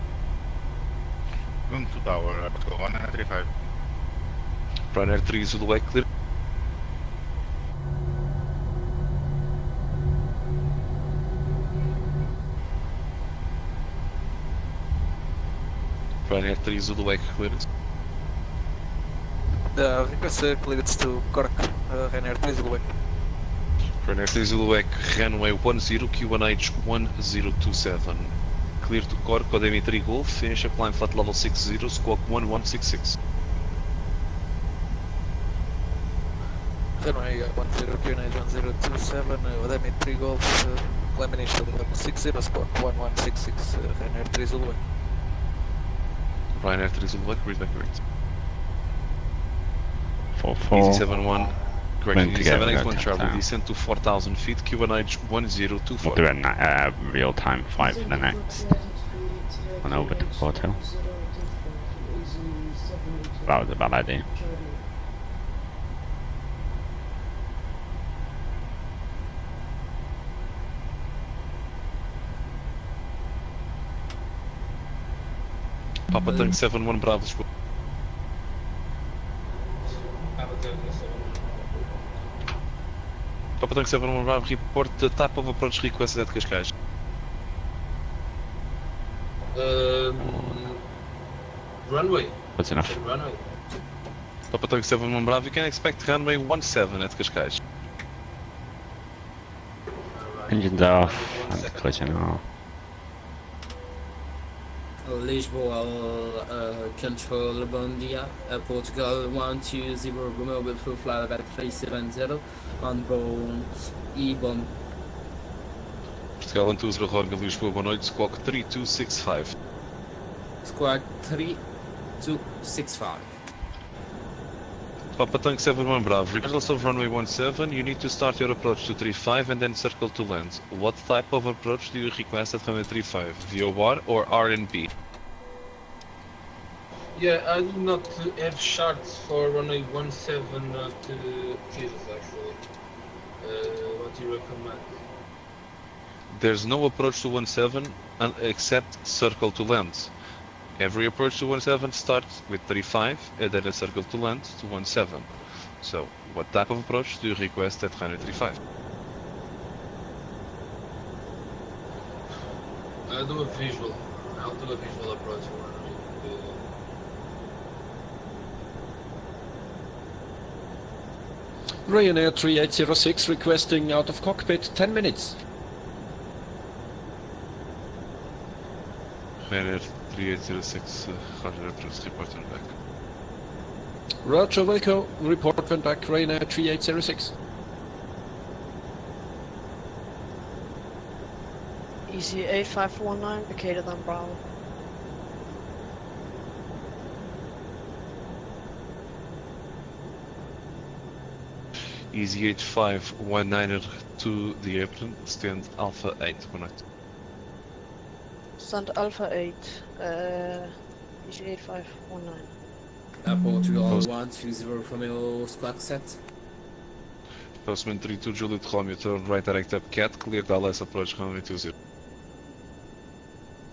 Room 2 tower, let's go 135. Ryanair 3 Zulu clear. Ryanair 3 Zulu clearance. Request clearance to Cork, Ryanair 3 Zulu. Ryanair 3 Zulu runway 10 QNH 1027. Clear to Cork, code M3 Golf, finish climb flat level 60, squawk 1166. Runway 10 QNH 1027, with M3 Golf, climb initial level 60, squawk 1166, Ryanair 3 Zulu. Ryanair 3 Zulu, read back correct. 44. Easy 71. Correction, Went Easy together, 781 got Charlie, down. descend to 4000 feet, QNH 1024. We'll do a real-time flight for the next one over to Porto. That was a bad idea. Papa Tank 71 Bravo Squad. Papa Tank 71 Bravo report the type of approach requested at Cascais. Runway. That's enough. Runway. Papa Tank 71 Bravo, you can expect runway 17 at Cascais. Engines off, and collision off. Lisboa control, bom dia. Portugal 120 Romeo with full flight at 370 on board E-bomb. Portugal 120 Romeo Lisboa, boa noite, squawk 3265. Squawk 3265. Papa Tank 71 Bravo, regardless of runway 17, you need to start your approach to 35 and then circle to land. What type of approach do you request at runway 35? VOR or RNP? Yeah, I do not have charts for runway 17 to kids actually. What do you recommend? There's no approach to 17 except circle to land. Every approach to 17 starts with 35 and then a circle to land to 17. So, what type of approach do you request at runway 35? I'll do a visual. I'll do a visual approach for runway. Ryanair 3806 requesting out of cockpit 10 minutes. Ryanair 3806, Roger, approach report and back. Roger, Wilco, report when back, Ryanair 3806. Easy 8519, located on Bravo. Easy 8519 to the airplane, stand Alpha 8, good night. Stand Alpha 8, Easy 8519. Portugal 120 Romeo squawk set. Postman 32 Juliet Romeo, turn right direct up cat, clear Dallas approach runway 20.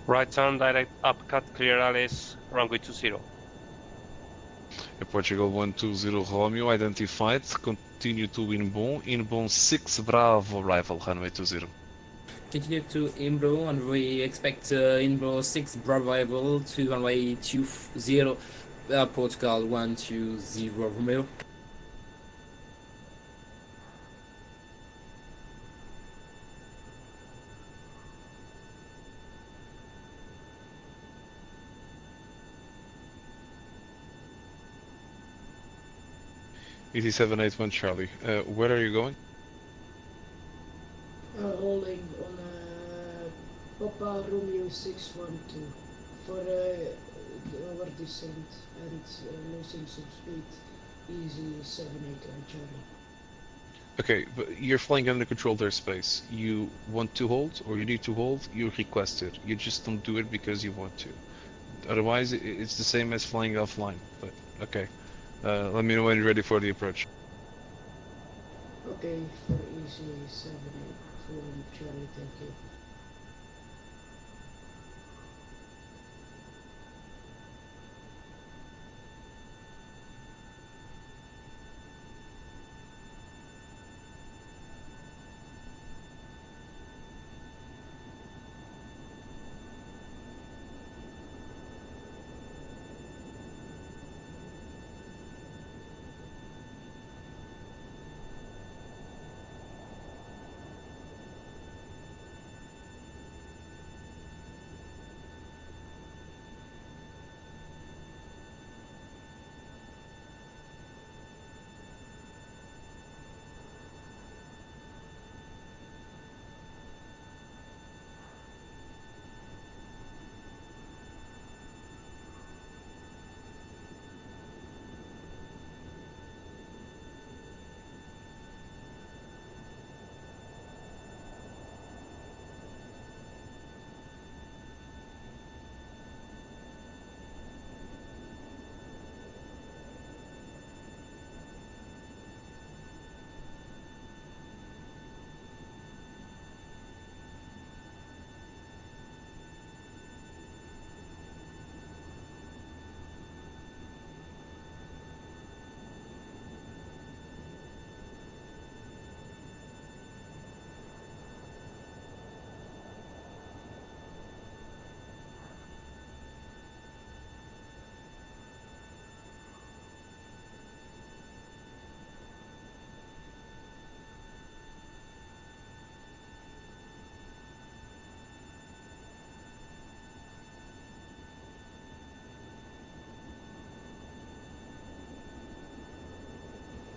Right turn direct upcut, clear Alice, runway 20. Portugal 120 Romeo identified, continue to inbound 6 Bravo arrival, runway 20. Continue to Imbro and we expect Imbro 6 Bravo arrival to runway 20 Portugal 120 Romeo. ET781 Charlie. Where are you going? Holding on Papa Romeo 612 for our descent and losing some speed. Easy 781 Charlie. Okay, but you're flying under controlled airspace. You want to hold, or you need to hold, you request it. You just don't do it because you want to. Otherwise, it's the same as flying offline. But okay, let me know when you're ready for the approach. Okay, for easy 781 Charlie, thank you.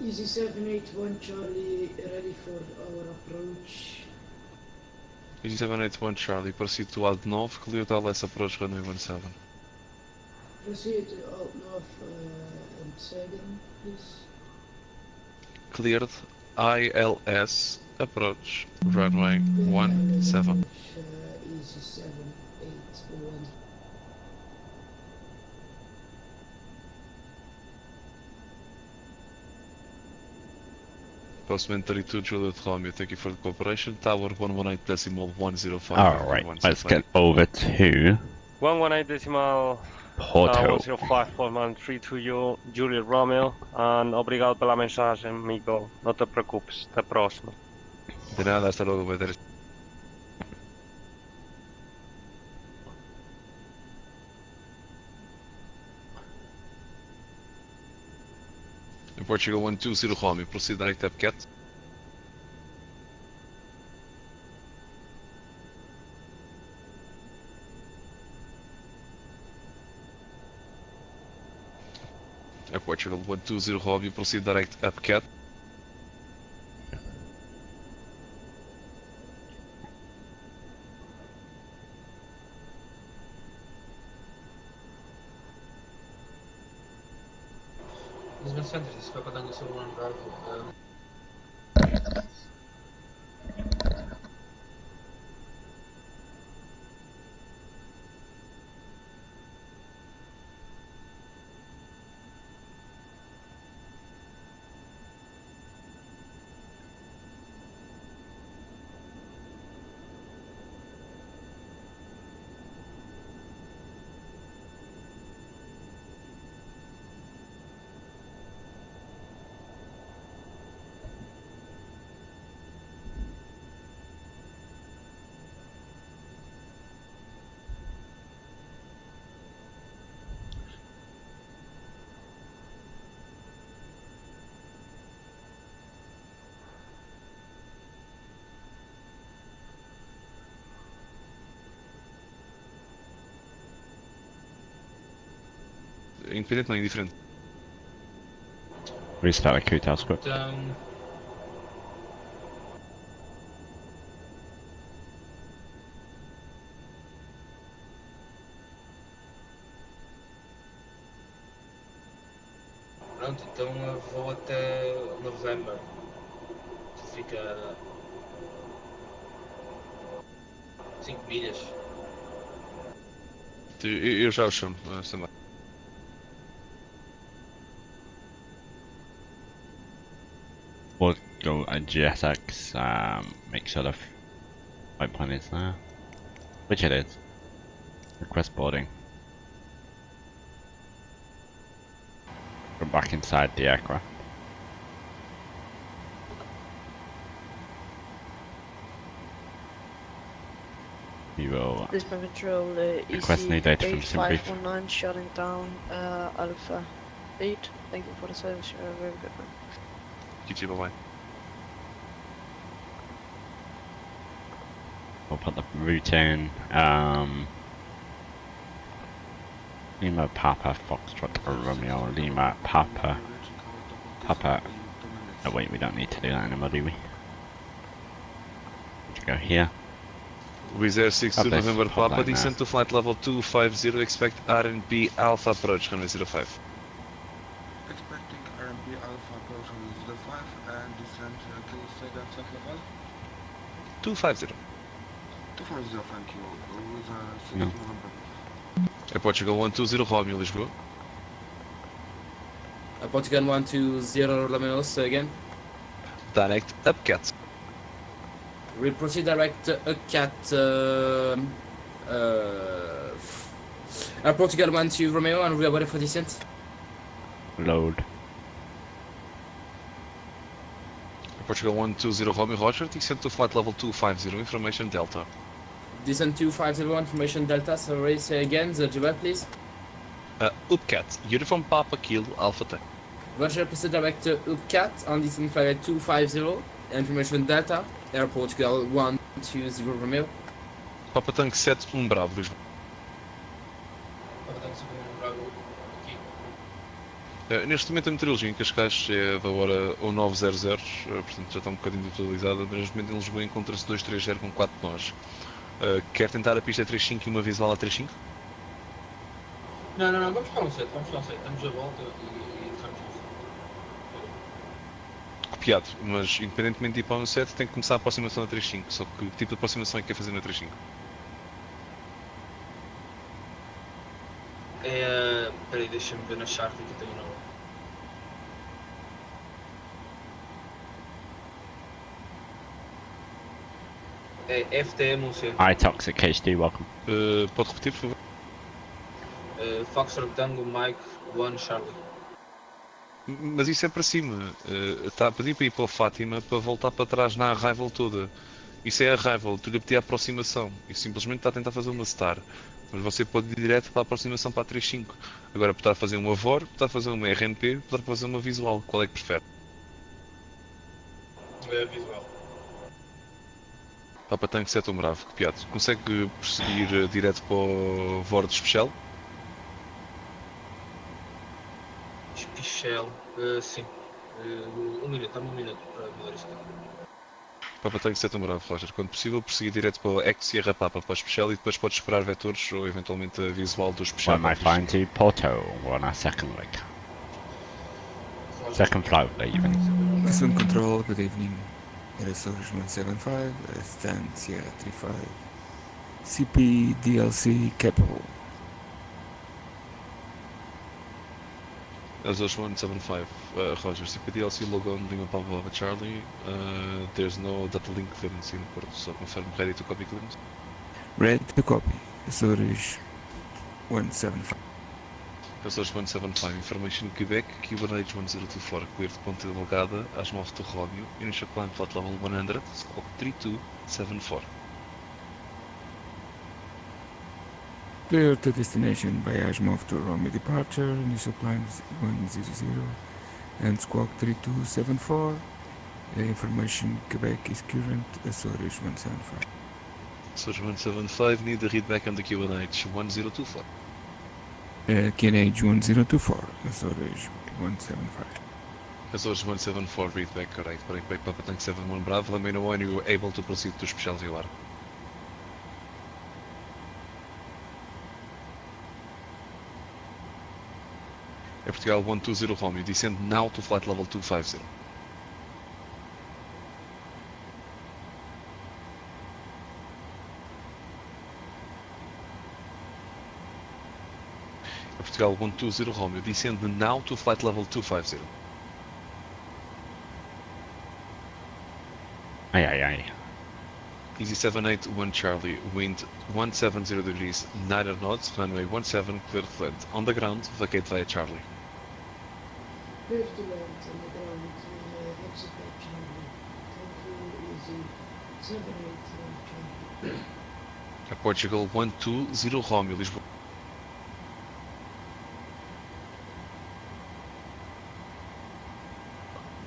Easy 781 Charlie, ready for our approach. ET781 Charlie, proceed to Alt 9, clear to LS approach runway 17. Proceed to Alt North and second, please. Cleared ILS approach runway 17. Easy 781. Postman 32 Juliet Romeo, thank you for the cooperation. Tower 118.105. Alright, let's get over to 118 Porto. 105.132 Juliet Romeo, and obrigado pela mensagem, amigo. Não te preocupes, até a próxima. De nada, hasta luego, Peter. In Portugal 120 Romeo, proceed direct up cat. Portugal 120 Romeo, proceed direct up cat. Lisbon Center, this is Papadango 01 Bravo. Independente não, indiferente. Restart the crew task script. Pronto, então eu vou até novembro. Fica 5 milhas. Eu já o chamo, também. We'll go at GSX, make sure the flight plan is there. Which it is. Request boarding. Go back inside the aircraft. We will Lisbon Control, request new data from SimBrief. EC8519 shutting down Alpha 8. Thank you for the service, you're a very good man. GG, bye-bye. We'll put the route in. Lima Papa Foxtrot Romeo Lima Papa. Oh wait, we don't need to do that anymore, do we? Go here. Wizz Air 62 November Papa, descent to flight level 250, expect RNP Alpha approach, runway 05. Expecting RMP Alpha approach on 05 and descent, can you say that flight level? 250. 250, thank you. With 6 November. Portugal 120 Romeo, Lisboa. Portugal 120 Romeo, again. Direct Upcat. We'll proceed direct Upcat. Portugal 12 Romeo, and we are ready for descent. Load. Portugal 120 Romeo, Roger, descent to flight level 250, information Delta. Descent 250, information Delta, sorry, say again, the Jabal, please. Upcat, uniform Papa Kilo, Alpha Tank. Roger, proceed direct Upcat, on descent flight 250, information Delta, Air Portugal 120 Romeo. Papa Tank 7 Bravo, Lisboa. Papa Tank 7 Bravo, aqui. Neste momento a meteorologia em Cascais é da hora 1900, portanto já está um bocadinho atualizada, mas neste momento em Lisboa encontra-se 230 com 4 nós. Quer tentar a pista 35 e uma visual a 35? Não, vamos para um set, estamos a volta e fazemos Copiado, mas independentemente de ir para um set tem que começar a aproximação a 35, só que tipo de aproximação é que quer fazer na 35? Peraí, deixa-me ver na chart que eu tenho não. É FTM 1C. Hi Toxic HD, welcome. Pode repetir, por favor? Foxtrot Tango Mike 1 Charlie. Mas isso é para cima. Está a pedir para ir para o Fátima para voltar para trás na arrival toda. Isso é arrival, tu lhe pedi a aproximação. E simplesmente está a tentar fazer uma star. Mas você pode ir direto para a aproximação para a 35. Agora, por estar a fazer um AVOR, por estar a fazer uma RNP, por estar a fazer uma visual. Qual é que prefere? É visual. Papa Tank 7 Bravo, copiado. Consegue prosseguir direto para o VOR de Especial? Especial, sim. Um minuto para mudar isto. Papa Tank 7 Bravo, Roger. Quando possível, prosseguir direto para o X Sierra Papa para o Especial e depois pode esperar vetores ou eventualmente a visual do Especial. When I find to Porto, we're on our second leg. Second flight, even. Lisbon Control, good evening. Aerosource 175, stand Sierra 35, CP DLC capable. Aerosource 175, Roger, CP DLC logo on Lima Papa Charlie, there's no data link clearance in Porto, so confirm ready to copy clearance. Ready to copy, Aerosource 175. Aerosource 175, information Quebec, QNH 1024, clear de Ponte Delgada, às 9 de Romeo, initial climb flight level 100, squawk 3274. Clear to destination by Ashmov to Romeo departure, initial climb 100 and squawk 3274. Information Quebec is current, Aerosource 175. Aerosource 175, need the read back on the QNH 1024. QNH 1024, Aerosource 175. Azores 174, read back correct. Break back Papa Tank 71 Bravo. Let me know when you are able to proceed to specialty order. Air Portugal 120 Romeo, descend now to flight level 250. Air Portugal 120 Romeo, descend now to flight level 250. Aye, aye, aye. Easy 781 Charlie, wind 170 degrees, 9 knots, runway 17, clear to land. On the ground, vacate via Charlie. Clear to land on the ground to Mexico, Charlie. Thank you, easy 781 Charlie. Portugal 120 Romeo, Lisboa.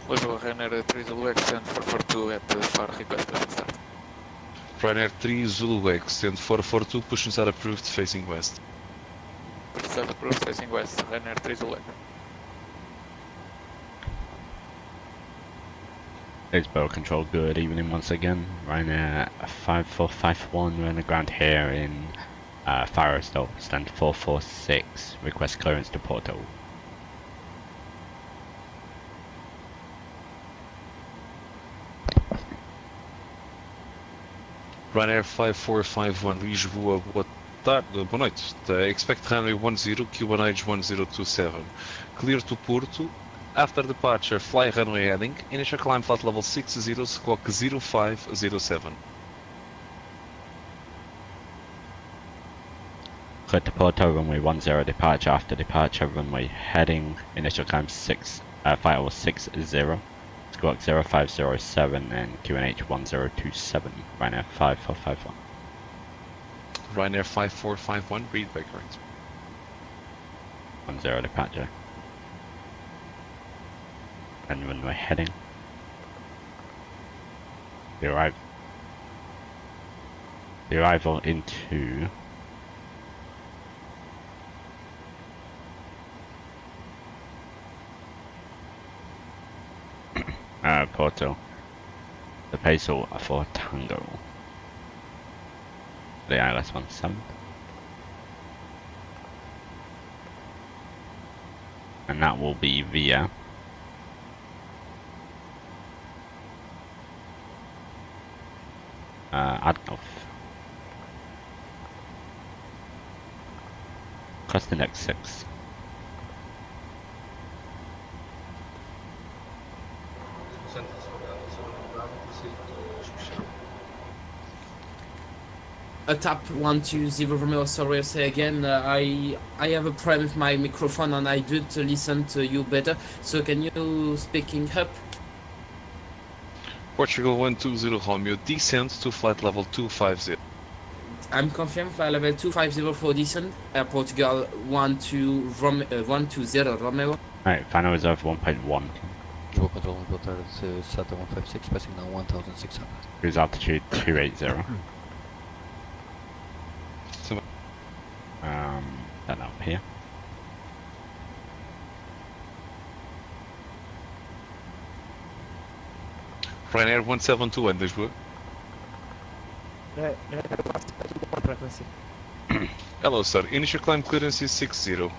Lisboa, Ryanair 3 Zulu X and 442 at Faro, request pushing start. Ryanair 3 Zulu X and 442, pushing start approved, facing west. Start approved, facing west, Ryanair 3 Zulu X. Lisboa control, good evening once again. Ryanair 5451, we're on the ground here in Faro still, stand 446, request clearance to Porto. Ryanair 5451, Lisboa, boa noite. Expect runway 10, Q1H 1027. Clear to Porto. After departure, fly runway heading. Initial climb flight level 60, squawk 0507. Clear to Porto, runway 10 departure. After departure, runway heading. Initial climb flight level 60. Squawk 0507 and QNH 1027, Ryanair 5451. Ryanair 5451, read back right. 10 departure. And runway heading. The arrival into Porto. The Peso for Tango. The ILS 17. And that will be via Adolf. Cost index 6. Tap 120 Romeo, sorry I say again, I have a problem with my microphone and I did listen to you better, so can you speaking up? Portugal 120 Romeo, descend to flight level 250. I'm confirmed flight level 250 for descent, Portugal 120 Romeo. Alright, final reserve 1.1. Dual control and filter to SATA 156, passing now 1600. Cruise altitude 280. That up here. Ryanair 172 Lisboa. Hello sir, initial climb clearance is 60.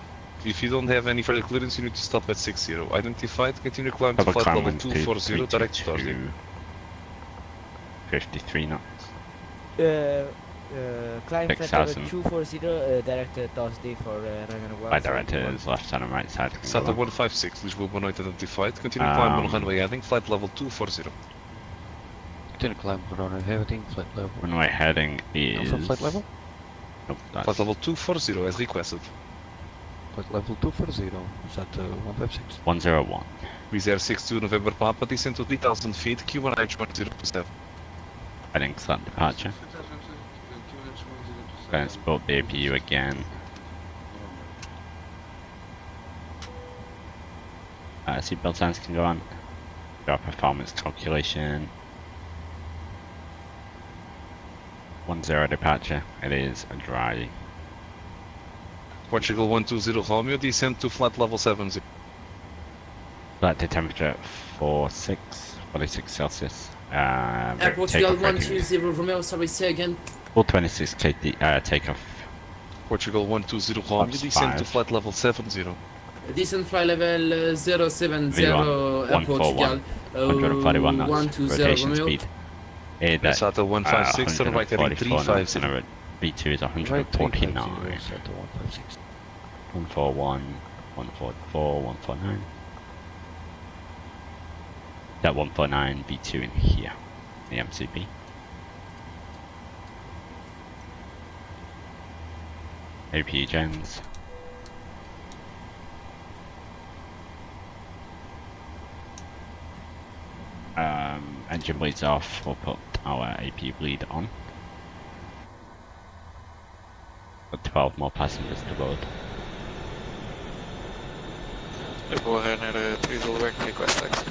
If you don't have any further clearance, you need to stop at 60. Identified, continue climb to flight level 240, direct starting. 53 knots. Climb flight level 240, direct Thursday for Ryanair 1. By directors, left side and right side. SATA 156, Lisboa 1 identified, continue climb on runway heading, flight level 240. Continue climb on runway heading, flight level. Runway heading is... flight level? Nope, that's... Flight level 240 as requested. Flight level 240, SATA 156. 101. Wizz Air 62 November Papa, descend to 3,000 feet, Q1H 1027. Heading slot departure. Let's build the APU again. Seatbelt signs can go on. Do our performance calculation. 10 departure. It is a dry. Portugal 120 Romeo, descend to flight level 70. Flight temperature at 46 Celsius. Air Portugal 120 Romeo, sorry, say again. 426 KT, takeoff. Portugal 120 Romeo, descend to flight level 70. Descent flight level 070 Air Portugal. 141 knots, 120 rotation Romeo. speed. SATA 156, right heading 350. And B2 is 149. 141, 144, 149. That 149 B2 in here, the MCP. AP gens. Engine bleeds off, we'll put our AP bleed on. Got 12 more passengers to load. Ryanair 3 Zuluak, request taxi.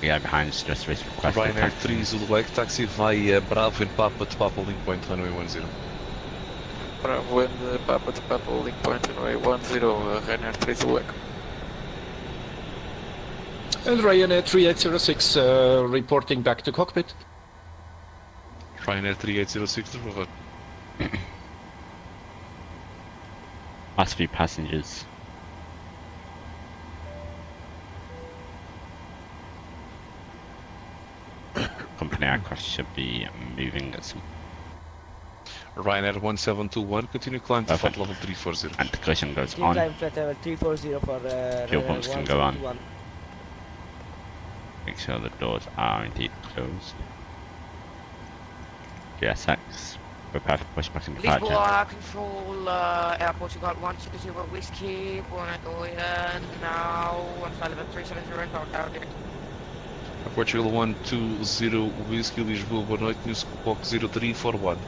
The guy behind us just requested Ryanair 3 Zuluak, taxi via Bravo in Papa to Papa link point runway 10. Bravo and Papa to Papa link point runway 10, Ryanair 3 Zuluak. And Ryanair 3806 reporting back to cockpit. Ryanair 3806 to forward. Last few passengers. Company aircraft should be moving at some. Ryanair 1721, continue climb to flight level 340. And the collision goes Continue on. climb flight level 340 for Fuel pumps can go on. 171. Make sure the doors are indeed closed. GSX, prepare for pushback and departure. Lisboa, control, Air Portugal 160 whiskey, wanna go in now, 15370 inbound down here. Portugal 120 Whiskey, Lisboa, boa noite, News Squawk 0341.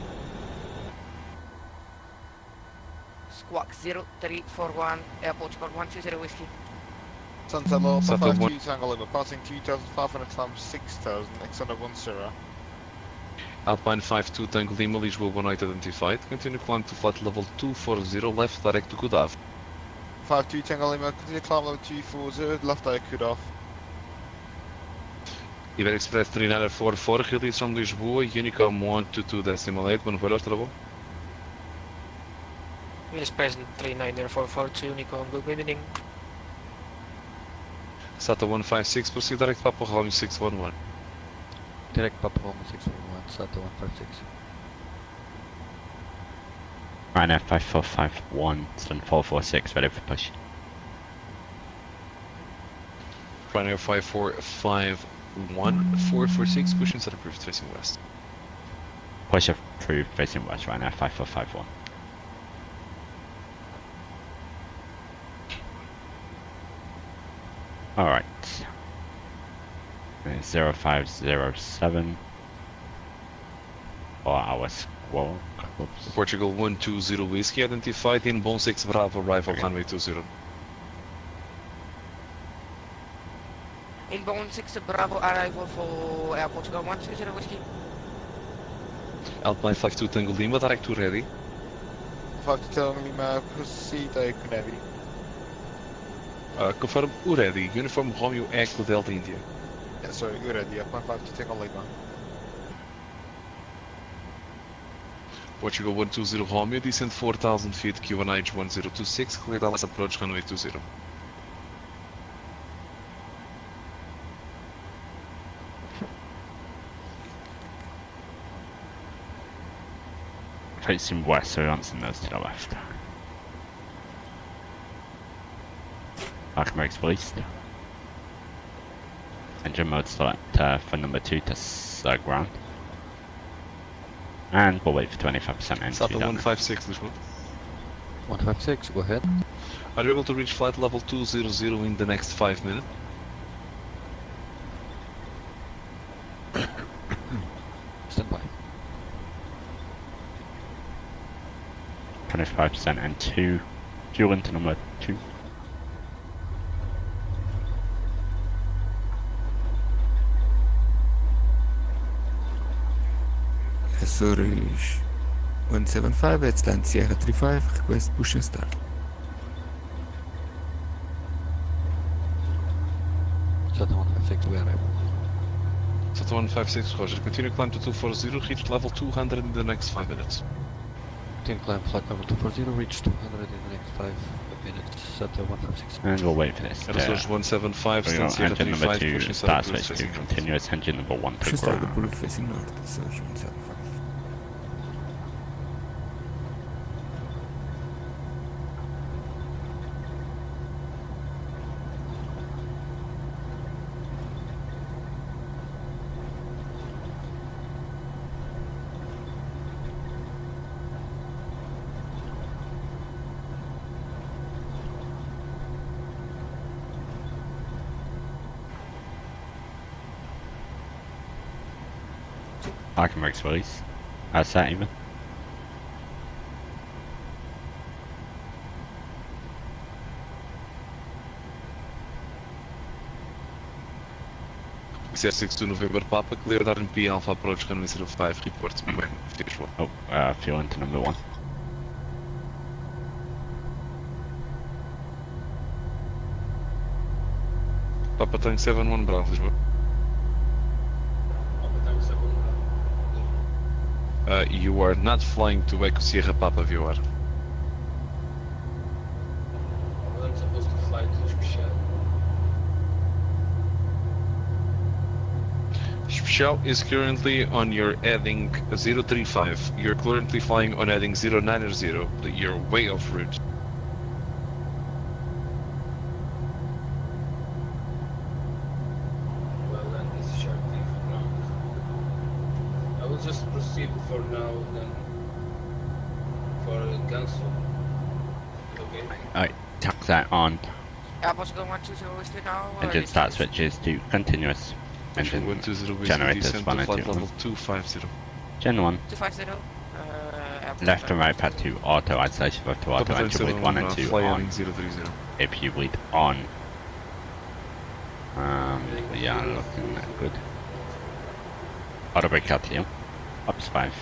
Squawk 0341, Air Portugal 120 whiskey. Santa Law, Santa 52 Tango Lima, passing 2,500 times 6,810. Alpine 52 Tango Lima, Lisboa, boa noite, identified. Continue climb to flight level 240, left direct to Gudave. 52 Tango Lima, continue climb level 240, left eye cut off. Iber Express 3944, release from Lisboa, Unicom 122.8, bom vuelo, hasta luego. Yes, present 3944 to Unicom, good evening. SATA 156, proceed direct Papa Romeo 611. Direct Papa Romeo 611, SATA 156. Ryanair 5451, Sun 446, ready for push. Ryanair 5451, 446, push inside approved, facing west. Push approved, facing west, Ryanair 5451. Alright. 0507 for our squawk. Portugal 120 Whiskey, identified in Bon 6 Bravo, arrival runway 20. Inbound 6 Bravo, arrival for Air Portugal 120 whiskey. Alpine 52 Tango Lima, direct to ready. 52 Tango Lima, proceed eye ready. Confirm ready. Uniform Romeo Echo Delta India. Yeah, sorry, you're ready. Alpine 52 Tango Lima. Portugal 120 Romeo, descend 4,000 feet, QNH 1026, clear Dallas approach runway 20. Facing west, so answering those to the left. Parking brakes released. Engine mode select for number 2 to ground. And we'll wait for 25% entry. SATA 156, Lisboa. 156, go ahead. Are you able to reach flight level 200 in the next 5 minutes? Stand by. 25% and 2. Dual into number 2. Zurich 175, headstand Sierra 35, request push and start. Sata 156, we are able. Sata 156, Roger. Continue climb to 240, reach level 200 in the next 5 minutes. Continue climb flight level 240, reach 200 in the next 5 minutes. Sata 156. And we'll wait for this. Resource 175, stand Sierra engine number 35, 2, pushing start Sierra switch to facing north. continuous, engine number 1 to Should start the ground. bullet facing north, Surge 175. Parking brakes release. How's that even? CR62 November Papa, cleared RNP Alpha approach runway 05, report Boeing visual. Oh, fuel into number 1. Papa Tank 71 Bravo, Lisboa. You are not flying to Echo Sierra Papa, you are. I'm supposed to fly to Special. Special is currently on your heading 035. You're currently flying on heading 090. You're way off route. Well, then this is sharp thing for now. I will just proceed for now, then for cancel. Okay. Alright, tack that on. Portugal 120 whiskey now. Engine start switches to continuous. Engine 120 whiskey, generators descent 1 to and flight 2. level 250. Gen 1. 250. Left and right pad 2 auto, isolation both to auto, Papa engine bleed 1 and 2 fly on. heading 030. APU bleed on. Yeah, looking good. Auto brake out to you. Ups 5.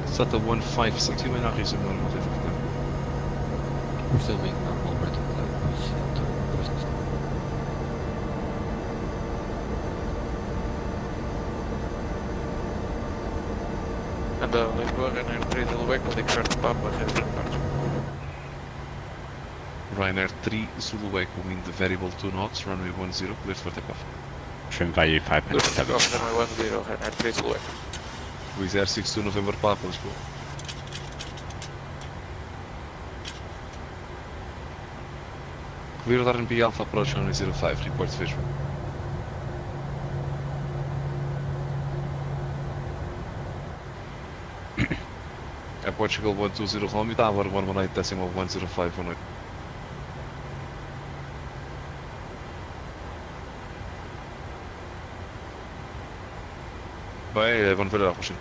Sata 156, you may not resume normal difficulty. We're still making normal rate of climb. And Lisboa Ryanair 3 Zulu Echo, take short Papa, has departure. Ryanair 3 Zulu Echo, wind variable 2 knots, runway 10, cleared for takeoff. Trim value 5.7. Off runway 10, Ryanair 3 Zulu Echo. With R62 November Papa, Lisboa. Cleared RNP Alpha approach runway 05, report visual. Portugal 120 Romeo, Tower 118.10518. Bem, vamos ver a pushing.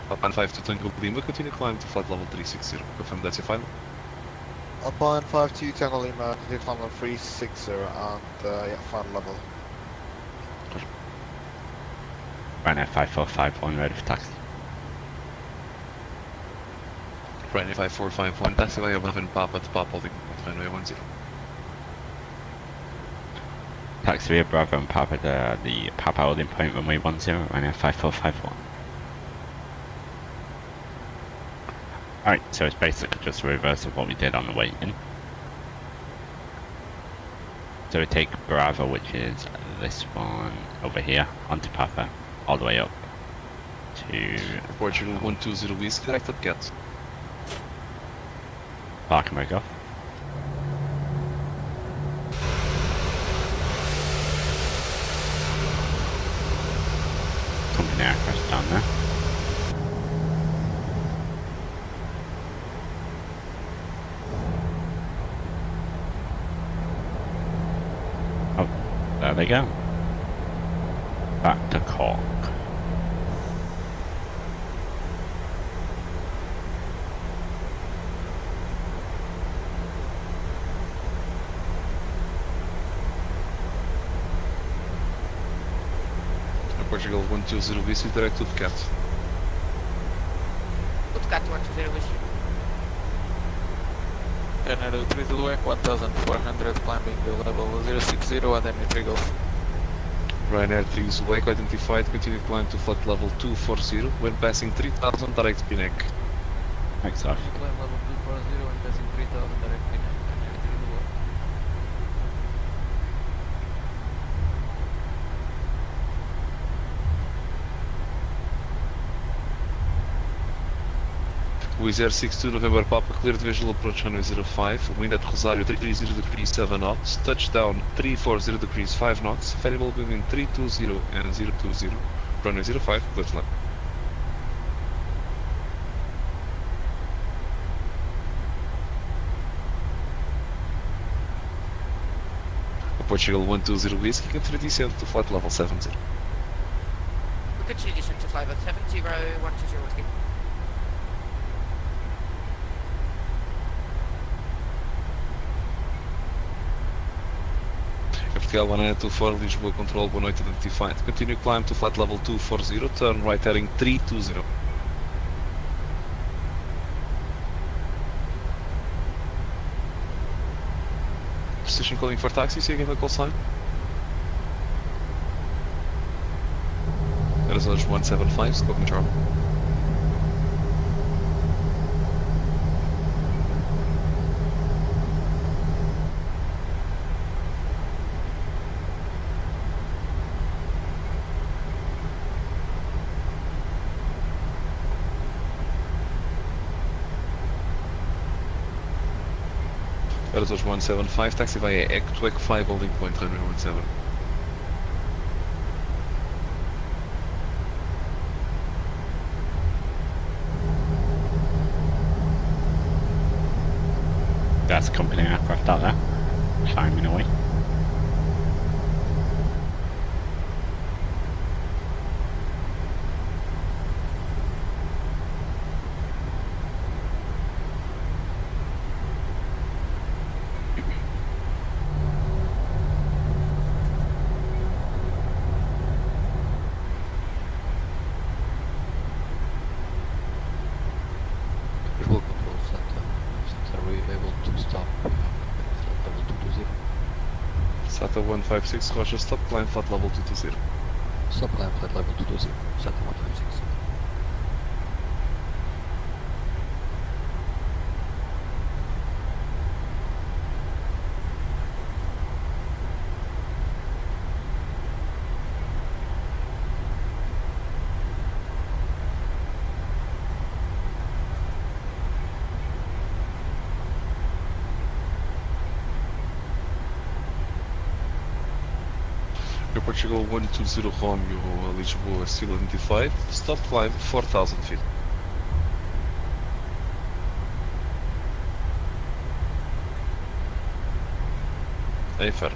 Alpine 5 to Tango Lima, continue climb to flight level 360. Confirm that's your final. Alpine 52 Tango Lima, continue climb level 360 and yeah, final level. Ryanair 5451 ready for taxi. Ryanair 5451, taxiway 11 Papa to Papa holding runway 10. Taxi via Bravo and Papa to the Papa holding point runway 10, Ryanair 5451. Alright, so it's basically just the reverse of what we did on the way in. So we take Bravo, which is this one over here, onto Papa, all the way up to Portugal 120 Whiskey, directed cat. Park and break off. Company aircraft down there. Oh, there they go. Back to Cork. Portugal 120 Whiskey, direct to the cat. Put cat 120 whiskey. Ryanair 3 Zulu 1400 climbing the level 060 and then 3 Golf. Ryanair 3 Zulu identified, continue climb to flight level 240 when passing 3000 direct PNEC. Thanks, Ash. Climb level 240 and passing 3000 direct PNEC. Ryanair 3 Zulu. Wizz Air 62 November Papa, cleared visual approach runway 05, wind at Rosario 330 degrees 7 knots, touchdown 340 degrees 5 knots, variable between 320 and 020, runway 05, clear to land. Portugal 120 Whiskey, continue descent to flight level 70. We continue descent to flight level 70, 120 whiskey. Portugal 1924, Lisboa control, boa noite, identified. Continue climb to flight level 240, turn right heading 320. Station calling for taxi, see again the call sign. Arizona 175, Scope Charlie. Arizona 175, taxi via ECTWEC 5 holding point runway 17. That's company aircraft out there, climbing away. Visual control center. Are we able to stop flight level 220? SATA 156, Roger, stop climb flight level 220. Stop climb flight level 220. SATA 156. Portugal 120 Romeo, Lisboa, still identified. Stop climb 4000 feet. Faro.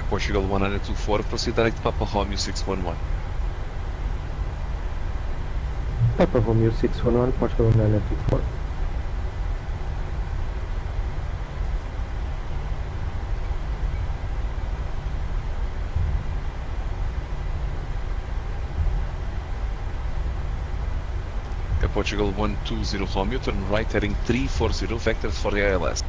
Portugal 1924, proceed direct Papa Romeo 611. Papa Romeo 611, Portugal 1924. Portugal 120 Romeo, turn right heading 340, vectors for the ILS.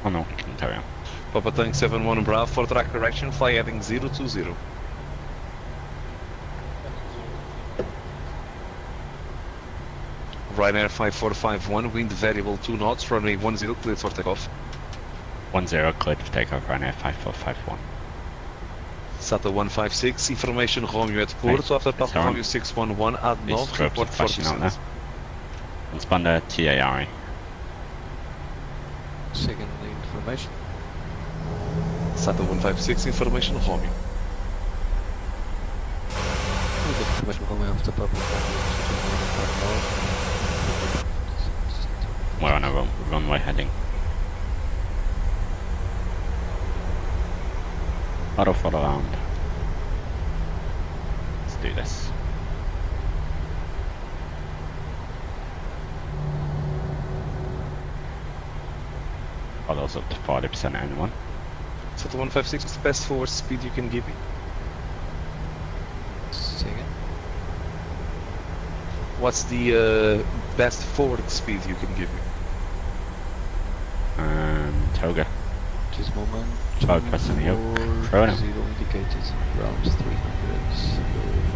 Oh no, carry on. Papa Tank 71 Bravo, for track correction, fly heading 020. Ryanair 5451, wind variable 2 knots, runway 10, cleared for takeoff. 10 cleared for takeoff, Ryanair 5451. SATA 156, information Romeo at Porto, after Papa Romeo 611, add north, report for descent. Transponder TARI. Second information. SATA 156, information Romeo. Information Romeo after Papa Romeo. We're on a runway heading. Auto follow around. Let's do this. Follows up to 40% anyone. So the 156 is the best forward speed you can give me. Say again? What's the best forward speed you can give me? Toga. This moment. Cloud pressing the up. Throwing him. 0 indicated. Round 300.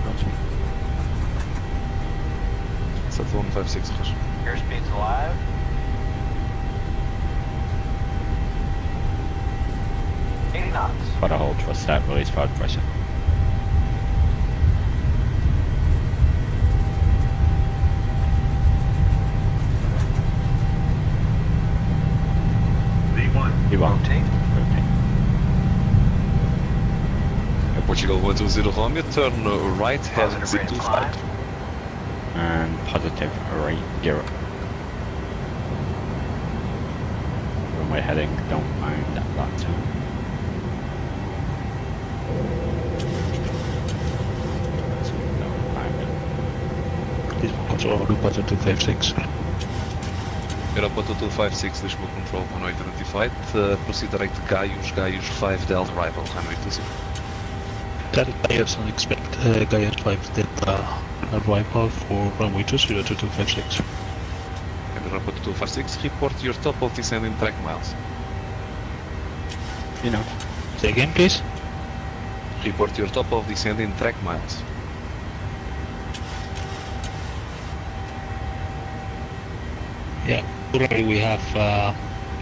Ground speed. So the 156 goes. Airspeed's alive. Got a hold for a step, release cloud pressure. V1. Rotate. Portugal 120 Romeo, turn right, heading 025. And positive right gear up. Runway heading, don't mind that too. This will control Aeroporto 256. Aeroporto 256, Lisboa control 1 identified. Proceed direct Gaius 5 Delta arrival, runway 20. That Gaius and expect Gaius 5 Delta arrival for runway 20 to 256. And Aeroporto 256, report your top of descending track miles. Say again, please. Report your top of descending track miles. Yeah, currently we have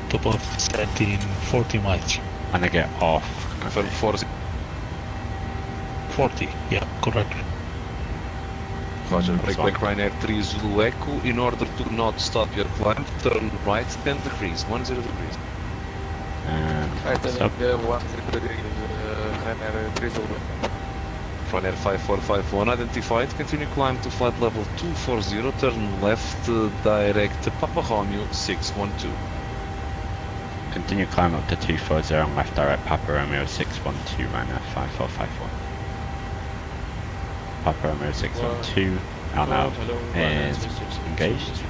top of setting 40 miles. And I get off. Confirm 40. 40, yeah, correct. Roger, break back Ryanair 3 Zulu Echo. In order to not stop your climb, turn right 10 degrees, 10 degrees. Right, Stop. 10 degrees, Ryanair 3 Zulu. Ryanair 5451 identified, continue climb to flight level 240, turn left direct Papa Romeo 612. Continue climb up to 240 and left direct Papa Romeo 612 Ryanair 5451. Papa Romeo 612 are now is engaged.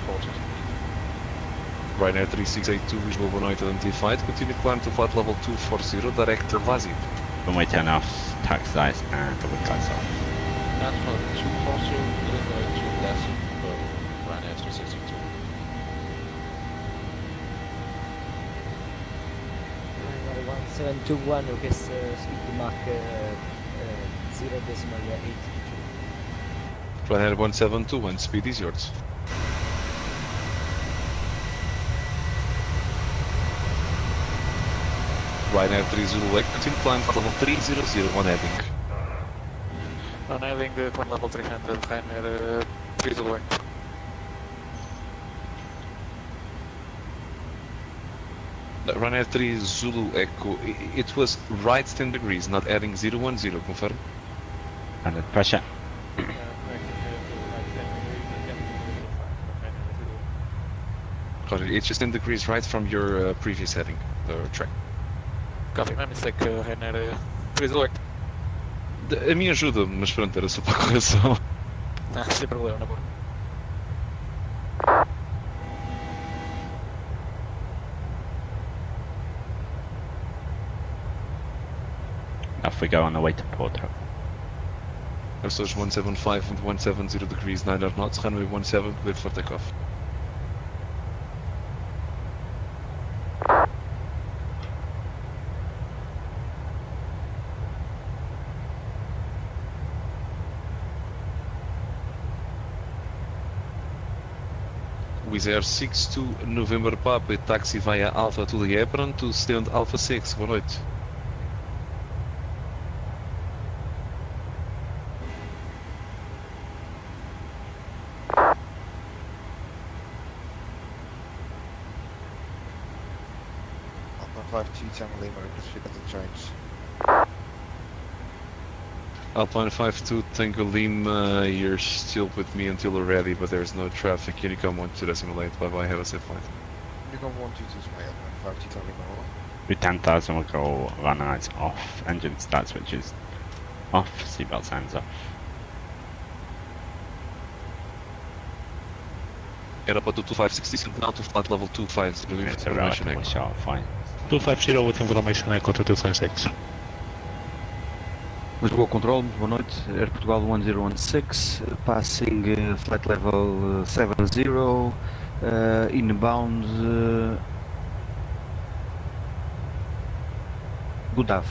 Ryanair 3682 visual 1 identified, continue climb to flight level 240, direct VATSIM. Runway 10 off, taxi lights and double lights off. That's for 240, going to left, Ryanair 3682. Ryanair 1721 request speed to Mach 0.8. Ryanair 1721, speed is yours. Ryanair 3 Zulu Echo, continue climb to level 300 on heading. On heading climb level 300, Ryanair 3 Zulu Echo. Ryanair 3 Zulu Echo, it was right 10 degrees, not adding 010, confirm? Under pressure. Roger, it's just 10 degrees right from your previous heading, track. Copy, my mistake, Ryanair 3 Zulu Echo. A mim ajuda, mas pronto, era só para a correção. Ah, sem problema, na boa. Off we go on the way to Porto. Airstage 175 and 170 degrees, 9 knots, runway 17, cleared for takeoff. Wizz Air 62 November Papa, taxi via Alpha to the apron to stand Alpha 6, boa noite. Alpha 52 Tango Lima, disregard the change. Alpine 52 Tango Lima, you're still with me until we're ready, but there's no traffic. Unicom 12.8, bye bye, have a safe flight. Unicom 122 is my Alpine 52 Tango Lima, over. With 10,000 we'll go run lights off, engine start switches off, seatbelt signs off. Aeroporto 256 descend down to flight level 250 with It's a information relatively echo. short flight. 250 with information echo to 256. Lisboa Control, boa noite. Air Portugal 1016, passing flight level 70, inbound Beauvais.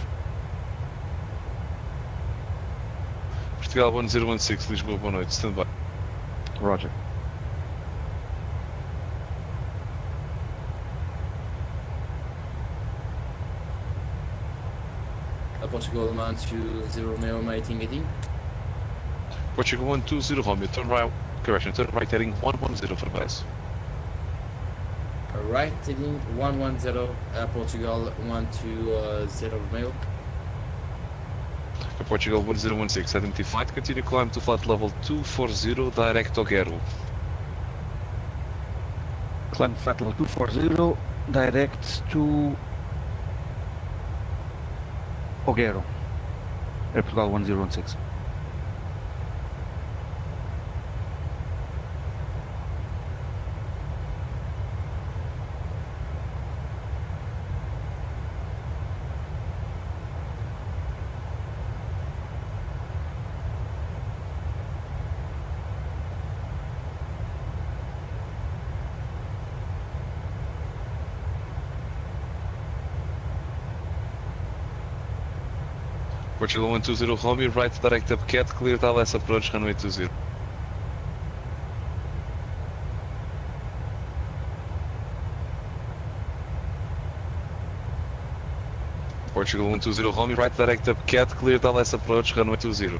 Portugal 1016, Lisboa, boa noite, stand by. Roger. Portugal 120 Romeo mating heading. Portugal 120 Romeo, turn right, correction, turn right heading 110 for base. Right heading 110, Portugal 120 Romeo. Portugal 1016, identified, continue climb to flight level 240, direct Ogero. Climb flight level 240, direct to Ogero. Air Portugal 1016. Portugal 120 Romeo, right direct up cat, clear LS approach, runway 20. Portugal 120 Romeo, right direct up cat, clear LS approach, runway 20.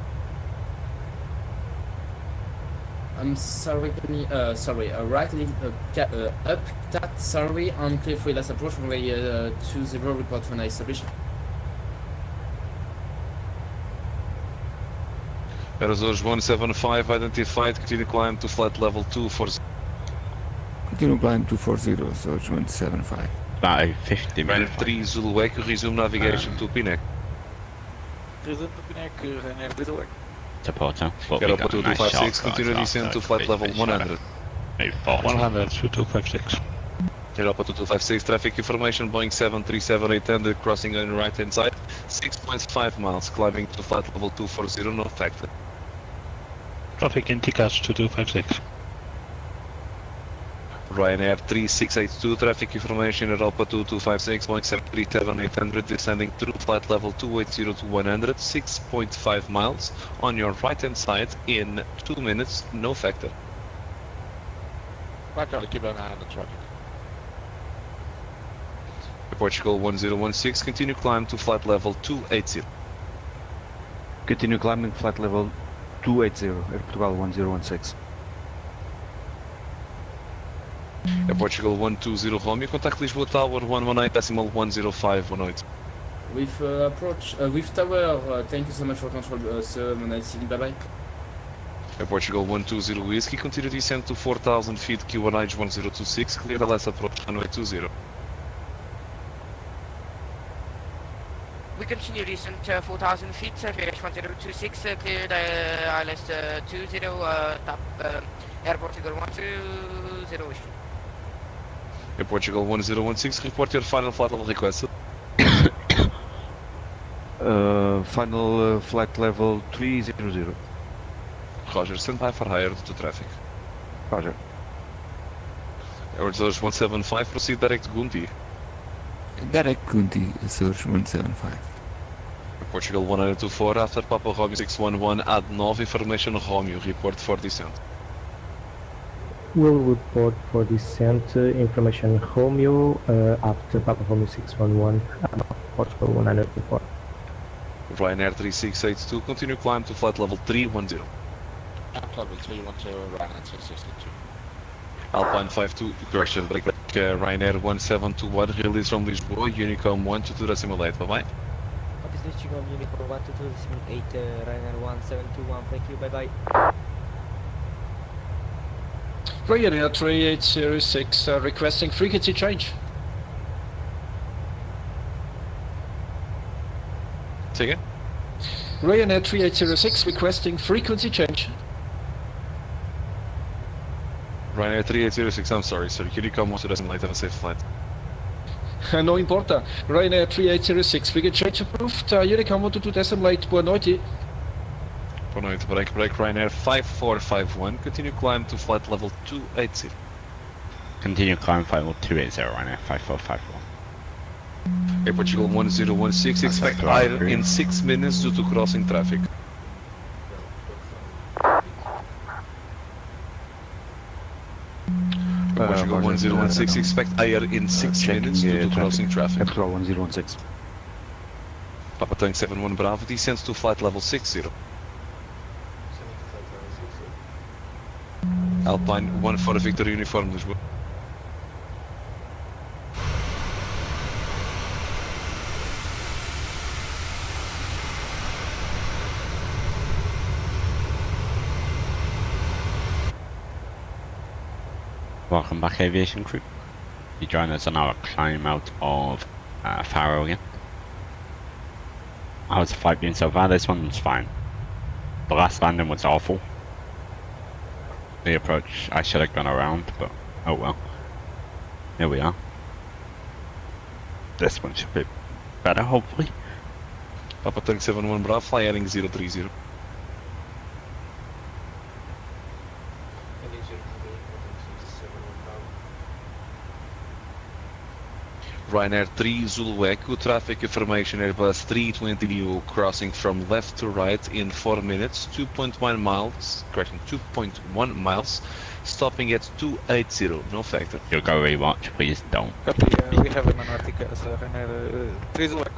I'm sorry, right lead up cat, sorry, on clear free last approach, runway 20, report when I establish. Aerosol 175 identified, continue climb to flight level 240. Continue climb 240, so 175. About a 50 minute Ryanair 3 Zulu Echo, resume navigation to Pinec. Resume to Pinec, Ryanair Beauvais. to Porto. But we Aeroporto got a nice 256, short continue course descent after, to flight level 100. Maybe 40. 100 to 256. Aeroporto 256, traffic information, Boeing 737-800, crossing on your right hand side, 6.5 miles, climbing to flight level 240, no factor. Traffic indicators to 256. Ryanair 3682, traffic information, Aeroporto 256, Boeing 737-800, descending through flight level 280 to 100, 6.5 miles, on your right hand side in 2 minutes, no factor. Right, Charlie, keep an eye on the traffic. Portugal 1016, continue climb to flight level 280. Continue climbing flight level 280, Air Portugal 1016. Portugal 120 Romeo, contact Lisboa Tower 118.10518. With approach, with tower, thank you so much for control, sir, nice bye bye. Portugal 120 Whiskey, continue descent to 4,000 feet, QNH 1026, clear the last approach, runway 20. We continue descent 4,000 feet, VH 1026, clear the ILS 20, top Air Portugal 120 Whiskey. Portugal 1016, report your final flight level request. Final flight level 300. Roger, stand by for higher to traffic. Roger. Aerosource 175, proceed direct to Gunti. Direct Gunti, Surge 175. Portugal 1024, after Papa Romeo 611, add 9 information Romeo, report for descent. Will report for descent information Romeo after Papa Romeo 611, Portugal 104. Ryanair 3682, continue climb to flight level 310. Level 310, Ryanair 662. Alpine 52, correction, break Ryanair 1721, release from Lisboa, Unicom 122 decimal 8, bye bye. What is this Unicom 122.8, Ryanair 1721, thank you, bye bye. Ryanair 3806 requesting frequency change. Say again? Ryanair 3806 requesting frequency change. Ryanair 3806, I'm sorry, sir. Unicom 128, have a safe flight. No importa. Ryanair 3806, frigate change approved. Unicom 122 decimal 8, boa noite. Boa noite, break, Ryanair 5451, continue climb to flight level 280. Continue climb flight level 280, Ryanair 5451. Air Portugal 1016, expect air in 6 minutes due to crossing traffic. Portugal 1016, expect air in 6 minutes due to crossing traffic. Portugal 1016. Papa Tank 71 Bravo descends to flight level 60. Alpine 14 Victor Uniform Lisboa. Welcome back, aviation crew. You join us on our climb out of Faro again. How's the flight been so far? This one's fine. The last landing was awful. The approach, I should have gone around, but oh well. Here we are. This one should be better, hopefully. Papa Tank 71 Bravo, fly heading 030. Ryanair 3 Zulu Echo, traffic information Airbus 320 crossing from left to right in 4 minutes, 2.1 miles, correction, 2.1 miles, stopping at 280, no factor. You'll go rewatch, please don't. Copy, we have an Antarctica, so Ryanair 3 Zulu Echo.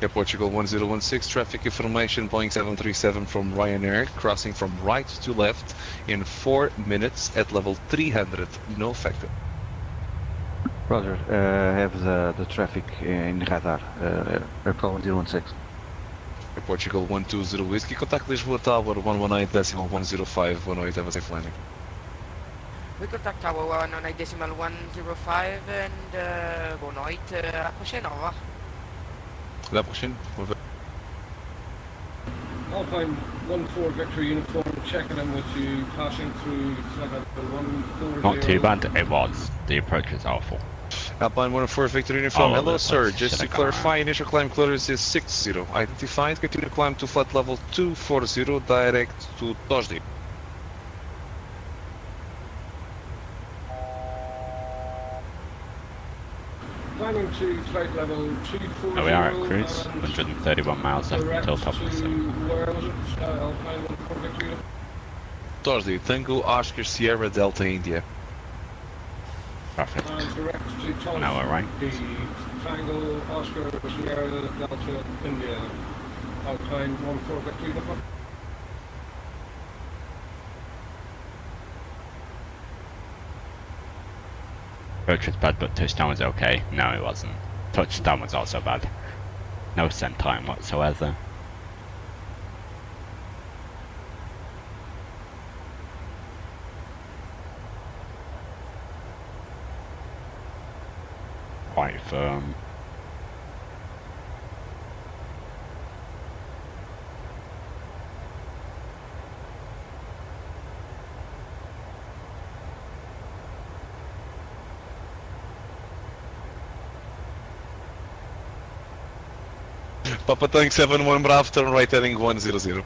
Air Portugal 1016, traffic information Boeing 737 from Ryanair, crossing from right to left in 4 minutes at level 300, no factor. Roger, have the traffic in radar, Airport 116. Air Portugal 120 Whiskey, contact Lisboa Tower 118.105, 108, have a safe landing. We contact Tower 118.105 and boa noite, à prochaine, au revoir. À la prochaine. Alpine 14 Victor Uniform, checking in with you, passing through flight level 140. Not too bad, it was. The approach was awful. Alpine 14 Victor Uniform, Oh, hello sir, should've just to gone clarify, initial climb clearance is 60. Identified, continue climb to flight level 240, direct to Tosdi. Climbing to flight level 240. Now we are at cruise, 131 miles left until top of the sun. Where was it? Alpine 14 Victor Uniform. Tosdi, Tango Oscar Sierra Delta India. Perfect. Direct to Tosdi. Now we're right. Tango Oscar Sierra Delta India. Alpine 14 Victor Uniform. Approach was bad, but touchdown was okay. No, it wasn't. Touchdown was also bad. No send time whatsoever. Quite firm. Papa Tank 71 Bravo, turn right heading 100.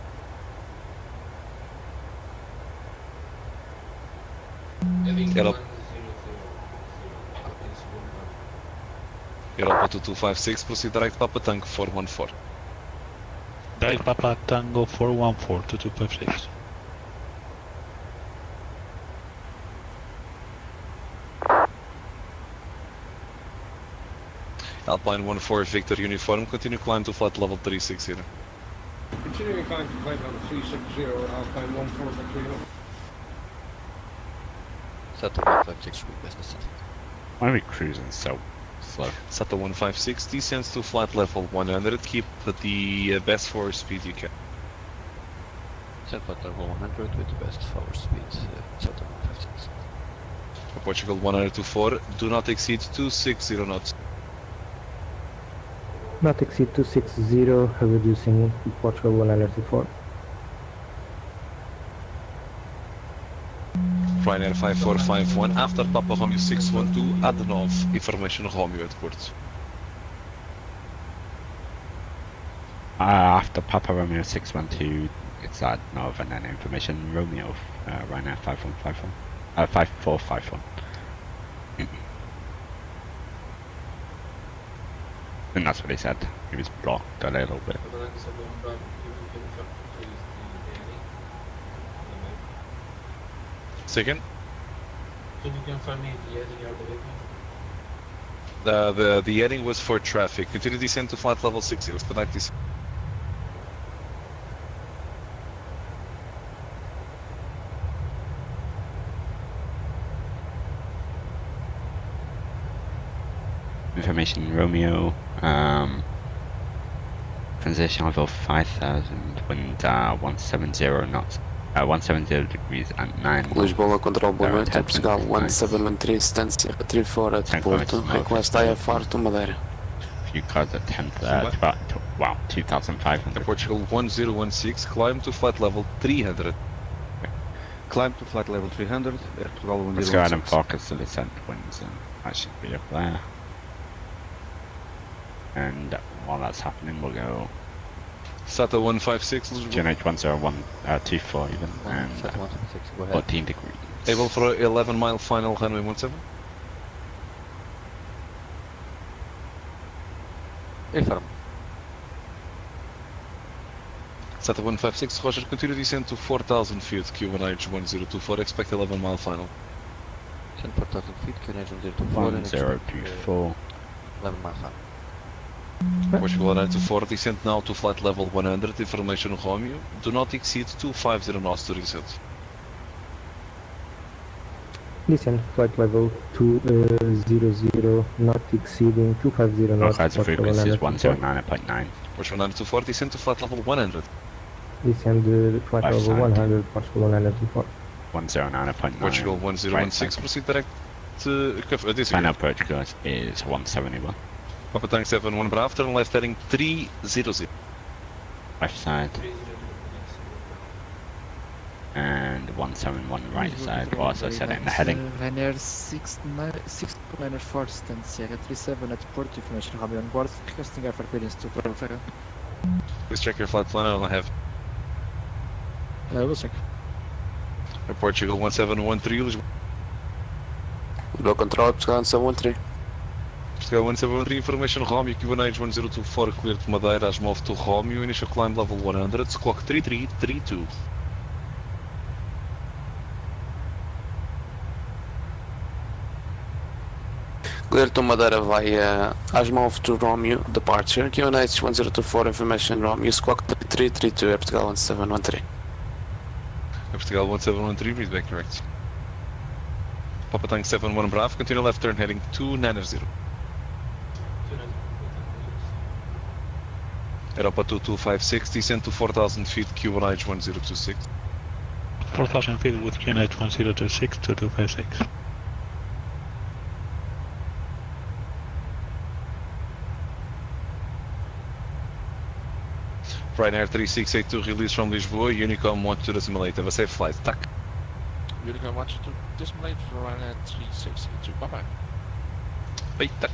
Europa 2256, proceed direct Papa Tank 414. Direct Papa Tango 414 to 2256. Alpine 14 Victor Uniform, continue climb to flight level 360. Continuing climb to flight level 360, Alpine 14 Victor Uniform. Sato 156 request descent. Why are we cruising so slow? Sato 156 descends to flight level 100, keep the best forward speed you can. Set flight level 100 with the best forward speed, Sato 156. Portugal 124, do not exceed 260 knots. Not exceed 260, reducing Portugal 104. Ryanair 5451 after Papa Romeo 612 Adnov, information Romeo at Porto. After Papa Romeo 612, it's Adnov and then information Romeo, Ryanair 5151, 5451. And that's what he said. He was blocked a little bit. Second? Can you confirm me the heading you're delivering? The heading was for traffic. Continue descent to flight level 60. Let's connect this. Information Romeo, transition level 5000, wind 170 knots, 170 degrees and 9. Lisboa, control boa noite, Portugal 1713, distância 34 at Porto, request IFR to Madeira. Few cars at 10, wow, 2500. Portugal 1016, climb to flight level 300. Climb to flight level 300, Portugal 1016. Let's go ahead and focus the descent winds, and that should be up there. And while that's happening, we'll go SATA 156, GNH 10124 even, and 14 degrees. Able for 11 mile final runway 17? Affirm. SATA 156, Roger, continue descent to 4000 feet, QNH 1024, expect 11 mile final. 4000 feet, QNH 1024. 11 mile final. Portugal 924, descent now to flight level 100, information Romeo, do not exceed 250 knots to descent. Descent flight level 200, not exceeding 250 knots. Local frequency is 109.9. Portugal 924, descent to flight level 100. Descend flight level 100, Portugal 924. 109.9. Portugal 1016, proceed direct to final Portugal is 171. Papa Tank 71 Bravo, turn left heading 300. Left side. And 171 right side, also setting the heading. Ryanair 694 stand Sierra 37 at Porto, information Romeo on board, requesting air for clearance to Faro. Please check your flight plan, I don't have. We'll check. Portugal 1713, Low control, Portugal 713. Portugal 173, information Romeo, QNH 1024, cleared to Madeira, as moved to Romeo, initial climb level 100, squawk 3332. Clear to Madeira via Asmov to Romeo, departure, QNH 1024, information Romeo, squawk 3332, Portugal 1713. Portugal 1713, read back correct. Papa Tank 71 Bravo, continue left turn heading 290. Europa 2256, descent to 4000 feet, QNH 1026. 4000 feet with QNH 1026 to 256. Ryanair 3682, release from Lisboa, Unicom 12 to simulate, have a safe flight, tack. Unicom 12 to dissimulate for Ryanair 3682, bye bye. Bye, tack.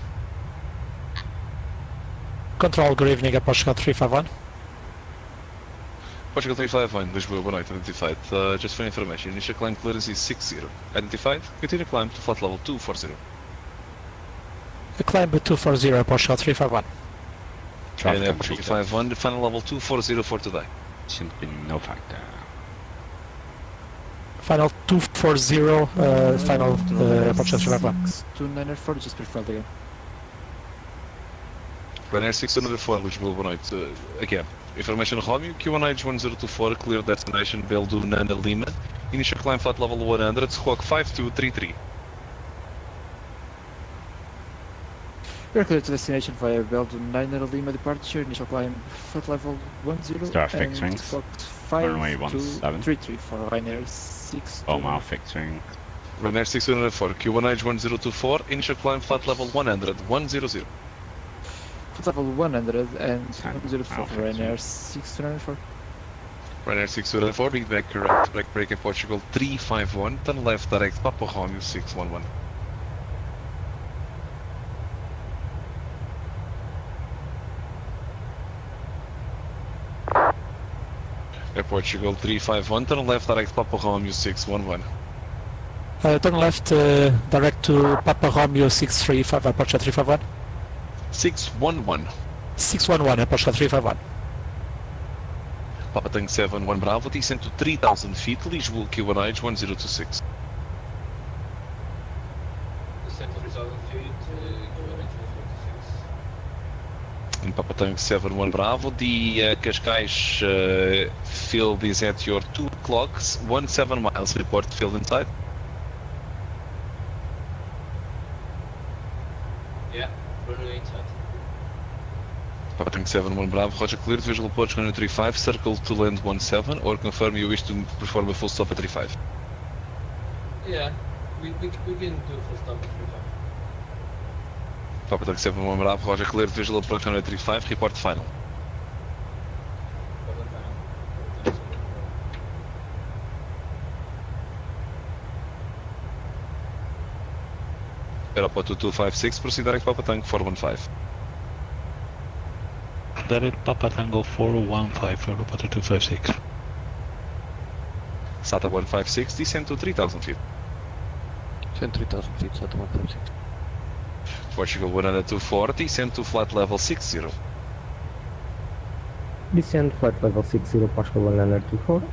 Control, good evening at Portugal 351. Portugal 351, Lisboa, boa noite, identified. Just for information, initial climb clearance is 60. Identified, continue climb to flight level 240. Climb 240 at Portugal 351. And Portugal 351, the final level 240 for today. Should be no factor. Final 240, final Portugal 351. 294, just pre-flight again. Ryanair 604, Lisboa, boa noite. Again, information Romeo, QNH 1024, clear destination Beldu Nana Lima. Initial climb flight level 100, squawk 5233. We're clear to destination via Beldu 9 Lima departure, initial climb flight level 10 Start fixed and wings. squawk Runway 17. 523 for Ryanair 6. 4 mile fixed wing. Ryanair 604, QNH 1024, initial climb flight level 100, 100. Flight level 100 and 104 for Ryanair 604. Ryanair 604, read back correct, break in Portugal 351, turn left direct Papa Romeo 611. Air Portugal 351, turn left direct Papa Romeo 611. Turn left direct to Papa Romeo 635, Apache 351. 611. 611, Apache 351. Papa Tango 71 Bravo, descend to 3,000 feet, Lisboa QNH 1026. Descend to 3,000 feet, QNH 1026. And Papa Tango 71 Bravo, the Cascais field is at your 2 o'clocks, 17 miles, report field inside. Yeah, runway inside. Papa Tango 71 Bravo, Roger cleared, visual approach runway 35, circle to land 17, or confirm you wish to perform a full stop at 35. Yeah, we can do full stop at 35. Papa Tango 71 Bravo, Roger cleared, visual approach runway 35, report final. Aeroport 2256, proceed direct Papa Tango 415. Direct Papa Tango 415, Aeroport 256. SATA 156, descend to 3,000 feet. Descend 3,000 feet, SATA 156. Portugal 124, descend to flight level 60. Descend flight level 60, Portugal 124.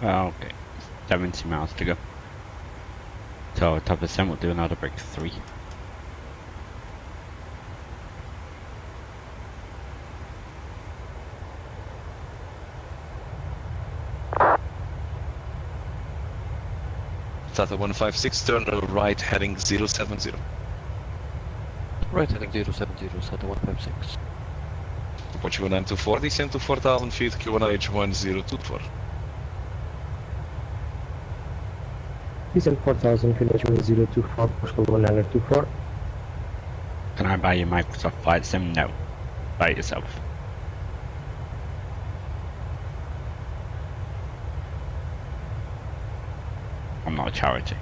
Okay, 70 miles to go. So top percent, we'll do another break 3. SATA 156, turn right heading 070. Right heading 070, SATA 156. Portugal 924, descend to 4,000 feet, QNH 1024. Descend 4,000 feet, 1024, Portugal 124. Can I buy your Microsoft Flight Sim? No. Buy it yourself. I'm not a charity.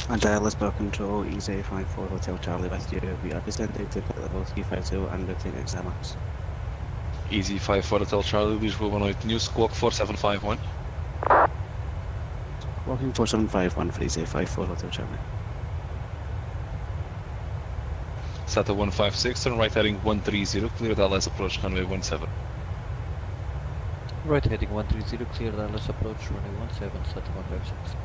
Agile Spot Control, EZ 54 Hotel Charlie West you. We are descending to level 352 and routine exams. Easy 54 Hotel Charlie, Lisboa 108 News, squawk 4751. Walking 4751 for EZ 54 Hotel Charlie. SATA 156, turn right heading 130, clear Dallas approach runway 17. Right heading 130, clear Dallas approach runway 17, SATA 156.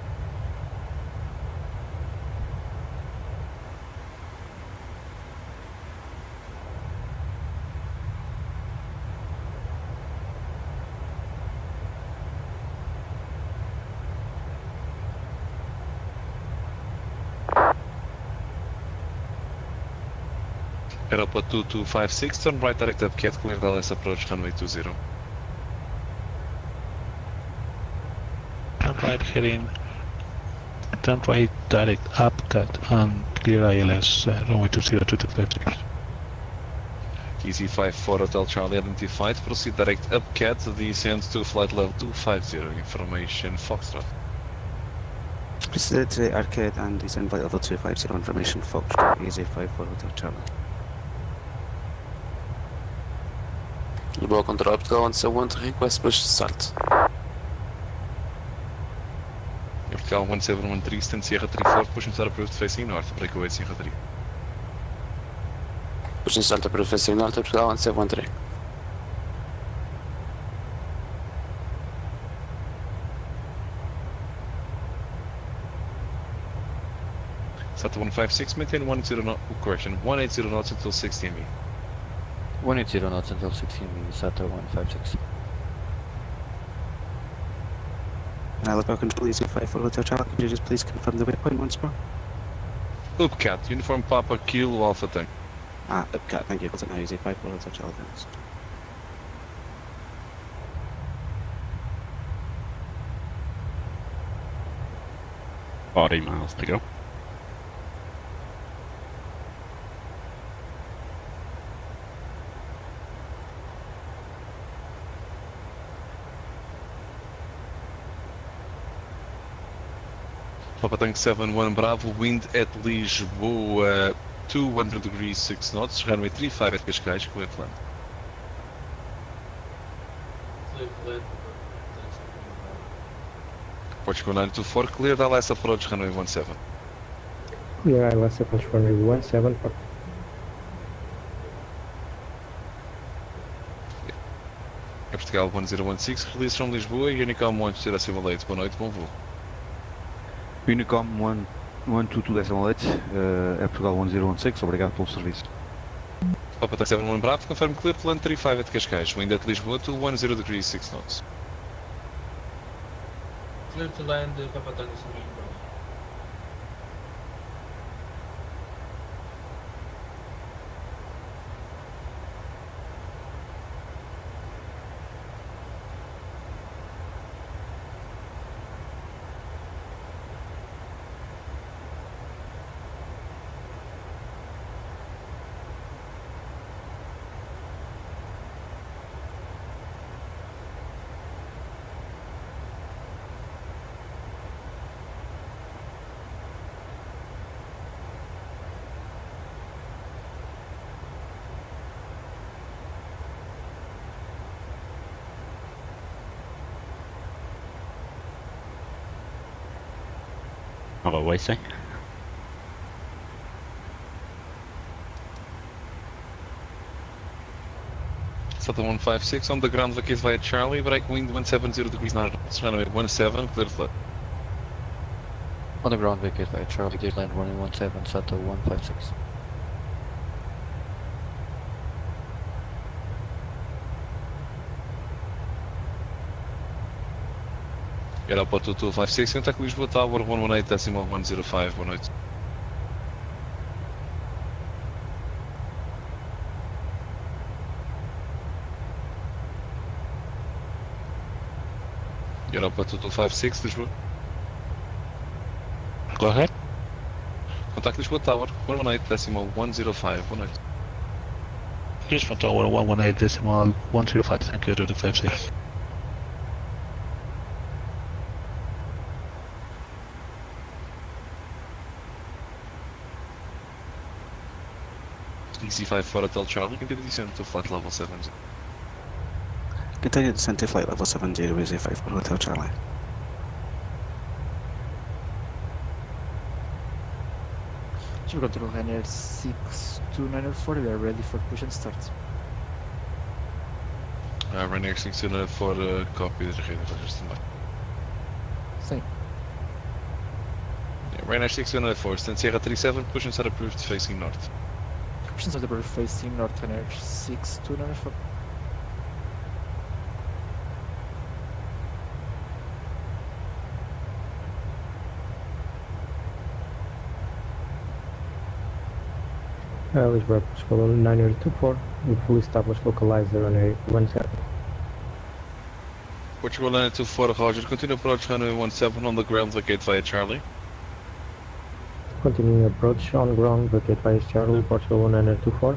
Aeroport 2256, turn right direct up Cat, clear Dallas approach runway 20. Turn right heading, turn right direct up cut and clear ILS, runway 202256. Easy 54 Hotel Charlie identified. Proceed direct up CAT, descend to flight level 250. Information Foxtrot. Proceed to Arcade and descend flight level 250, information Foxtrot, Easy 54 Hotel Charlie. Lisboa control Portugal 171, request push start. Portugal 1713, stand Sierra 34, push and start approved facing north, breakaway Sierra 3. Push and start approved facing north, Portugal 1713. SATA 156, maintain 180 knots, correction, 180 knots until 60 ME. 180 knots until 16 meters, SATA 156. Alabama Control, Easy 54 Hotel Charlie, could you just please confirm the waypoint once more? Upcat, uniform Papa, Kilo Alpha Tank. Upcat, thank you, because now Easy 54 Hotel Charlie, thanks. miles to go. Papa Tank 71 Bravo, wind at Lisboa 200 degrees 6 knots, runway 35 at Cascais, clear to land. Portugal 924, cleared ILS approach, runway 17. Clear ILS approach runway 17. Portugal 1016, release from Lisboa, Unicom 128, boa noite, bom voo. Unicom 122.8, é Portugal 1016, obrigado pelo serviço. Papa Tank 71 Bravo, confirm clear to land 35 at Cascais, wind at Lisboa to 10 degrees 6 knots. Clear to land, Papa Tank 71 Bravo. Hello, Wasey. SATA 156 on the ground, locate via Charlie, break wind 170 degrees 9 knots, runway 17, clear to land. On the ground, vacate via Charlie, gate land running 17, SATA 156. Aeroporto 2256, contact Lisboa Tower 118.105, boa noite. Aeroporto 2256, Lisboa. Go ahead. Contact Lisboa Tower 118.105, boa noite. Lisboa Tower 118.105, thank you, 2256. DC5 for Hotel Charlie, continue descent to flight level 70. Continue descent to flight level 70, Easy 54 Hotel Charlie. Chief Control Ryanair 62904, we are ready for push and start. Ryanair 694, copy the rede, standby. Sim. Ryanair 694, stand Sierra 37, push and start approved facing north. Push and start approved facing north, Ryanair 62904. Lisboa Portugal 9024, we fully established localizer runway 17. Portugal 924, Roger, continue approach runway 17 on the ground, locate via Charlie. Continuing approach on ground, vacate via Charlie, Portugal 1924.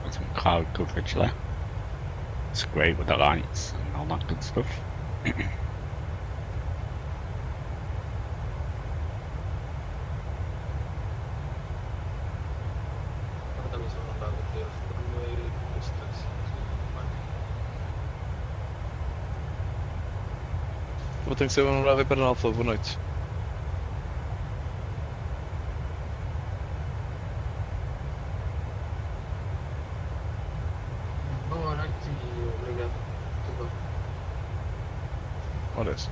Got some cloud coverage there. It's great with the lights and all that good stuff. Vou ter que ser um Bravo para Alfa, boa noite. Boa noite e obrigado. Tudo bom. Ora essa.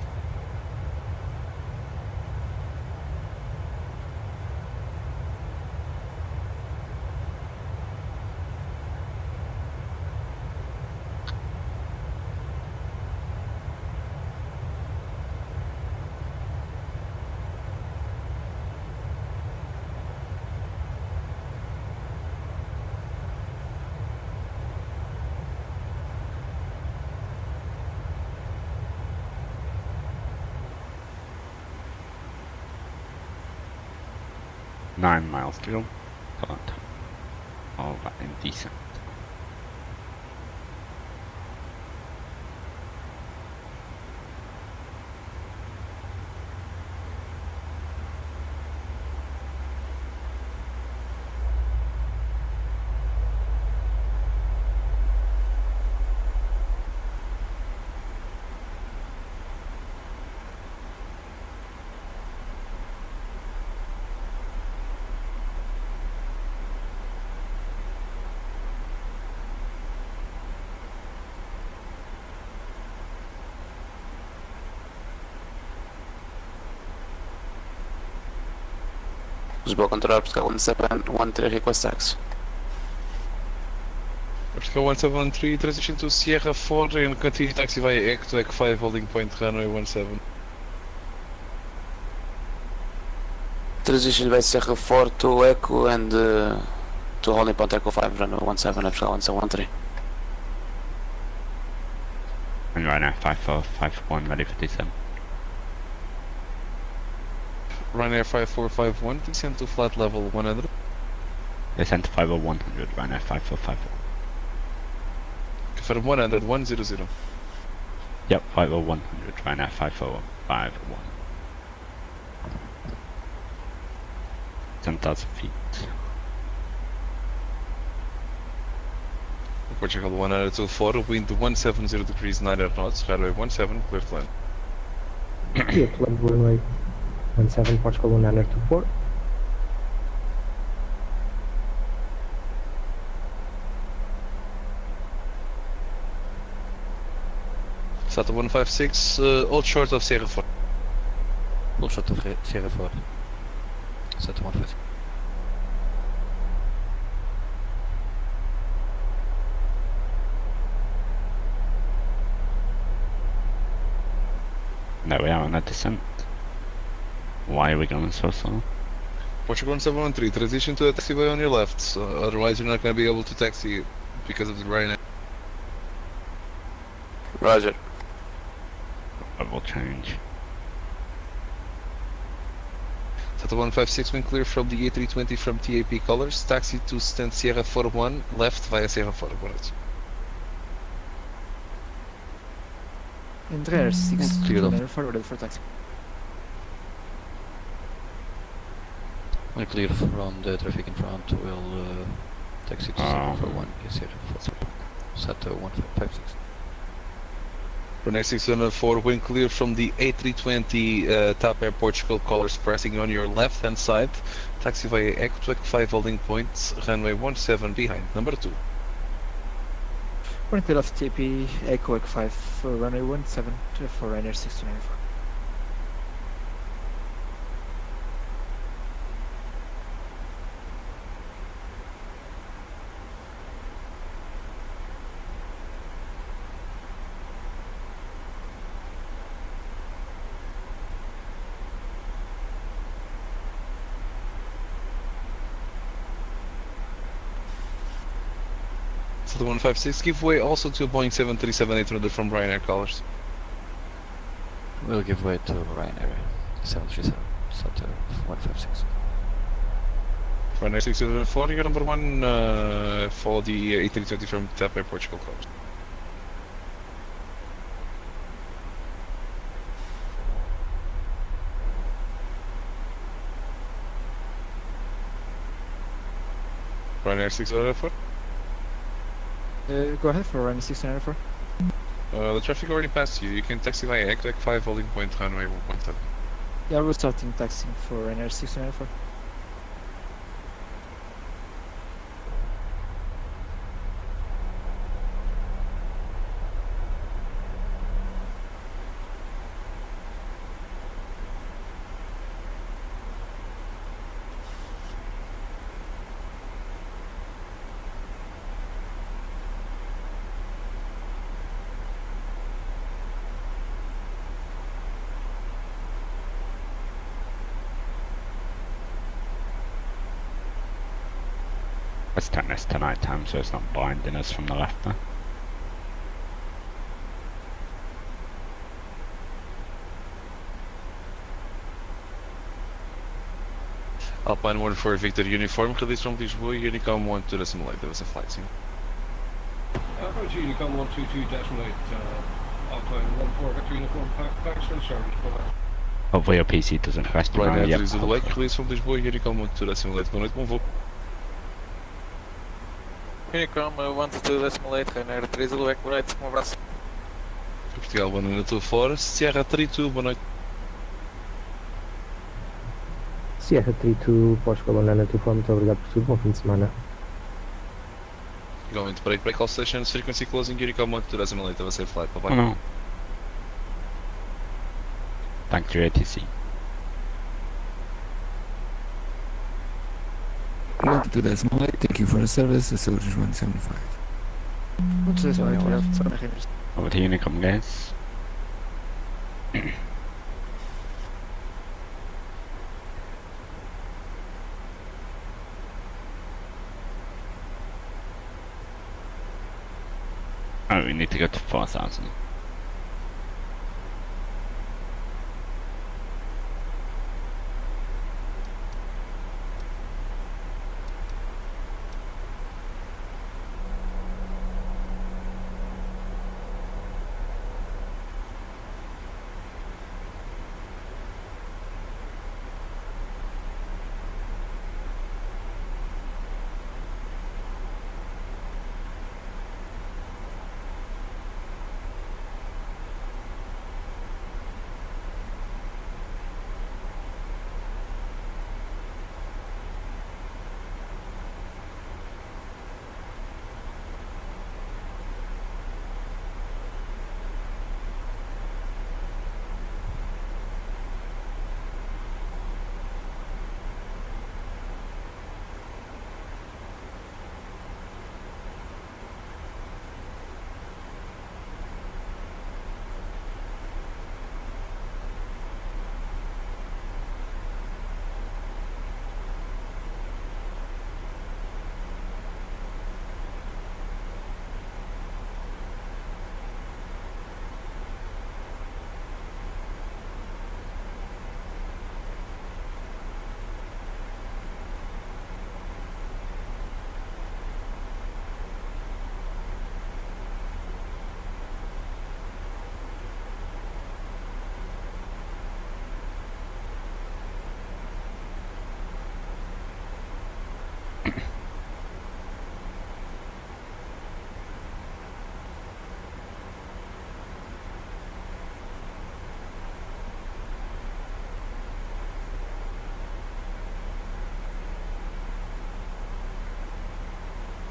Nine miles to go. But all that indecent. Lisboa control Portugal 1713 request taxi. Portugal 1713, transition to Sierra 4 and continue taxi via EC to EC 5 holding point runway 17. Transition via Sierra 4 to Echo and to holding point Echo 5 runway 17 Portugal 1713. And right now 5451 ready for descent. Ryanair 5451, descend to flat level 100. Descent to 50100, Ryanair 5451. Confirm 100, 100. Yep, 50100, Ryanair 5451. 10,000 feet. Portugal 124, wind 170 degrees 9 knots, runway 17, clear to land. Clear to land runway 17, Portugal 1924. SATA 156, hold short of Sierra 4. Hold short of Sierra 4. SATA 156. There we are on a descent. Why are we going so slow? Portugal 713, transition to a taxiway on your left, so otherwise you're not going to be able to taxi because of the Ryanair. Roger. I will change. SATA 156, when clear from the A320 from TAP colors, taxi to stand Sierra 41, left via Sierra 41. Andrea 6 Clear off. forwarded for taxi. When clear from the traffic in front, we'll taxi to Sierra 41, Sierra 4. SATA 1556. Ryanair 604, when clear from the A320 TAP Air Portugal colors pressing on your left hand side, taxi via Echo to Echo 5 holding points, runway 17 behind, number 2. One clear of TP, Echo 5 for runway 17 for Ryanair 694. Delta 156, give way also to Boeing 737-800 from Ryanair colors. We'll give way to Ryanair 737, SATA 156. Ryanair 604, your number 1 for the A320 from Taipei, Portugal colors. Ryanair 604. Go ahead for Ryanair 604. The traffic already passed you. You can taxi via Equac 5 holding point runway 17. Yeah, we're starting taxiing for Ryanair 604. Let's turn this to night time so it's not blinding us from the left there. Alpine 1-4 Victor uniform, release from Lisboa, Unicom 1 to the simulator, there was a flight scene. Approach Unicom 122.8, Alpine 14 Victor uniform, thanks for the service. Bye-bye. Hopefully your PC doesn't crash tomorrow. Ryanair Yep. 308, release from Lisboa, Unicom 1 to the simulator, boa noite, bom voo. Unicom 122.8, Ryanair 308, boa noite, abraço. Portugal 124, Sierra 32, boa noite. Sierra 32, Portugal 194, muito obrigado por tudo, bom fim de semana. Going to break all stations, frequency closing, Unicom 1 to the simulator, have a safe flight, bye bye. Oh no. Thank you, ATC. 122.8, thank you for the service, the soldiers 175. Over to Unicom, guys. Oh, we need to go to 4,000.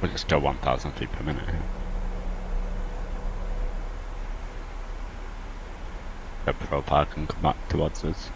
We'll just go 1,000 feet per minute here. The profile can come back towards us.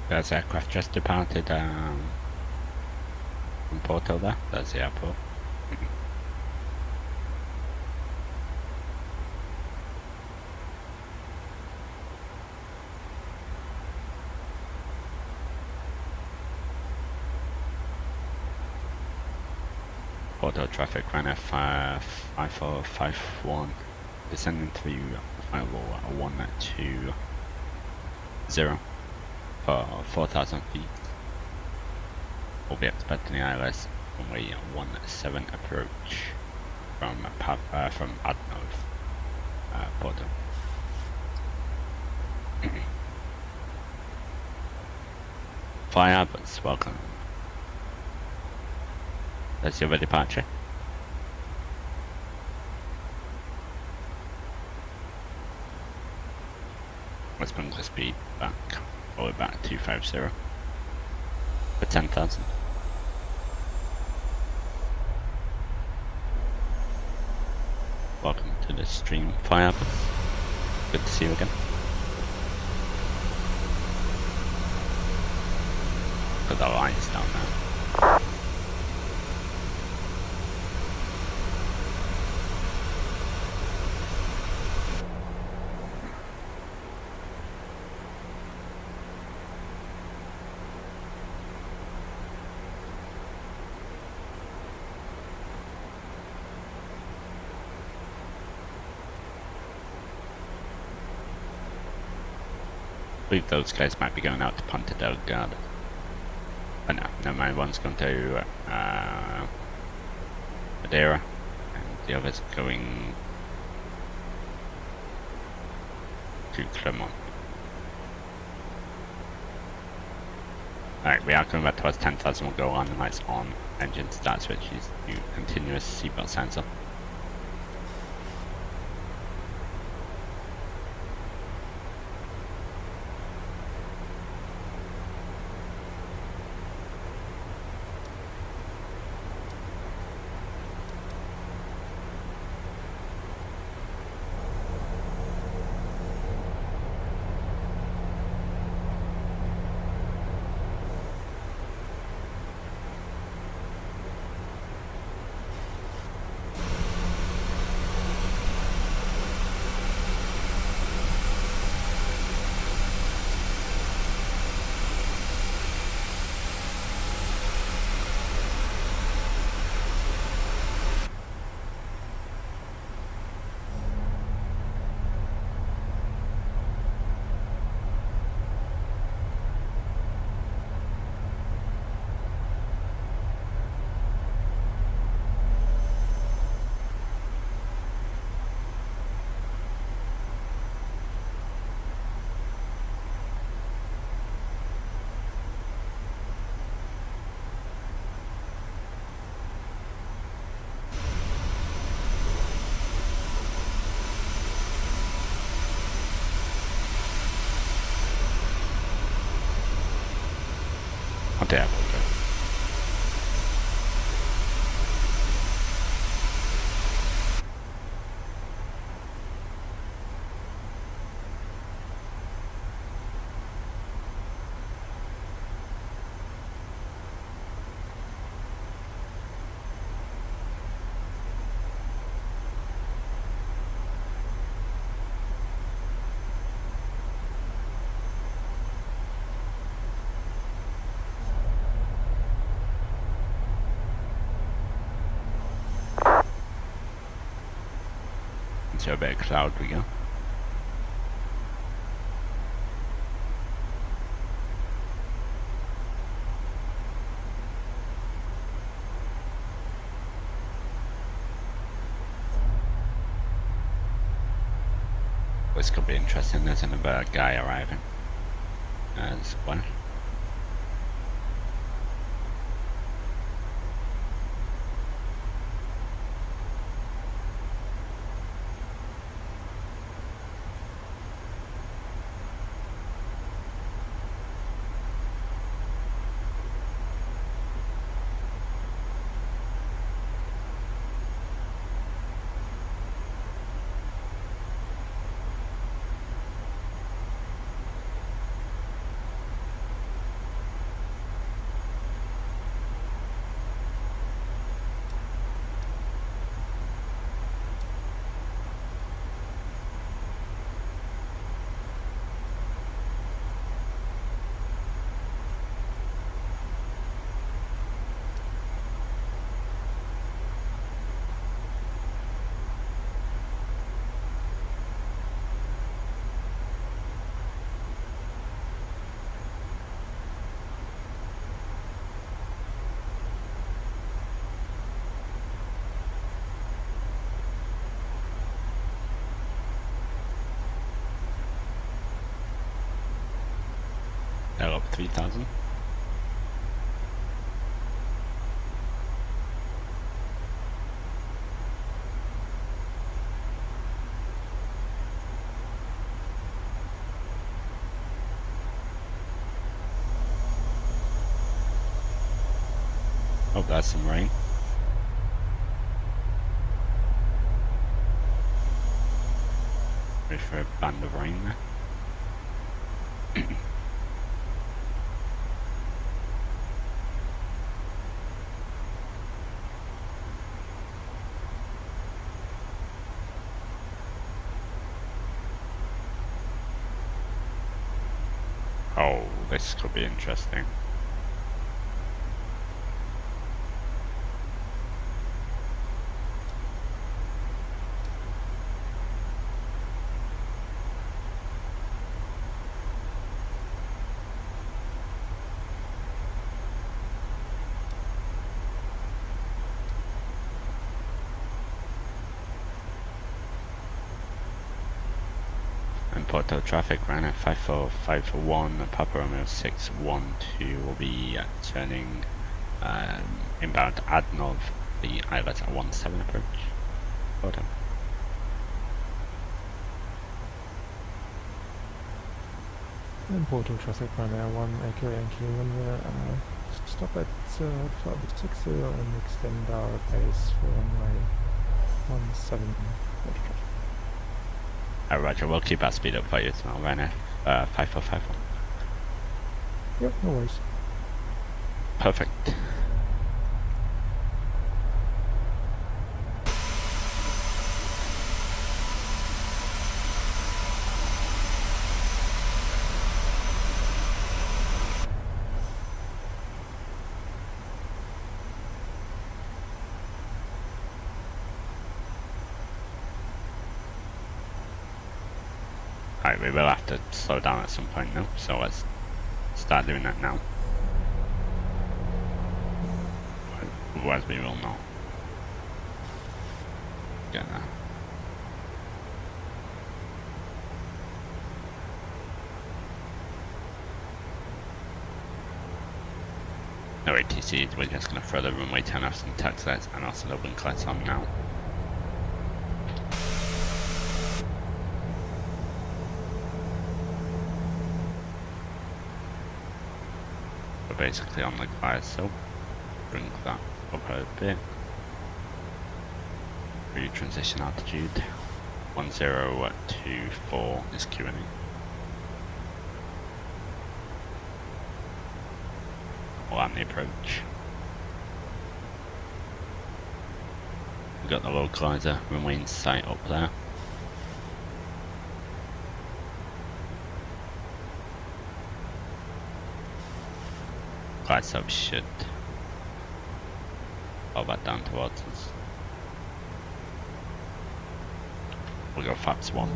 There's aircraft just departed from Porto there. That's the airport. Porto traffic Ryanair 5451 descending to level 120 for 4,000 feet. We'll be expecting the ILS runway 17 approach from Adnov, Porto. Fly Airbus, welcome. That's your departure. Let's bring the speed back, all the way back to 250 for 10,000. Welcome to the stream, Fly Airbus. Good to see you again. Put the lights down there. I believe those guys might be going out to Ponta Delgado. But no, never mind, one's going to Madeira, and the other's going to Clermont. Alright, we are coming back towards 10,000, we'll go on, the lights on, engine start switches, new continuous seatbelt sensor. There. Into a bit of cloud we go. This could be interesting, there's another guy arriving as well. tail up 3000. Oh, there's some rain. Ready for a band of rain there. Oh, this could be interesting. Porto traffic, Ryanair 5451, Papa Romeo 612 will be turning inbound Adnov, the Islet at 17 approach. Porto. And Porto traffic, Ryanair 1, Echo Yankee 1, stop at 560 and extend our pace for runway 17 Porto traffic. Roger, we'll keep our speed up for you as well, Ryanair 5451. Yep, no worries. Perfect. Alright, we will have to slow down at some point now, so let's start doing that now. Otherwise we will not get there. No ATCs, we're just going to throw the runway 10 off some taxi lights and also the wing lights on now. Basically on the glide, so bring that up a bit. Transition altitude 1024 is Q&A. We'll land the approach. We've got the localizer runway in sight up there. Glide sub should fall back down towards us. We'll go flaps 1.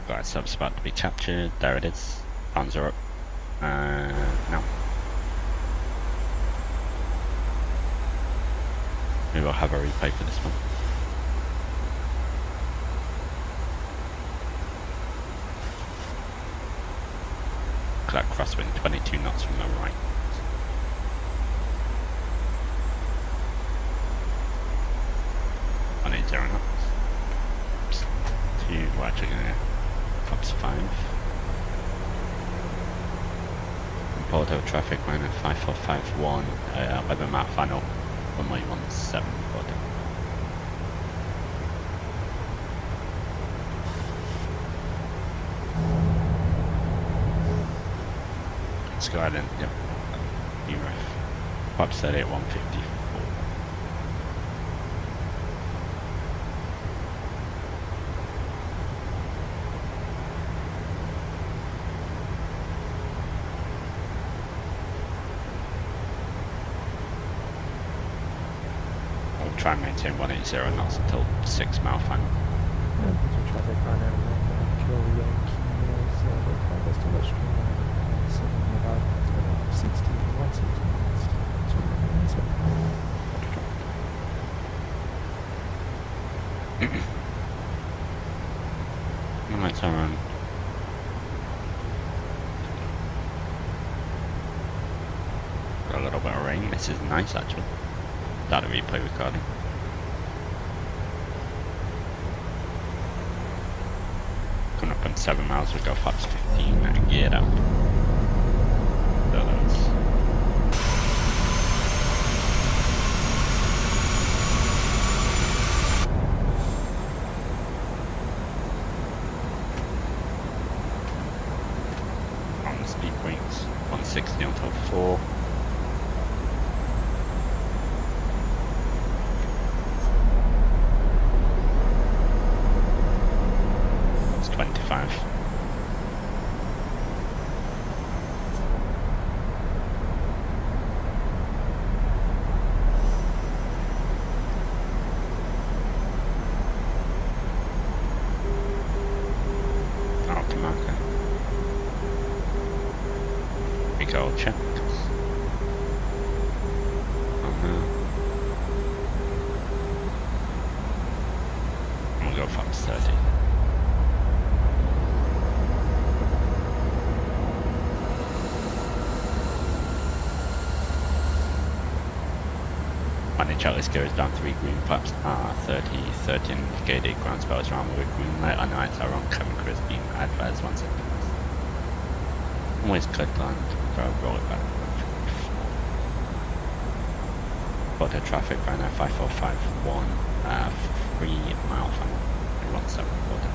Glide sub's about to be captured. There it is. Arms are up. Now. Maybe I'll have a replay for this one. That crosswind 22 knots from the right. On 80 knots. 2, we're actually going to Fox 5. Porto traffic minus 5451, weather map final. Runway 17 Porto. Let's go ahead and, yep, new ref. Pop set at 154. Try and maintain 180 knots until 6 mile final. And traffic Ryanair 1, Echo Yankee is farthest to Livestream, about 60 knots. Lights are on. Got a little bit of rain. This is nice actually. Data replay recording. Coming up in 7 miles, we go flaps 15 and geared up. So that's on speed points 160 until 4. It's 25. Aftermarket. We go check. We'll go flaps 30. Manage out, this goes down 3 green flaps R30, 13 indicated ground spells around with green light on lights are on cabin cruise beam advise 1 second. Always click on, roll it back. Porto traffic, Ryanair 5451, 3 mile final, 17 Porto.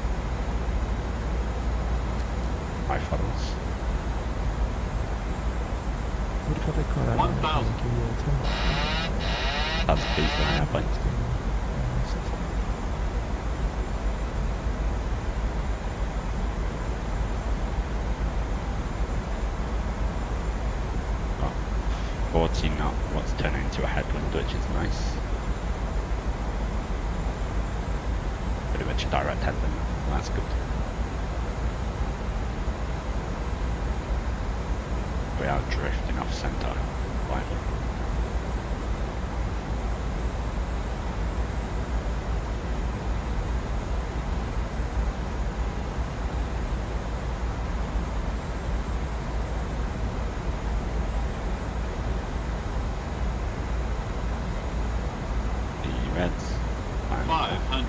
5 follows. 1,000. That's a big Ryanair plane. Oh, 14 knot, what's turning into a headwind, which is nice. Pretty much a direct headwind, that's good. We are drifting off centre, slightly. Reds. 500.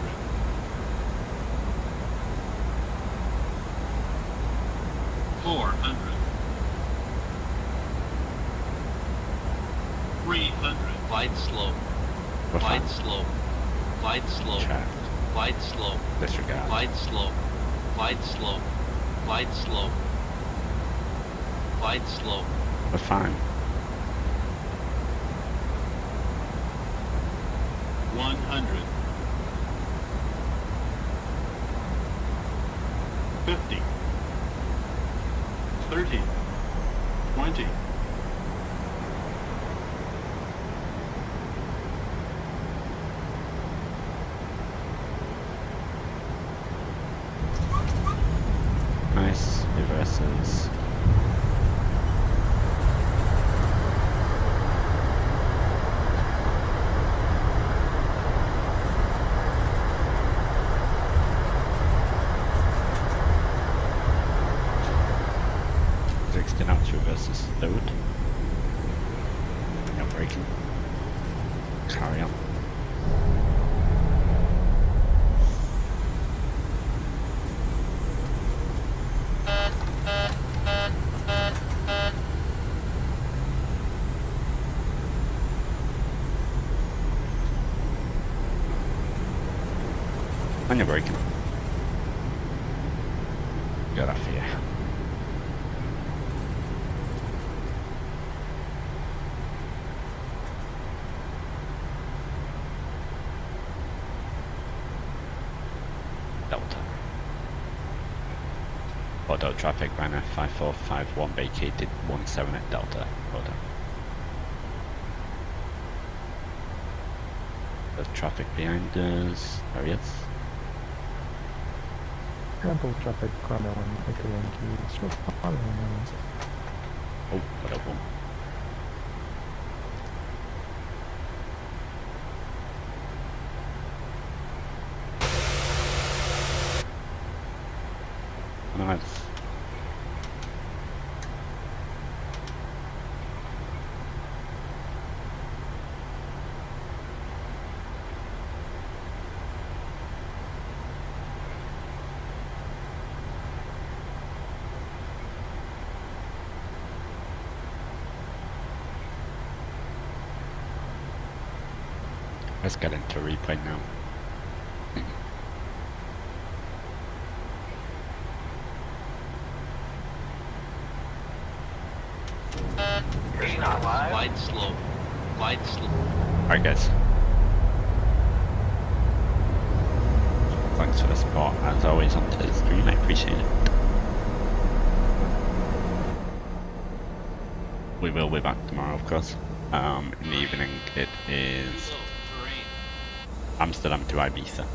400. 300. Glide slope. Glide slope. Glide slope. Glide slope. Disregard. Glide slope. Glide slope. Glide slope. Glide slope. We're fine. 100. 50. 30. 20. Nice reverses. Versus third. No braking. Carry on. And you're braking. Get off here. Delta. Porto traffic, Ryanair 5451 vacated 17 at Delta. Porto. There's traffic behind us. There he is. Ample traffic, Granda 1, Echo Yankee, stroke following us. Oh, what a boom. lads. Let's get into replay now. Glide slow. Glide slow. Alright guys. Thanks for the support as always on today's stream, I appreciate it. We will be back tomorrow of course. In the evening it is Amsterdam to Ibiza.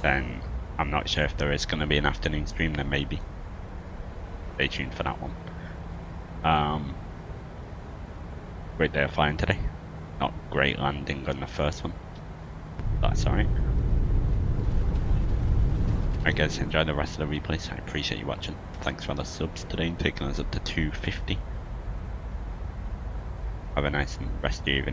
Then I'm not sure if there is going to be an afternoon stream, then maybe. Stay tuned for that one. Great day of flying today. Not great landing on the first one. That's alright. Alright guys, enjoy the rest of the replays. I appreciate you watching. Thanks for the subs today, taking us up to 250. Have a nice and rest of your evening.